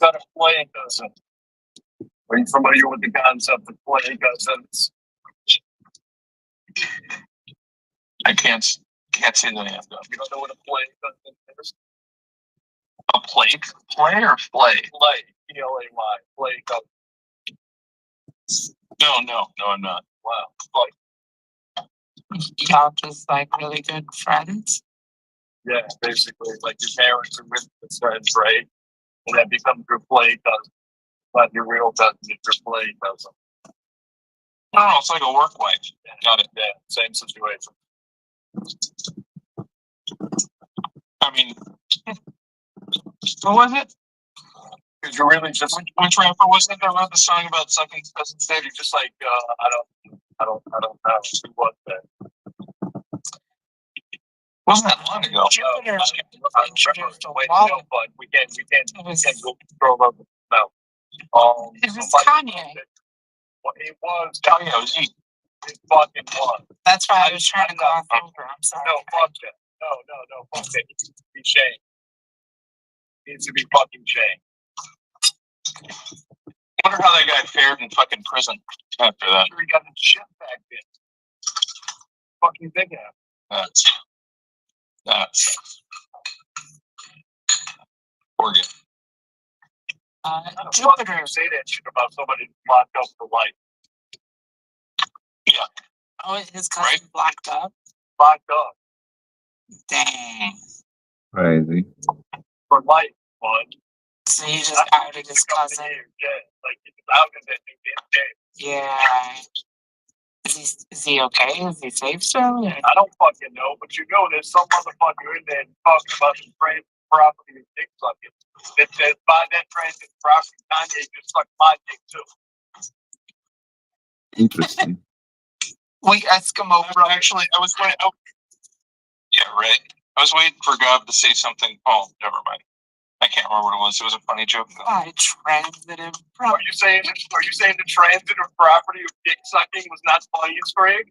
Got a play cousin. Are you familiar with the concept of play cousins? I can't say the name of You don't know what a play cousin is? a plate. Play or play? Play, Play, play cousin. No, I'm not. Wow, like Y'all just like really good friends. Yeah, basically, like your parents are with your friends, right? And that becomes your play cousin. But your real cousin is your play cousin. No, it's like a work wife. Got it. Yeah, same situation. I mean, what was it? Because you're really just Which rapper was it that wrote the song about sucking cousins' dick? you're just like I don't know who was that. Wasn't that long ago? Jupiter I introduced a Wait, wallet. no, but we can't It was, go control over the no. it was Kanye. Well, it was Kanye was he. It fucking was. That's why I was trying to gloss over. I'm sorry. No, fuck that. No, fuck that. He needs to be shamed. He needs to be fucking shamed. I wonder how that guy fared in fucking prison after that. Sure, he got the shit back then. Fucking thinking of. That's poor guy. Jupiter. You say that shit about somebody locked up for life. Yeah. Oh, his cousin locked up. Locked up Dang. Crazy. for life, bud. So he just outed his cousin. Yeah, like he's outed that new game. Yeah. Is he okay? Is he safe still? I don't fucking know, but you know there's some motherfucker in there talking about the transit property and dick sucking. It says by that transit property, Kanye just sucked my dick too. Interesting. We Eskimo bro. Actually, I was waiting. Oh, yeah, right. I was waiting for Gob to say something. Oh, never mind. I can't remember what it was. It was a funny joke. By transitive Are you saying the transitive property of dick sucking was not funny, Craig?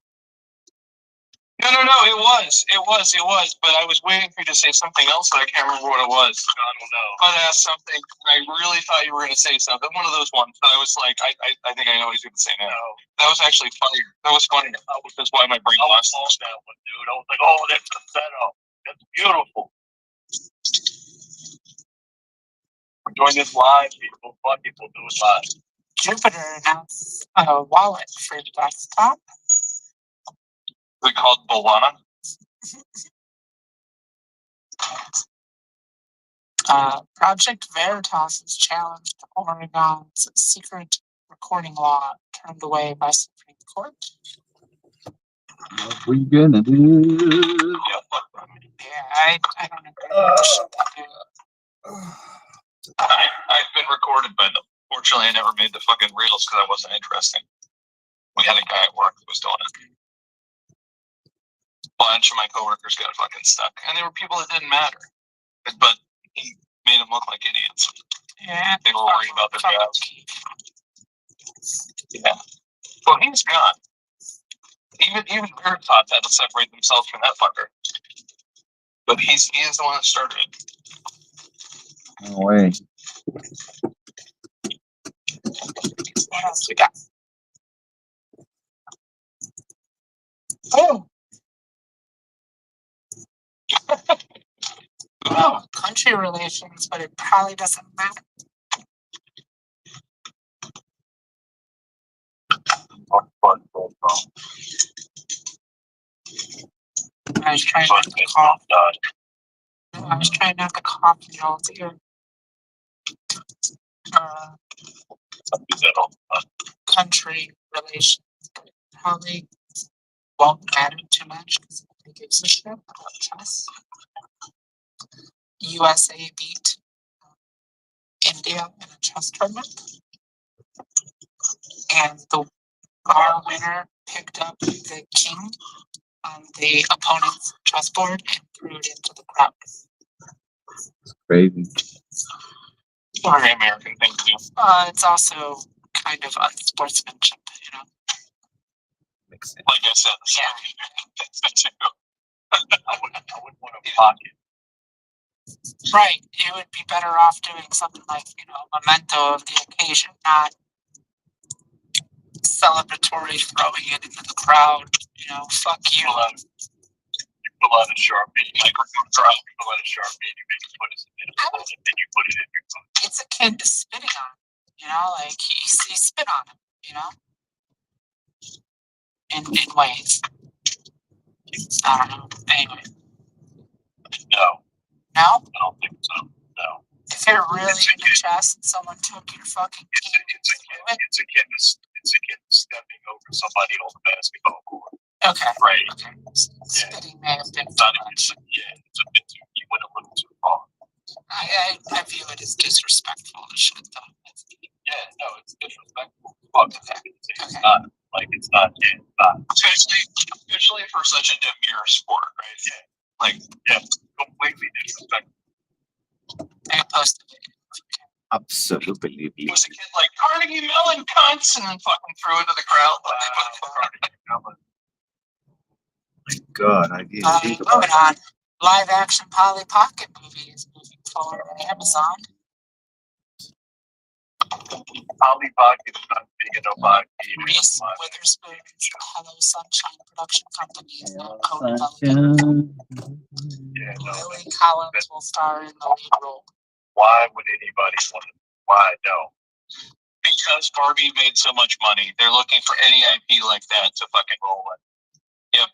No, it was. But I was waiting for you to say something else, but I can't remember what it was. I don't know. But I asked something. I really thought you were going to say something. One of those ones. But I was like, I think I know what he's going to say now. No. That was actually funny. That was funny. That's why my brain I was lost on that one, dude. I was like, oh, that's the setup. That's beautiful. We're doing this live, people. Fuck people do it live. Jupiter announced a wallet for desktop. Is it called Bolana? Project Veritas' challenge to Oregon's secret recording law turned away by Supreme Court. What we gonna do? Yeah, I don't agree with the shit they do. I've been recorded by them. Fortunately, I never made the fucking reels because I wasn't interesting. We had a guy at work that was doing it. A bunch of my coworkers got fucking stuck, and they were people that didn't matter. But he made them look like idiots. Yeah, they were worried about their jobs. Yeah. Well, he's gone. Even Veritas had to separate themselves from that fucker. But he is the one that started it. No way. What else we got? Oh. Oh, country relations, but it probably doesn't matter. I was trying not to cough. I was trying not to cough in y'all's ear. Country relations, but it probably won't matter too much because nobody gives a shit about chess. USA beat India in a chess tournament, and the our winner picked up the king on the opponent's chessboard and threw it into the crowd. Crazy. Very American thing to do. It's also kind of unsportsmanship, you know. Makes sense. Like I said, I wouldn't want to pocket. Right. You would be better off doing something like, you know, memento of the occasion, not celebratory throwing it into the crowd. You know, fuck you. Pull out a Sharpie. Microphone drop. Pull out a Sharpie and you put it in it. And you put it in your phone. It's akin to spitting on him, you know, like you spit on him, you know, in ways. I don't know. Anyway. No, No? I don't think so. No. If you're really into chess and someone took your fucking king, It's akin to stepping over somebody on the basketball court. okay. Right. Okay. Spitting may have been It's not too much. it's a bit too, you went a little too far. I view it as disrespectful to shit though. Yeah, no, it's disrespectful. Fuck. It's not. Like, it's not. Yeah, it's not. Especially for such a demure sport, right? Yeah. Like, yeah, completely disrespectful. I posted it. Absolutely. It was a kid like, Carnegie Mellon cunts, and then fucking threw it to the crowd. My God, I didn't think about Moving on. Live action Polly Pocket movie is moving forward on Amazon. Polly Pocket is not big enough. Reese Witherspoon's Hello Sunshine production company is now co-developing. Yeah, no. Lily Collins will star in the lead role. Why would anybody want it? Why? No. Because Barbie made so much money. They're looking for any IP like that to fucking roll it. Yep.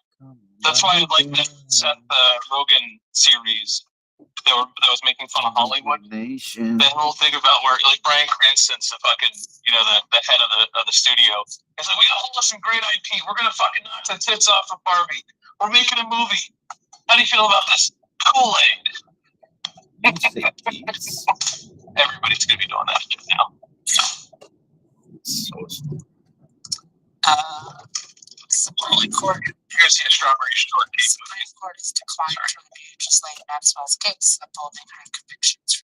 That's why I like that Seth Rogen series that was making fun of Hollywood. That whole thing about where, like, Bryan Cranston's the fucking, the head of the studio. He's like, we got all some great IP. We're gonna fucking knock the tits off of Barbie. We're making a movie. How do you feel about this? Kool-Aid. Everybody's gonna be doing that shit now. Supreme Court. You're gonna see a strawberry shortcake. Supreme Court has declined to review Ghislaine Maxwell's case, upholding her convictions.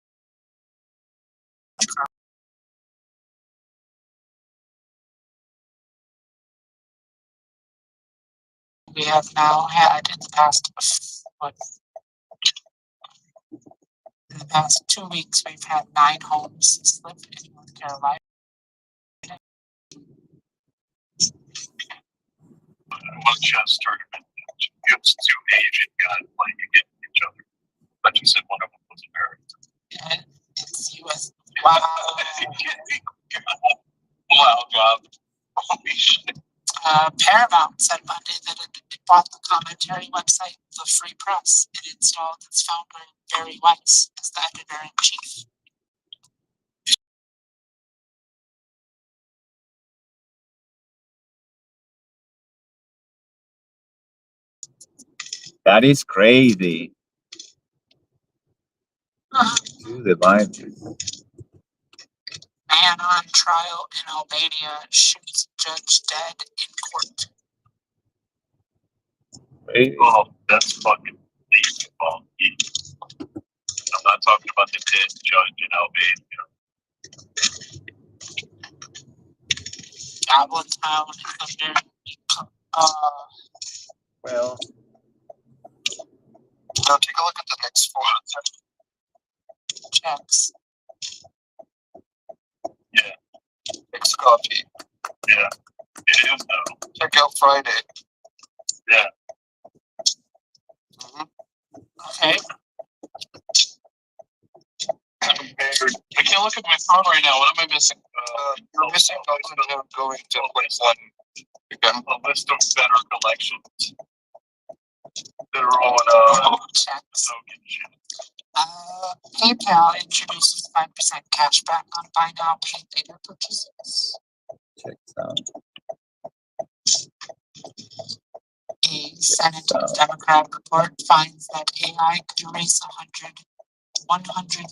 We have now had in the past 2 weeks, we've had 9 homes slip in North Carolina. One chess tournament. It's 2 Asian guys playing against each other. But you said one of them was American. And it's US. Wow. Wow, job. Holy shit. Paramount said Monday that it bought the commentary website, The Free Press, and installed its founder, Barry Weiss, as the editor-in-chief. That is crazy. To the mind. Man on trial in Albania shoots judge dead in court. Oh, that's fucking baseball. I'm not talking about the dead judge in Albania. Goblin Town under Well, Now take a look at the next photo. checks. Yeah. Next copy. Yeah. It is though. Check out Friday. Yeah. Okay. I can't look at my phone right now. What am I missing? You're missing going to 21 again. A list of better collections that are on checks. shit. PayPal introduces 5% cash back on buy now, pay later purchases. checks out. A Senate Democrat report finds that AI could erase 100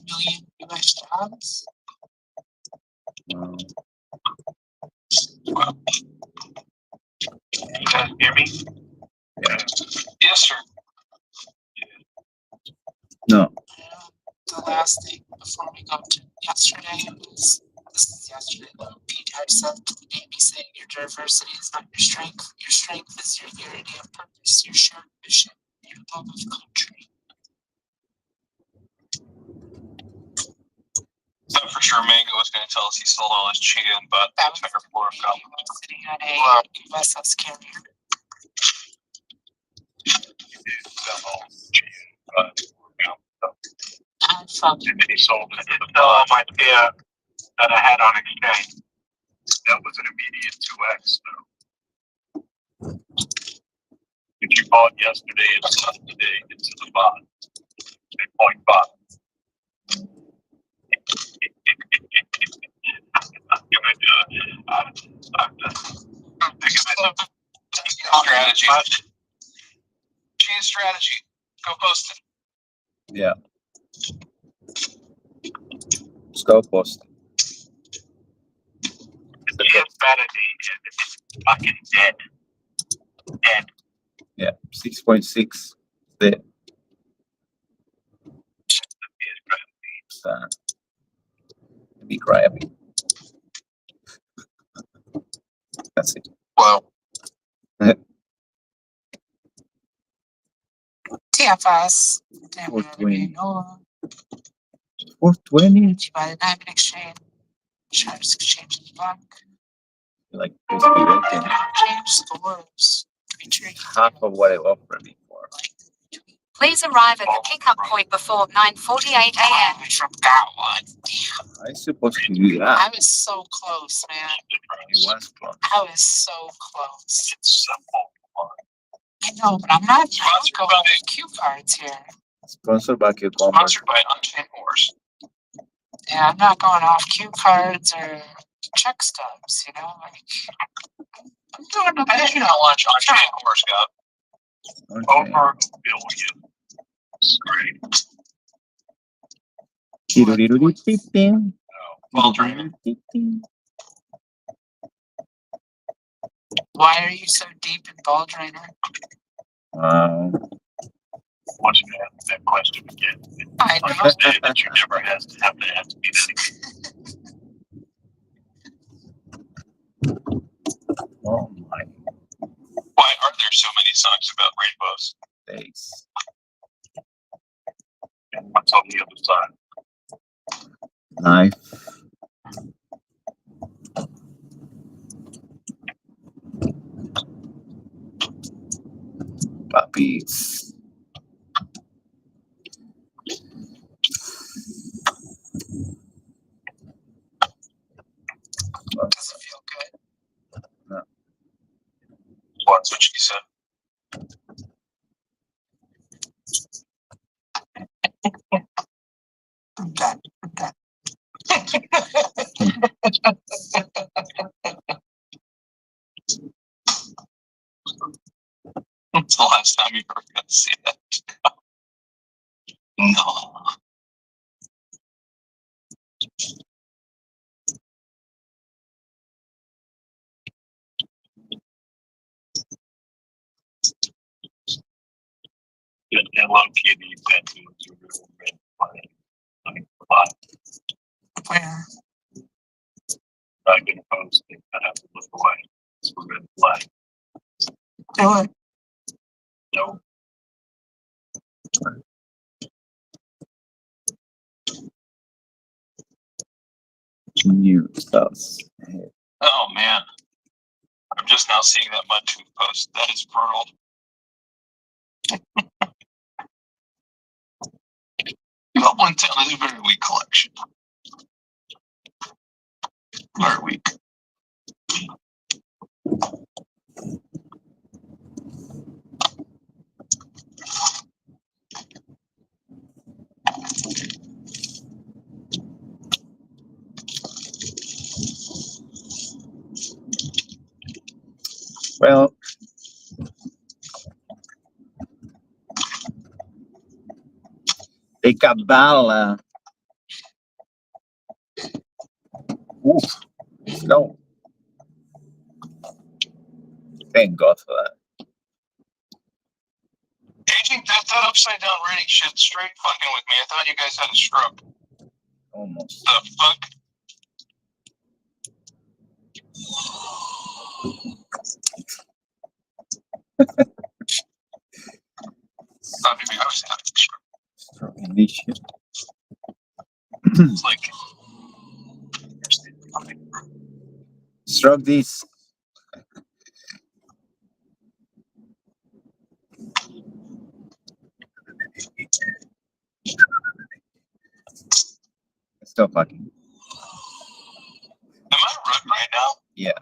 million US jobs. You guys hear me? Yeah. Yes, sir. No. The last thing before we go to yesterday was, this is yesterday, Pete had said to the Navy saying your diversity is not your strength. Your strength is your unity of purpose, your shared mission, your love of country. So for sure, Mango was going to tell us he sold all his Cheetah, but That was the floor sitting on a USS carrier. And then he sold it to the my Kia that I had on exchange. That was an immediate 2x though. Which you bought yesterday and sold today into the bot. 2.5. Strategy. Change strategy. Go post it. Yeah. Let's go post. The vanity is fucking dead. Dead. Yeah, 6.6 there. Be crabby. That's it. Wow. TFS. 420. 420. By the Diamond Exchange. Sharps Exchange in the back. Like this weekend. Change scores. Half of what I offered before. Please arrive at the pickup point before 9:48 a.m. From that one. I supposed to do that. I was so close, man. It was close. I was so close. It's simple. I know, but I'm not going with cue cards here. Sponsored by Cucumber. Sponsored by Unchained Horse. Yeah, I'm not going off cue cards or check stubs, you know? Like, I'm doing the I did not launch Unchained Horse, Scott. Over billion. Great. Ball drainer. Why are you so deep in ball drainer? Wow. Want you to ask that question again. I know. That you never have to ask me that. Oh my Why are there so many songs about rainbows? face. And what's on the other side? Knife. Puppies. Does it feel good? No. What's what she said? I'm done. I'm done. When's the last time you ever got to see that? No. Hello Kitty tattoos are real red flag. I mean, why? Where? I can post it. I have to look away. It's a red flag. Do it. No. New stuff. Oh man. I'm just now seeing that mud tooth post. That is brutal. But one town is a very weak collection. Very weak. Well, the Kabbalah. Oof. Let's go. Thank God for that. Aging that upside down reading shit straight fucking with me. I thought you guys had a stroke. Almost. The fuck? Thought maybe I was having a stroke. Stroke initial. It's like Stroke this. Stop fucking. Am I rude right now? Yeah,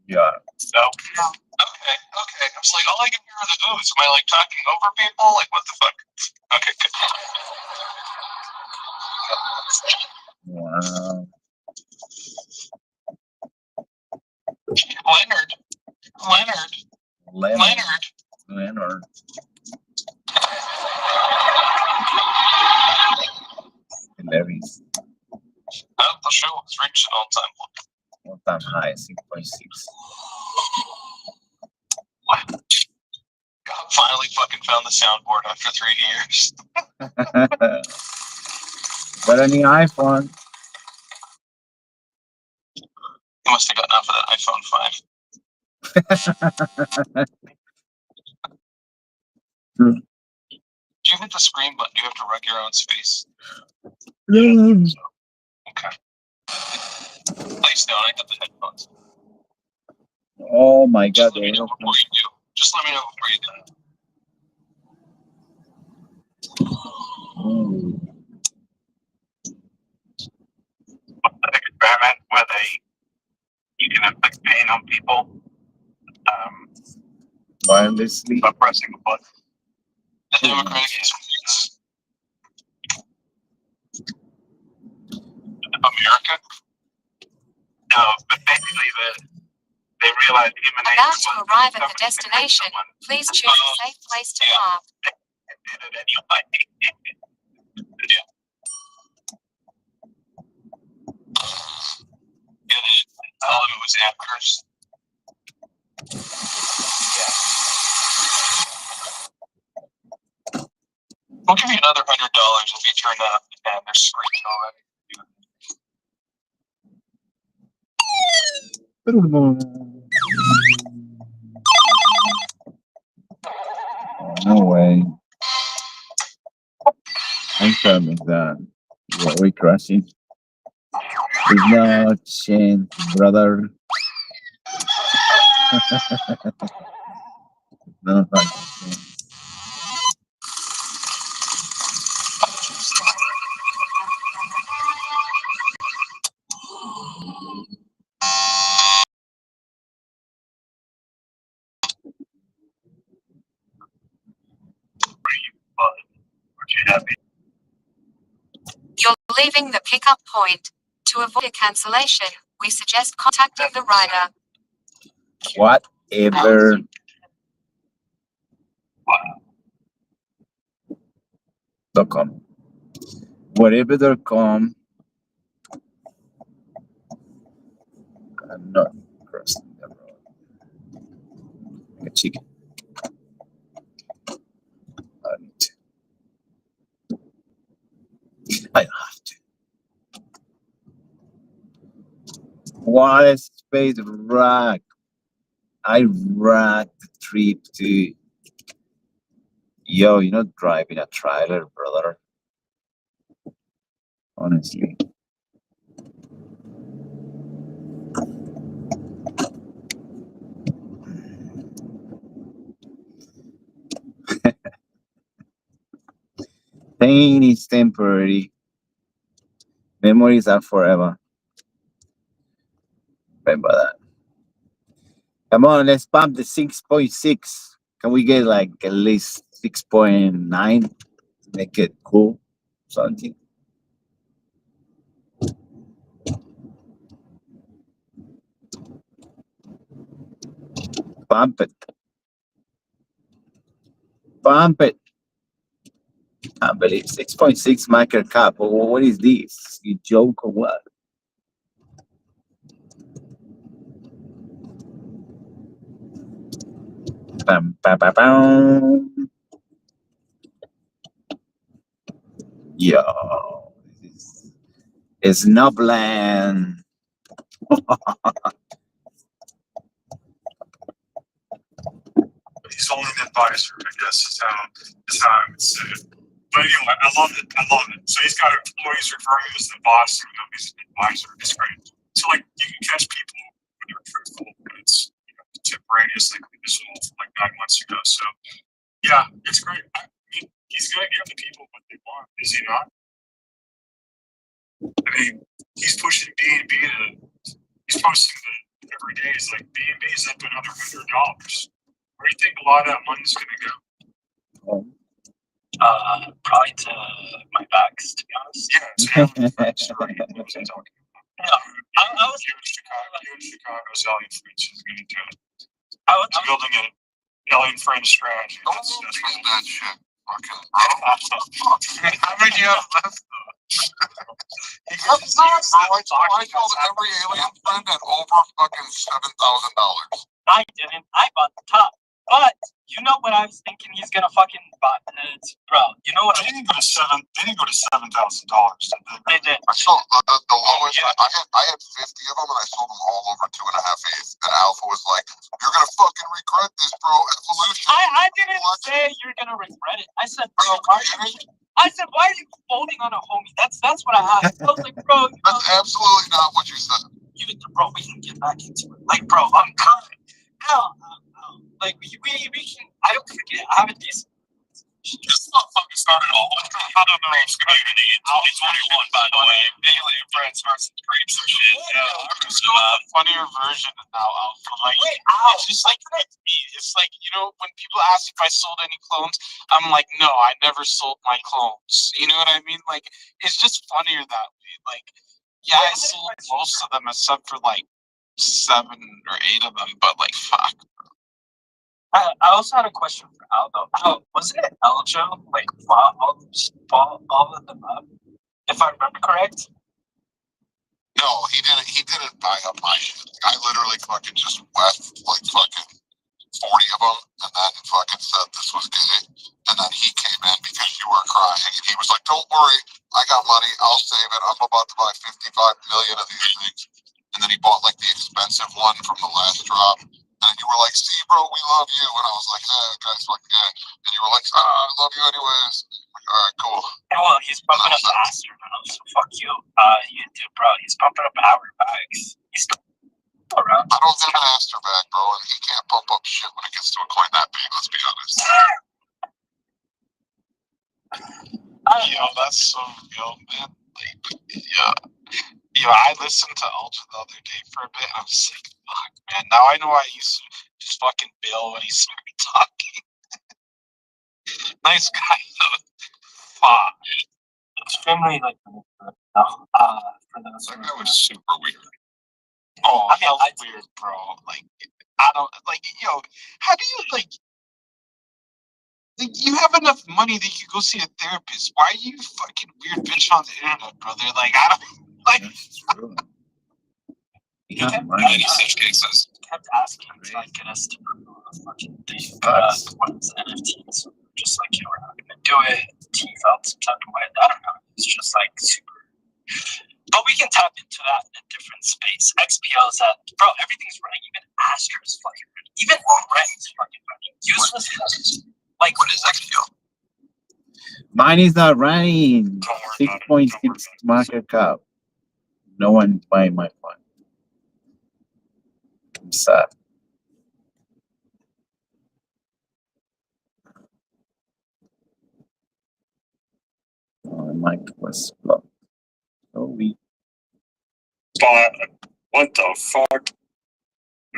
you are. No. Okay. I was like, all I can hear are the oohs. Am I like talking over people? Like, what the fuck? Okay, good. Wow. Leonard. Leonard. Hilarious. The show has reached an all-time low. All-time high, 6.6. What? God, finally fucking found the soundboard after 3 years. Got any iPhone? You must have gotten off of that iPhone 5. Do you hit the screen button? Do you have to rug your own space? Okay. Please don't. I have the headphones. Oh my God. Just let me know before you do. Just let me know before you do. Like experiment where you can inflict pain on people wirelessly by pressing a button. The Democratic Institutes. America? No, but basically they realized human nature About was to arrive at the somebody could hurt destination. someone. Please choose a safe place to park. And then you like Yeah, all of it was actors. We'll give you another $100 if you turn that up to 10. They're screaming already. No way. I'm coming down. Yeah, we crashing. There's no chance, brother. No fucking chance. You're leaving the pickup point. To avoid a cancellation, we suggest contacting the rider. Whatever. .com. Whatever.com. I'm not crossing the road. Like a chicken. I need to. I have to. What a space rack. I racked the trip to. Yo, you're not driving a trailer, brother. Honestly. Pain is temporary. Memories are forever. Remember that. Come on, let's pump the 6.6. Can we get like at least 6.9 to make it cool? Something. Pump it. Pump it. I believe 6.6 micro cap. What is this? You joke or what? Bam, bam, bam, bam. Yo, this is Snobland. he's only an advisor, I guess, is how I would say it. But anyway, I love it. So he's got employees referring him as the boss, even though he's an advisor. It's great. So like you can catch people when they're truthful, but it's contemporaneous, like this one like 9 months ago. So yeah, it's great. I mean, he's gonna give the people what they want, is he not? I mean, he's pushing B&B he's posting every day is like B&B is up another $100. Where do you think a lot of that money's gonna go? Probably to my backs, to be honest. Yeah, it's family friends. Right? Yeah, I was You in Chicago selling fruits is gonna do it. I was Building an Alien Friend strategy. Don't That's do what that shit. Fucking How many do you have left? I killed every alien friend at over fucking $7,000. I didn't. I bought the top. But you know what I was thinking he's gonna fucking buy, bro. You know what? They didn't go to $7,000. They did. I sold the lowest. I had 50 of them, and I sold them all over 2.5 ETH. And Alpha was like, "You're gonna fucking regret this, bro. Evolution." I didn't say you're gonna regret it. I said, bro, why are you folding on a homie? That's what I asked. I was like, bro, That's absolutely not what you said. bro, we can get back into it. Like, bro, I'm coming. Hell, like we can. I don't forget. I have a decent. Just not fucking started all I don't know his community. It's 2021, by the way. Alien Friends versus creeps or shit. Yeah, I'm just going with a funnier version now, Alpha. Like, it's just like it's like, you know, when people ask if I sold any clones, I'm like, no, I never sold my clones. You know what I mean? Like, it's just funnier that way. Like, yeah, I sold most of them except for like 7 or 8 of them, but like, fuck. I also had a question for Aldo. Wasn't it Aljo? Like, all of them up, if I remember correct. No, he didn't. He didn't buy up my shit. I literally fucking just left like fucking 40 of them, and then fucking said this was gay. And then he came in because you were crying, and he was like, "Don't worry, I got money. I'll save it. I'm about to buy 55 million of these things." And then he bought like the expensive one from the last drop. And you were like, "See, bro, we love you." And I was like, "Yeah, guys, fucking yeah." And you were like, "I love you anyways." Like, all right, cool. Yeah, well, he's bumping up faster now, so fuck you. You do, bro. He's bumping up Harbour bags. He's still around. I don't think an Aster bag, bro, and he can't pump up shit when it gets to a coin that big. Let's be honest. Yo, that's so real, man. Like, yeah. Yo, I listened to Ultra the other day for a bit, and I was like, fuck, man. Now I know I used to just fucking Bill when he started talking. Nice guy, though. Fuck. Extremely, like, for those. That guy was super weird. Oh, hell weird, bro. Like, I don't, like, yo, how do you, like, you have enough money that you go see a therapist. Why are you fucking weird bitch on the internet, brother? Like, I don't, like. He kept asking to like get us to fucking thing. What was NFTs? Just like, you know, we're not gonna do it. He felt some type of way. I don't know. It's just like super. But we can tap into that in a different space. XPO's that, bro, everything's running. Even Astra's fucking running. Even Rent's fucking running. Useless. Like, what is XPO? Mine is not running. 6.6 market cap. No one buying my fund. I'm sad. Oh, my mic was blocked. So we. But what the fuck?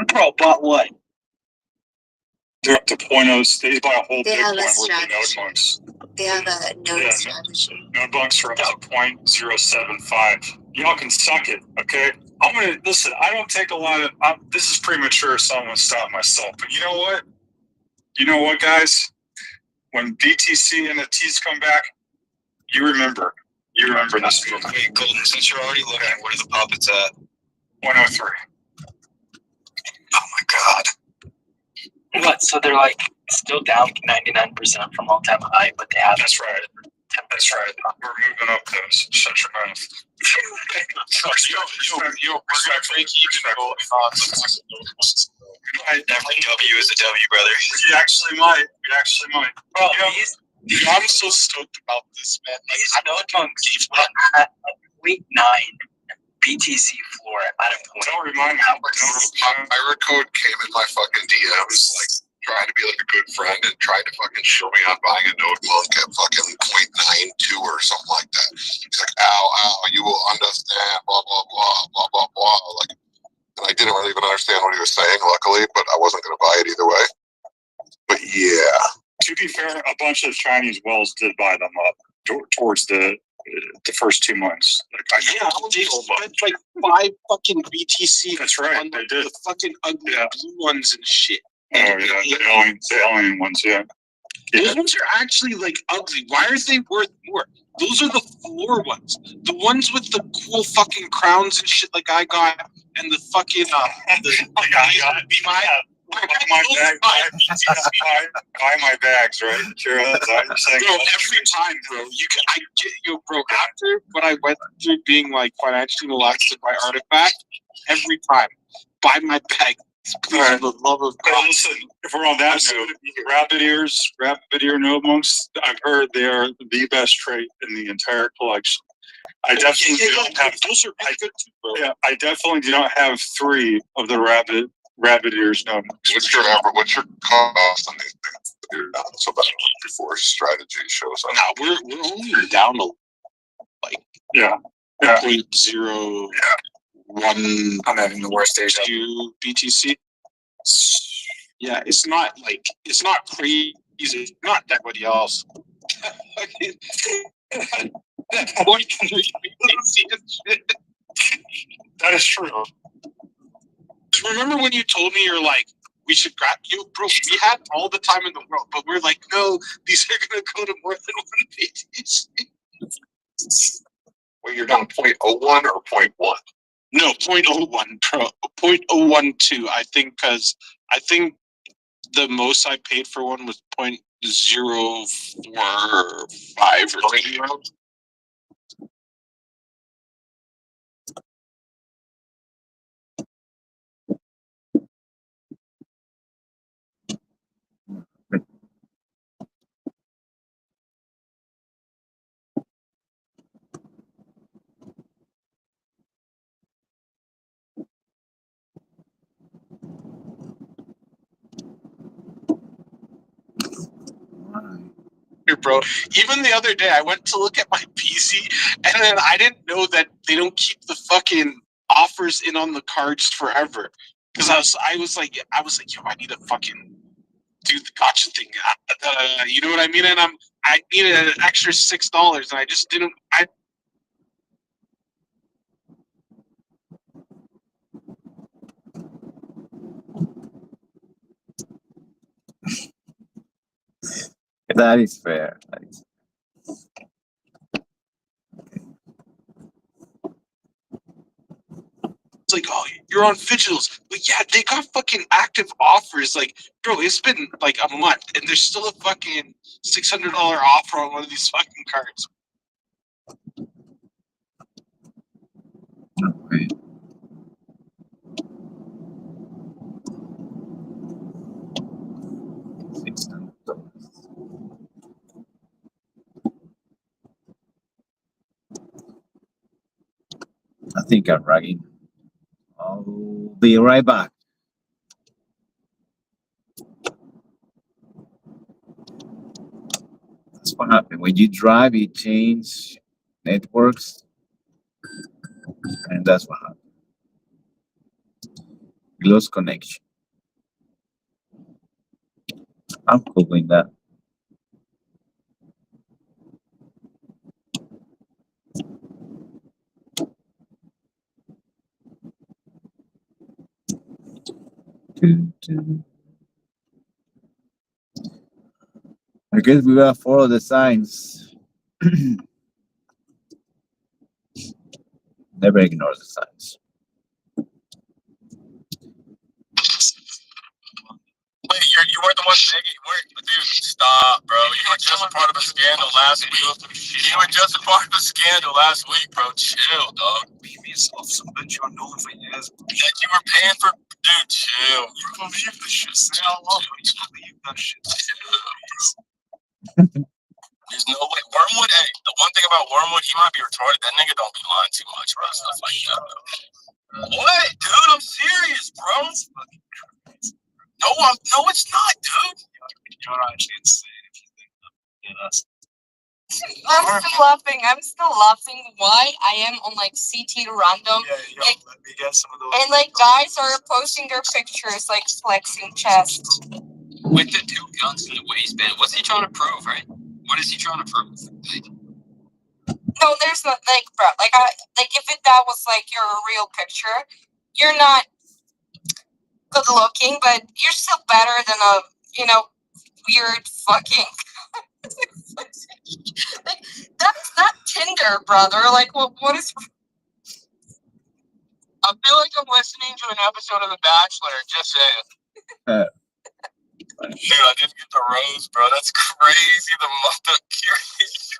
Bro, but what? They're up to 0.0. They bought a whole They have Bitcoin a worth of node strategy. bunks. They have a node strategy. Node bunks are up to 0.075. Y'all can suck it, okay? I'm gonna listen. I don't take a lot of. This is premature, so I'm gonna stop myself. But you know what? You know what, guys? When BTC NFTs come back, you remember. You remember this. Wait, Golden, since you're already looking, what are the profits at? 103. Oh my god. What? So they're like still down 99% from all time high, but they have. That's right. That's right. We're moving up those. Shut your mouth. We're gonna break even gold thoughts. Every W is a W, brother. We actually might. Bro, I'm so stoked about this, man. These node bunks at week 9 BTC floor at a point. Don't remind me. Pirate code came in my fucking DMs, like trying to be like a good friend and tried to fucking show me on buying a node bunk at fucking 0.92 or something like that. He's like, ow, you will understand, blah, blah, blah, blah, blah, blah. Like, and I didn't really even understand what he was saying, luckily, but I wasn't going to buy it either way. But yeah. To be fair, a bunch bunch of Chinese wells did buy them up towards the first 2 months. Like, they spent like 5 fucking BTC. That's right. On They did. the fucking ugly blue ones and shit. Oh yeah, the alien ones. Yeah. Those ones are actually like ugly. Why are they worth more? Those are the floor ones. The ones with the cool fucking crowns and shit like I got, and the fucking like I got. Buy my bags, right? Sure, that's what you're saying. Bro, every time, bro. I get you, bro. After what I went through being like financially molested by Artifact, every time, buy my bag. Please, for the love of God. Listen, if we're on that note, rabbit ear notebooks, I've heard they are the best trait in the entire collection. I definitely don't have. Those are really good too, bro. Yeah, I definitely do not have 3 of the rabbit ears notebooks. What's your cost on these things? So that before strategy shows up. Now we're only down to like 0.01. I'm having the worst days. 2 BTC. Yeah, it's not crazy. It's not like everybody else. That is true. Remember when you told me you're like, we should grab you, bro? We had all the time in the world, but we're like, no, these are gonna go to more than 1 BTC. Well, you're down 0.01 or 0.1. No, 0.01, bro. 0.012, I think, because I think the most I paid for one was 0.045 or 0.0. Bro, even the other day I went to look at my PC and then I didn't know that they don't keep the fucking offers in on the cards forever. Because I was like, yo, I need to fucking do the gotcha thing. You know what I mean? And I needed an extra $6 and I just didn't. That is fair. It's like, oh, you're on Vigils. But yeah, they got fucking active offers. Like, bro, it's been like a month and there's still a fucking $600 offer on one of these fucking cards. Okay. I think I'm ragging. I'll be right back. That's what happened. When you drive, you change networks. And that's what happened. We lost connection. I'm cool with that. I guess we gotta follow the signs. Never ignore the signs. Wait, you weren't the one begging. Dude, stop, bro. You were just a part of a scandal last week. You were just a part of a scandal last week, bro. Chill, dog. Be yourself. Some bitch you are known for years. That you were paying for. Dude, chill. You believe the shit. Say I love you. You believe that shit. There's no way. Wormwood, hey, the one thing about Wormwood, he might be retarded. That nigga don't be lying too much, bro. Stuff like that, bro. What? Dude, I'm serious, bro. No, it's not, dude. You're actually insane if you think that. I'm still laughing. Why I am on like CT random. Let me get some of those. And like guys are posting their pictures like flexing chest. with the 2 guns in the waistband. What's he trying to prove, right? What is he trying to prove? Like, No, there's not like, bro. If that was like your real picture, you're not good looking, but you're still better than a weird fucking. Like, that's not Tinder, brother. Like, what is? I feel like I'm listening to an episode of The Bachelor. Just saying. dude, I didn't get the rose, bro. That's crazy. The mother curious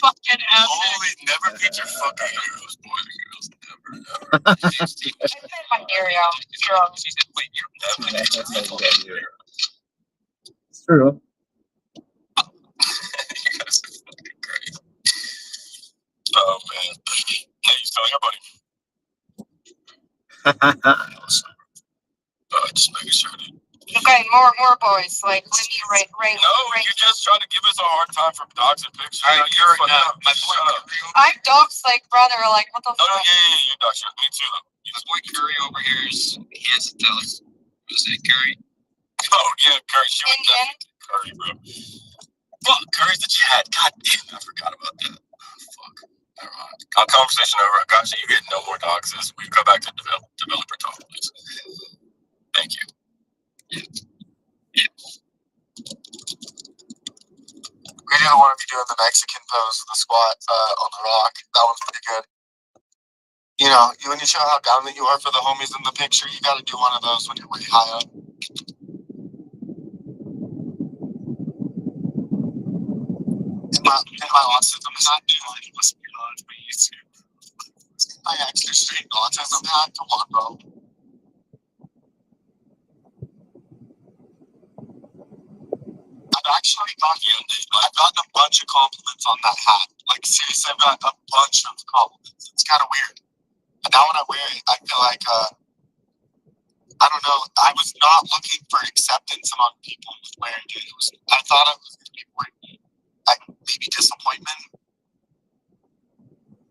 fucking Holy, never picture fucking heroes, boys and girls. Never. I said my area. She said, wait, you're never picture fucking heroes. It's true. You guys are fucking crazy. Oh, man. How you feeling, buddy? Just making sure that. Okay, more boys. Like, let me rate. No, you're just trying to give us a hard time for dogs and pictures. All right, you're enough. My point. I dogs like brother. Like, what the fuck? Oh, yeah, you dogs. Me too, though. My boy Curry over here he has to tell us. What is it, Curry? Oh, yeah, Curry. She was definitely Curry, bro. Fuck, Curry's the chat. God damn, I forgot about that. Fuck. Never mind. Our conversation over. Gosh, you get no more dogs. We go back to developer talk, please. Thank you. We did one of you doing the Mexican pose with the squat on the rock. That one's pretty good. You know, when you show how dominant you are for the homies in the picture, you got to do one of those when you're way high up. In my autism hat, it must be hard for you too. I actually straight autism hat. Come on, bro. I've actually gotten a bunch of compliments on that hat. Like, seriously, I've got a bunch of compliments. It's kind of weird. And now when I wear it, I feel like, I don't know, I was not looking for acceptance among people wearing it. I thought I was going to be wearing, like, maybe disappointment.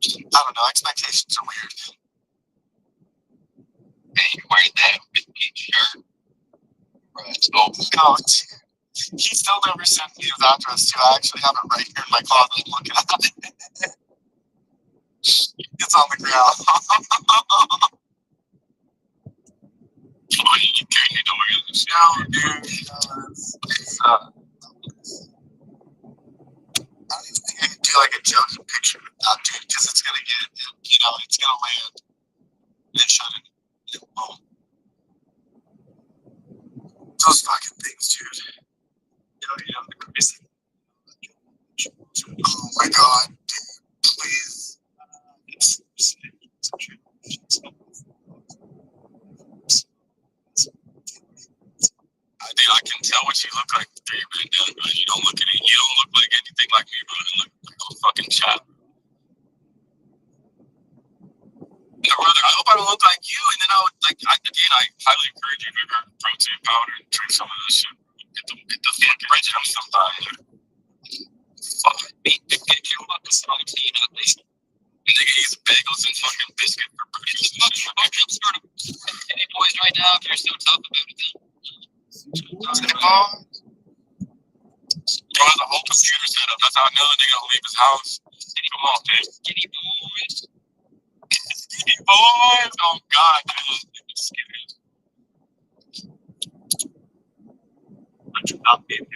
I don't know, expectations are weird. Hey, you're wearing that with me shirt. Right. Oh, no, he still never sent me his address too. I actually have it right here in my closet. I'm looking at it. It's on the ground. No, dude. It's, I don't even think I can do like a joking picture with that, dude, because it's gonna get, it's gonna land and shut it. Oh. Those fucking things, dude. The crazy. Oh my god, dude, please. I can tell what you look like through your bandana, bro. You don't look like anything like me, bro. You look like a fucking child. Yeah, brother, I hope I don't look like you, and then I highly encourage you to grab protein powder and drink some of this shit. Get the fucking rich from sometime. Fuck me. Get up with some tea at least. Nigga eats bagels and fucking biscuit for breakfast. Any boys right now, if you're so tough about it, then. Bro has a whole computer set up. That's how I know the nigga will leave his house. Come on, man. Skinny boys. Skinny boys. Oh, God, dude. Skinny. I do not be able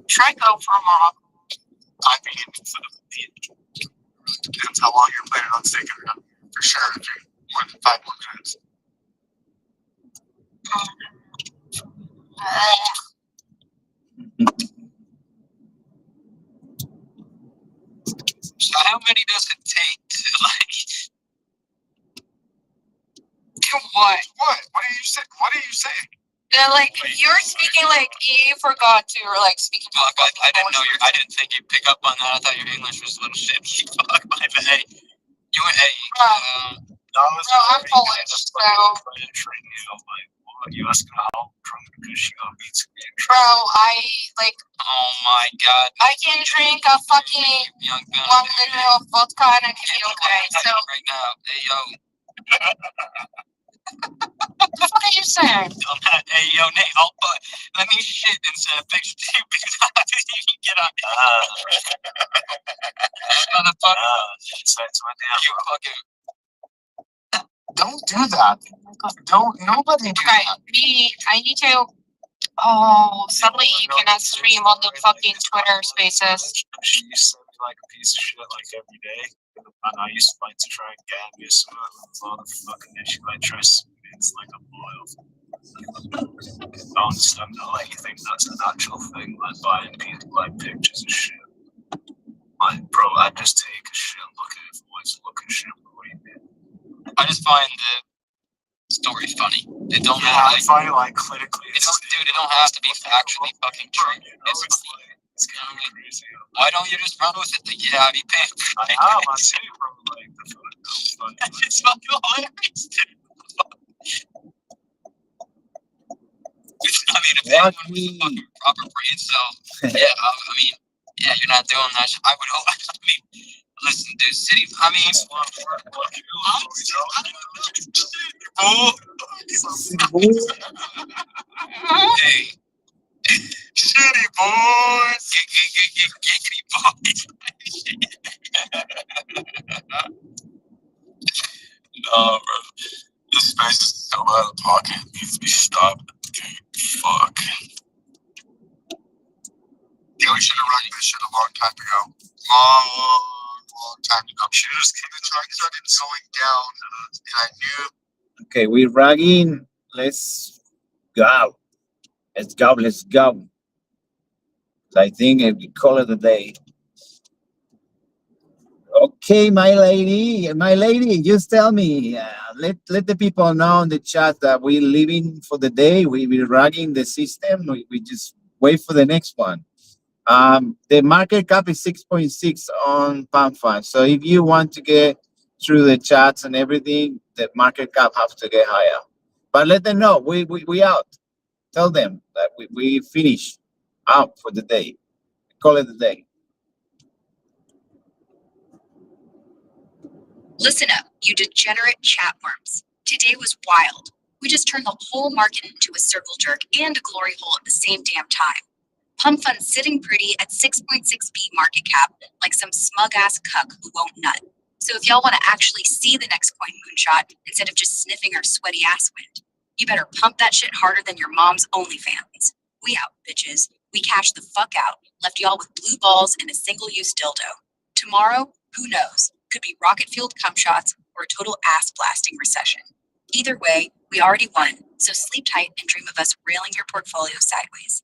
Try go for Morocco. I mean, it really depends how long you're planning on sticking around. For sure, if you're more than 5 more minutes. So how many does it take to What? What? What are you saying? They're like, you're speaking like you forgot to, or like speaking. I didn't know I didn't think you'd pick up on that. I thought your English was a little shit. Fuck, my bad. You went, hey, Bro, I'm Polish, so. You asking how from because she got beats. Bro, Oh my god. I can drink a fucking 1 liter of vodka and I can be okay. So Right now, hey yo. what the fuck are you saying? Hey yo, Nate, let me shit and send a picture to you because I didn't even get on. You fucking. Don't do that. Don't nobody do Okay, that. I need to. Oh, suddenly you cannot stream on the fucking Twitter Spaces. She used to send me like a piece of shit like every day. And I used to like to try and gab you some motherfucking and she like tries to it's like a boil. I understand that like you think that's a natural thing, like buying people like pictures of shit. Like bro, I just take a shit and look at it for what's looking shit. What do you mean? I just find the story funny. It don't Yeah, have I find it like critically. it don't have to be factually fucking true. It's kind of crazy. Why don't you just run with it? Like, yeah, I'd be paying for it. I see bro, like the fucking It's fucking hilarious, dude. I mean, if anyone was a fucking proper brain cell, yeah, I mean, yeah, you're not doing that shit. I would hope. I mean, listen, dude, city. I mean, hey, city boys, giggity boys. No, bro. This space is so out of pocket. It needs to be stopped. Fuck. Yeah, we should have run this shit a long time ago. Long time ago. Should have just started going down, and I knew. Okay, we're ragging. Let's go. Let's go. Let's go. I think we call it a day. Okay, my lady, just tell me. Let the people know in the chat that we're leaving for the day. We're ragging the system. We just wait for the next one. The market cap is 6.6 on PAMFA. So if you want to get through the chats and everything, the market cap has to get higher. But let them know we out. Tell them that we finish out for the day. Call it a day. Listen up, you degenerate chatworms. Today was wild. We just turned the whole market into a circle jerk and a glory hole at the same damn time. Pump Fund's sitting pretty at 6.6p market cap like some smug-ass cuck who won't nut. So if y'all want to actually see the next coin moonshot instead of just sniffing our sweaty ass wind, you better pump that shit harder than your mom's OnlyFans. We out, bitches. We cashed the fuck out, left y'all with blue balls and a single-use dildo. Tomorrow, who knows? Could be rocket-fueled cum shots or a total ass-blasting recession. Either way, we already won, so sleep tight and dream of us railing your portfolio sideways.